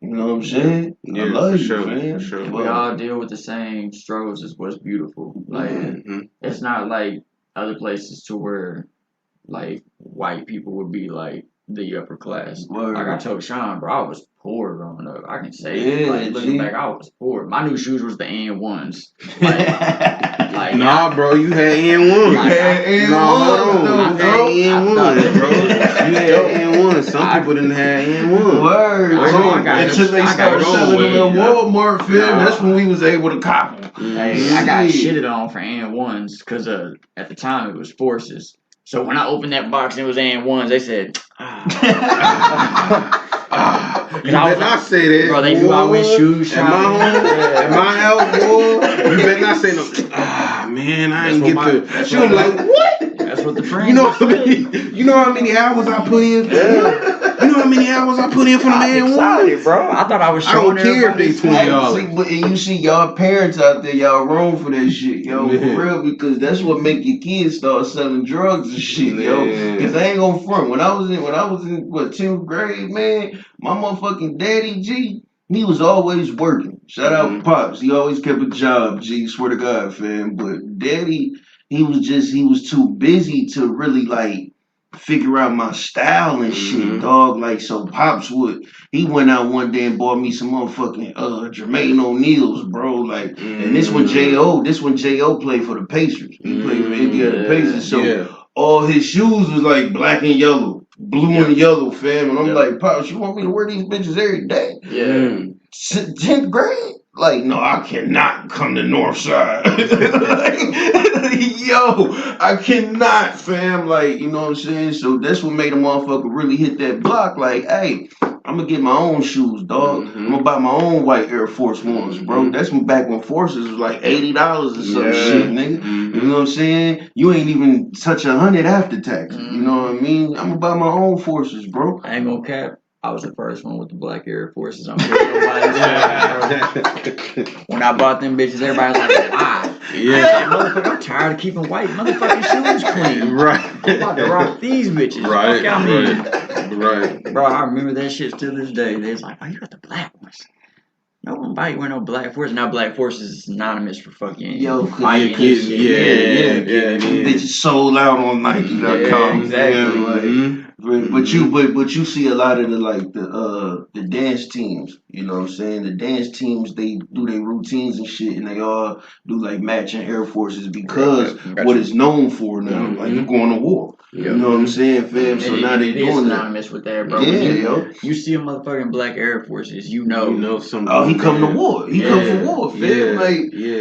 You know what I'm saying? I love you, man. For sure. We all deal with the same struggles. Is what's beautiful. Like, it's not like other places to where, like, white people would be like the upper class. Like I told Sean, bro, I was poor growing up. I can say it. Like, looking back, I was poor. My new shoes was the N1s. Like, nah, bro, you had N1. You had N1. You had N1, bro. You had N1. Some people didn't have N1. Word. Until they started selling them in Walmart, fam. That's when we was able to cop them. Hey, I got shitted on for N1s because at the time it was Forces. So when I opened that box and it was N1s, they said, you better not say that. Bro, they knew I went shoes shopping. At my house, boy. You better not say no. Man, I ain't get the. She was like, what? That's what the friends. You know how many hours I put in? You know how many hours I put in for the man? Excited, bro. I thought I was showing. I don't care if they $20. But you see y'all parents out there, y'all wrong for that shit, yo, for real, because that's what make your kids start selling drugs and shit, yo. Because I ain't gonna front. When I was in 10th grade, man, my motherfucking daddy G, he was always working. Shout out Pops, he always kept a job. G, swear to God, fam. But daddy, he was too busy to really like figure out my style and shit, dog. Like, so Pops he went out one day and bought me some motherfucking Jermaine O'Neal's, bro. Like, and this one J.O. played for the Pacers. He played for Indiana Pacers. So all his shoes was like black and yellow, blue and yellow, fam. And I'm like, Pops, you want me to wear these bitches every day? 10th grade? Like, no, I cannot come to Northside. Like, yo, I cannot, fam. Like, you know what I'm saying? So that's what made a motherfucker really hit that block. Like, hey, I'm gonna get my own shoes, dog. I'm gonna buy my own white Air Force Ones, bro. That's back when Forces was like $80 or some shit, nigga. You know what I'm saying? You ain't even touch $100 after tax. You know what I mean? I'm gonna buy my own Forces, bro. I ain't gonna cap. I was the first one with the black Air Forces. I'm nobody. When I bought them bitches, everybody was like, why? Yeah. Motherfucker, I'm tired of keeping white motherfucking shoes clean. Right. I'm about to rock these bitches. Right. Fuck out here. Right. Bro, I remember that shit still this day. They was like, oh, you got the black ones. Nobody wear no Black Forces. Now Black Forces is synonymous for fucking fighting and shit. Yeah. Bitches sold out on Nike.com. Exactly. But you see a lot of the dance teams. You know what I'm saying? The dance teams, they do their routines and shit, and they all do like matching Air Forces because what it's known for now. Like you going to war. You know what I'm saying, fam? So now they doing that. Synonymous with that, bro. Yeah, you see a motherfucking black Air Forces, you know something. Oh, he come to war. He come for war, fam. Like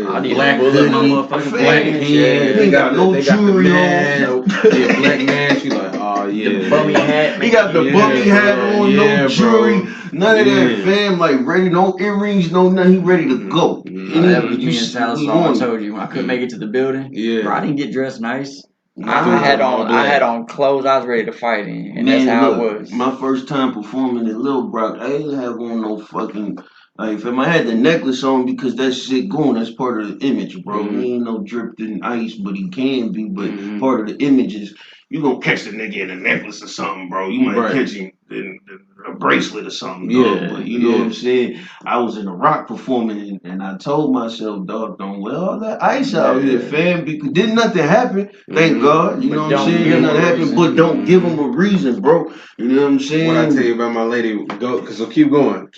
all these black motherfucking black hands. They got no jewelry on. Yeah, black man. She like, oh yeah. The bummy hat. He got the bummy hat on, no jewelry, none of that, fam. Like ready, no earrings, no nothing. He ready to go. That was me and Sal's song. I told you when I couldn't make it to the building. Bro, I didn't get dressed nice. I had on clothes I was ready to fight in, and that's how it was. My first time performing at Lil Brock, I didn't have on no fucking like. Fam, I had the necklace on because that shit going. That's part of the image, bro. He ain't no dripped in ice, but he can be. But part of the image is you gonna catch the nigga in a necklace or something, bro. You might catch him in a bracelet or something, dog. But you know what I'm saying? I was in the Rock performing, and I told myself, dog, don't wear all that ice out here, fam, because didn't nothing happen. Thank God. You know what I'm saying? Nothing happened, but don't give him a reason, bro. You know what I'm saying? What I tell you about my lady, go, because so keep going.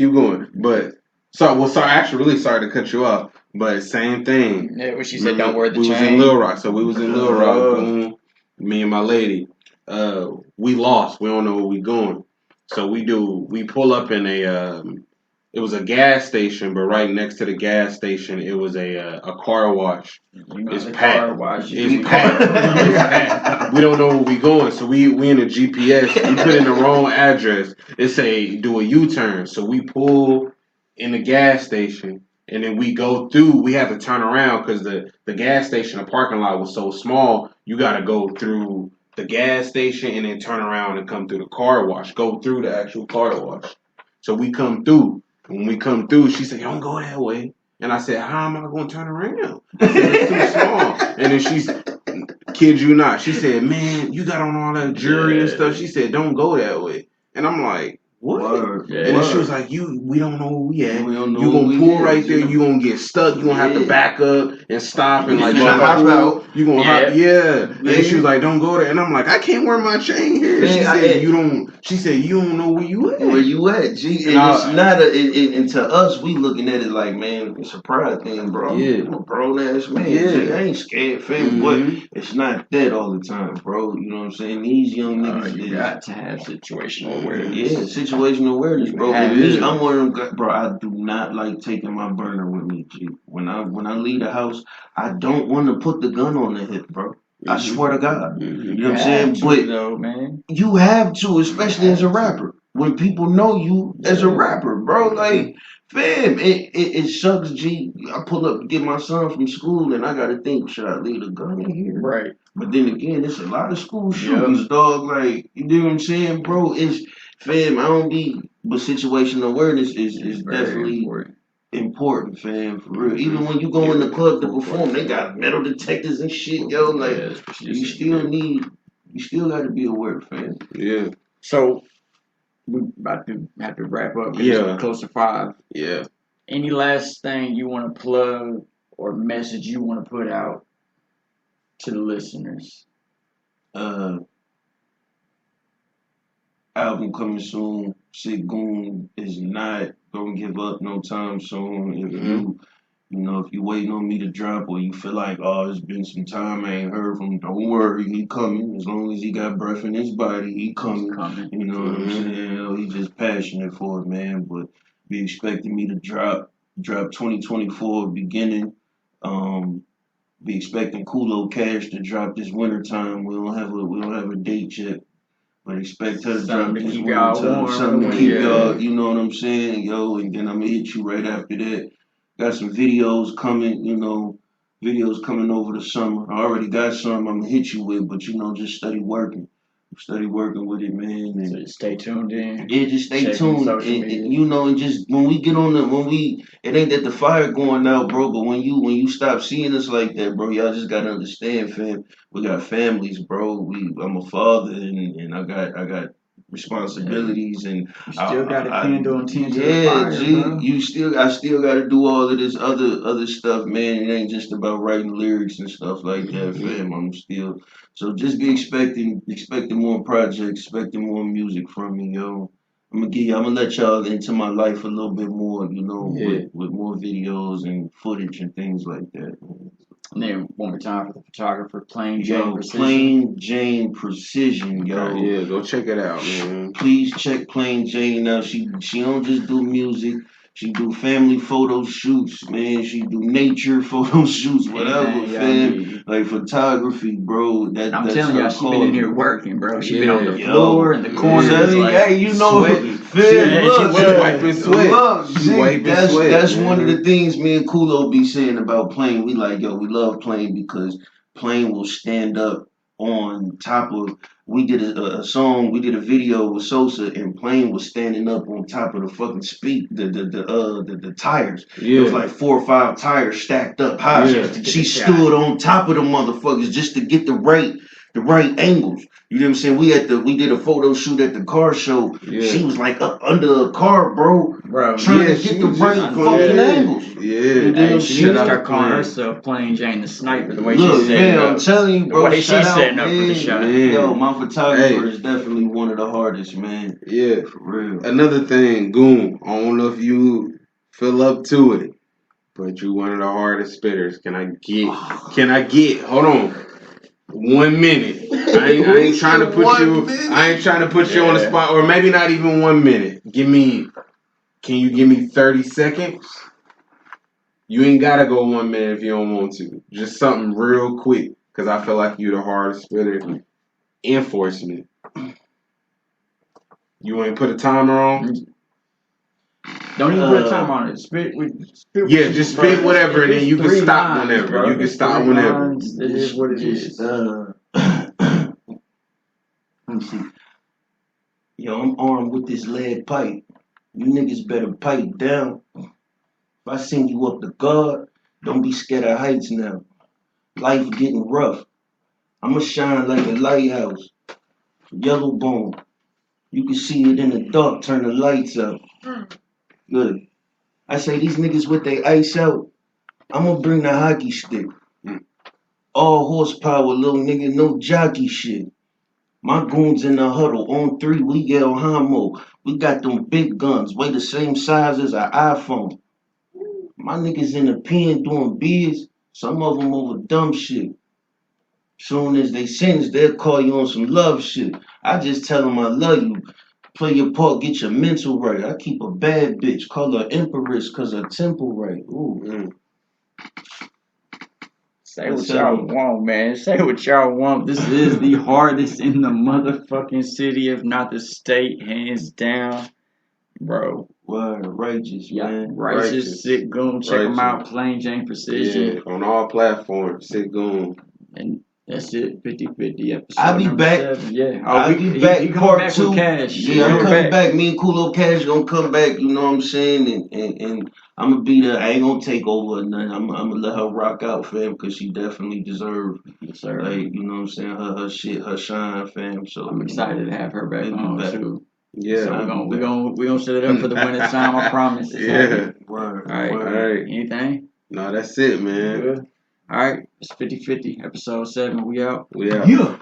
But actually, really sorry to cut you off, but same thing. Yeah, when she said don't wear the chain. We was in Little Rock, so we was in Little Rock. Boom. Me and my lady, we lost. We don't know where we going. So we pull up in it was a gas station, but right next to the gas station, it was a car wash. It's packed. Car wash. It's packed. We don't know where we going, so we in the GPS. We put in the wrong address. It say do a U-turn. So we pull in the gas station. And then we go through, we have to turn around because the gas station, the parking lot was so small, you got to go through the gas station and then turn around and come through the car wash, go through the actual car wash. So we come through. When we come through, she said, don't go that way. And I said, how am I going to turn around? I said, it's too small. And then she's, kid you not, she said, man, you got on all that jewelry and stuff. She said, don't go that way. And I'm like, what? And then she was like, we don't know where we at. You gonna pull right there, you gonna get stuck, you gonna have to back up and stop and like you gonna hop. And she was like, don't go there. And I'm like, I can't wear my chain here. She said you don't know where you at. Where you at, G? And it's not and to us we looking at it like, man, it's a pride thing, bro. I'm a grown ass man. G, I ain't scared, fam, but it's not that all the time, bro. You know what I'm saying? These young niggas you got to have situational awareness. Yeah, situational awareness, bro. I'm one of them, bro. I do not like taking my burner with me, G. When I leave the house, I don't want to put the gun on the hip, bro. I swear to God. You know what I'm saying? But man, you have to, especially as a rapper. When people know you as a rapper, bro, like, fam, it sucks, G. I pull up to get my son from school, and I gotta think, should I leave the gun in here? Right. But then again, it's a lot of school shootings, dog. Like, you know what I'm saying, bro? It's, fam, but situational awareness is definitely important, fam, for real. Even when you go in the club to perform, they got metal detectors and shit, yo. Like, you still got to be aware, fam. Yeah. So, we about to have to wrap up. It's close to 5. Yeah. Any last thing you want to plug or message you want to put out to the listeners? Album coming soon. Sick Goon is not gonna give up no time soon. If you waiting on me to drop or you feel like, oh, it's been some time I ain't heard from him, don't worry, he coming. As long as he got breath in his body, he coming. You know what I'm saying? He's just passionate for it, man. But be expecting me to drop 2024 beginning. Be expecting Kulo Cash to drop this winter time. We don't have a date yet. But expect her to drop this winter time. Something to keep y'all, you know what I'm saying, yo, and then I'm gonna hit you right after that. Got some videos coming, videos coming over the summer. I already got some I'm gonna hit you with, but just study working. Study working with it, man. And so just stay tuned in. Yeah, just stay tuned. And just when we get on it ain't that the fire going out, bro, but when you stop seeing us like that, bro, y'all just gotta understand, fam. We got families, bro. I'm a father and I got responsibilities and you still got a candle and tend to the fire, bro. I still gotta do all of this other stuff, man. It ain't just about writing lyrics and stuff like that, fam. So just be expecting more projects, expecting more music from me, yo. I'm gonna let y'all into my life a little bit more, you know, with more videos and footage and things like that. And then one more time for the photographer, Plain Jane Precision. Plain Jane Precision, yo. Yeah, go check it out, man. Please check Plain Jane out. She don't just do music. She do family photo shoots, man. She do nature photo shoots, whatever, fam. Like photography, bro. I'm telling y'all, she been in here working, bro. She been on the floor in the corner. Hey, you know, She wiping sweat. That's one of the things me and Kulo be saying about Plain. We like, yo, we love Plain because Plain will stand up on top of. We did a song, we did a video with Sosa, and Plain was standing up on top of the fucking the tires. Yeah. It was like 4 or 5 tires stacked up high. Yeah. She stood on top of the motherfuckers just to get the right angles. You know what I'm saying? We did a photo shoot at the car show. Yeah. She was like up under a car, bro trying to get the right fucking angles. Yeah. And she need to start calling herself Plain Jane the Sniper. The way she's setting up. I'm telling you, bro. The way she's setting up for the shot. Yo, my photographer is definitely one of the hardest, man. Yeah. For real. Another thing, Goon. I don't know if you feel up to it, but you one of the hardest spitters. Can I get? Hold on. 1 minute. I ain't trying to put you. I ain't trying to put you on the spot, or maybe not even 1 minute. Can you give me 30 seconds? You ain't gotta go 1 minute if you don't want to. Just something real quick, cause I feel like you the hardest spitter. Enforcement. You want to put a timer on? Don't even put a timer on it. Spit just spit whatever, and then you can stop whenever. Bro. You can stop whenever. It is what it is. Let me see. Yo, I'm armed with this lead pipe. You niggas better pipe down. If I send you up to God, don't be scared of heights now. Life getting rough. I'ma shine like a lighthouse. Yellow bone. You can see it in the dark, turn the lights out. Good. I say these niggas with they ice out, I'ma bring the hockey stick. All horsepower, little nigga, no jockey shit. My goons in the huddle, on 3, we yell homo. We got them big guns, weigh the same size as an iPhone. My niggas in the pen doing bids, some of them over dumb shit. Soon as they sentence, they'll call you on some love shit. I just tell them I love you. Play your part, get your mental right. I keep a bad bitch, call her empress cause her temple right. Ooh. Say what y'all want, man. Say what y'all want. This is the hardest in the motherfucking city, if not the state, hands down. Bro. Word, righteous, man. Righteous, Sick Goon. Check them out. Plain Jane Precision. Yeah, on all platforms, Sick Goon. And that's it, 50-50 episode. I'll be back. 7. Yeah. I'll be back. He Part back 2. With Cash. Yeah, I'm coming back. Me and Kulo Cash gonna come back, you know what I'm saying? And I'm gonna be there. I ain't gonna take over or nothing. I'm gonna let her rock out, fam, because she definitely deserves, like, you know what I'm saying, her shit, her shine, fam. So I'm excited to have her back on too. Yeah, so we're gonna set it up for the winter time. I promise. Yeah. Word. All right. Anything? No, that's it, man. Good. All right. It's 50-50, episode 7. We out. Yeah.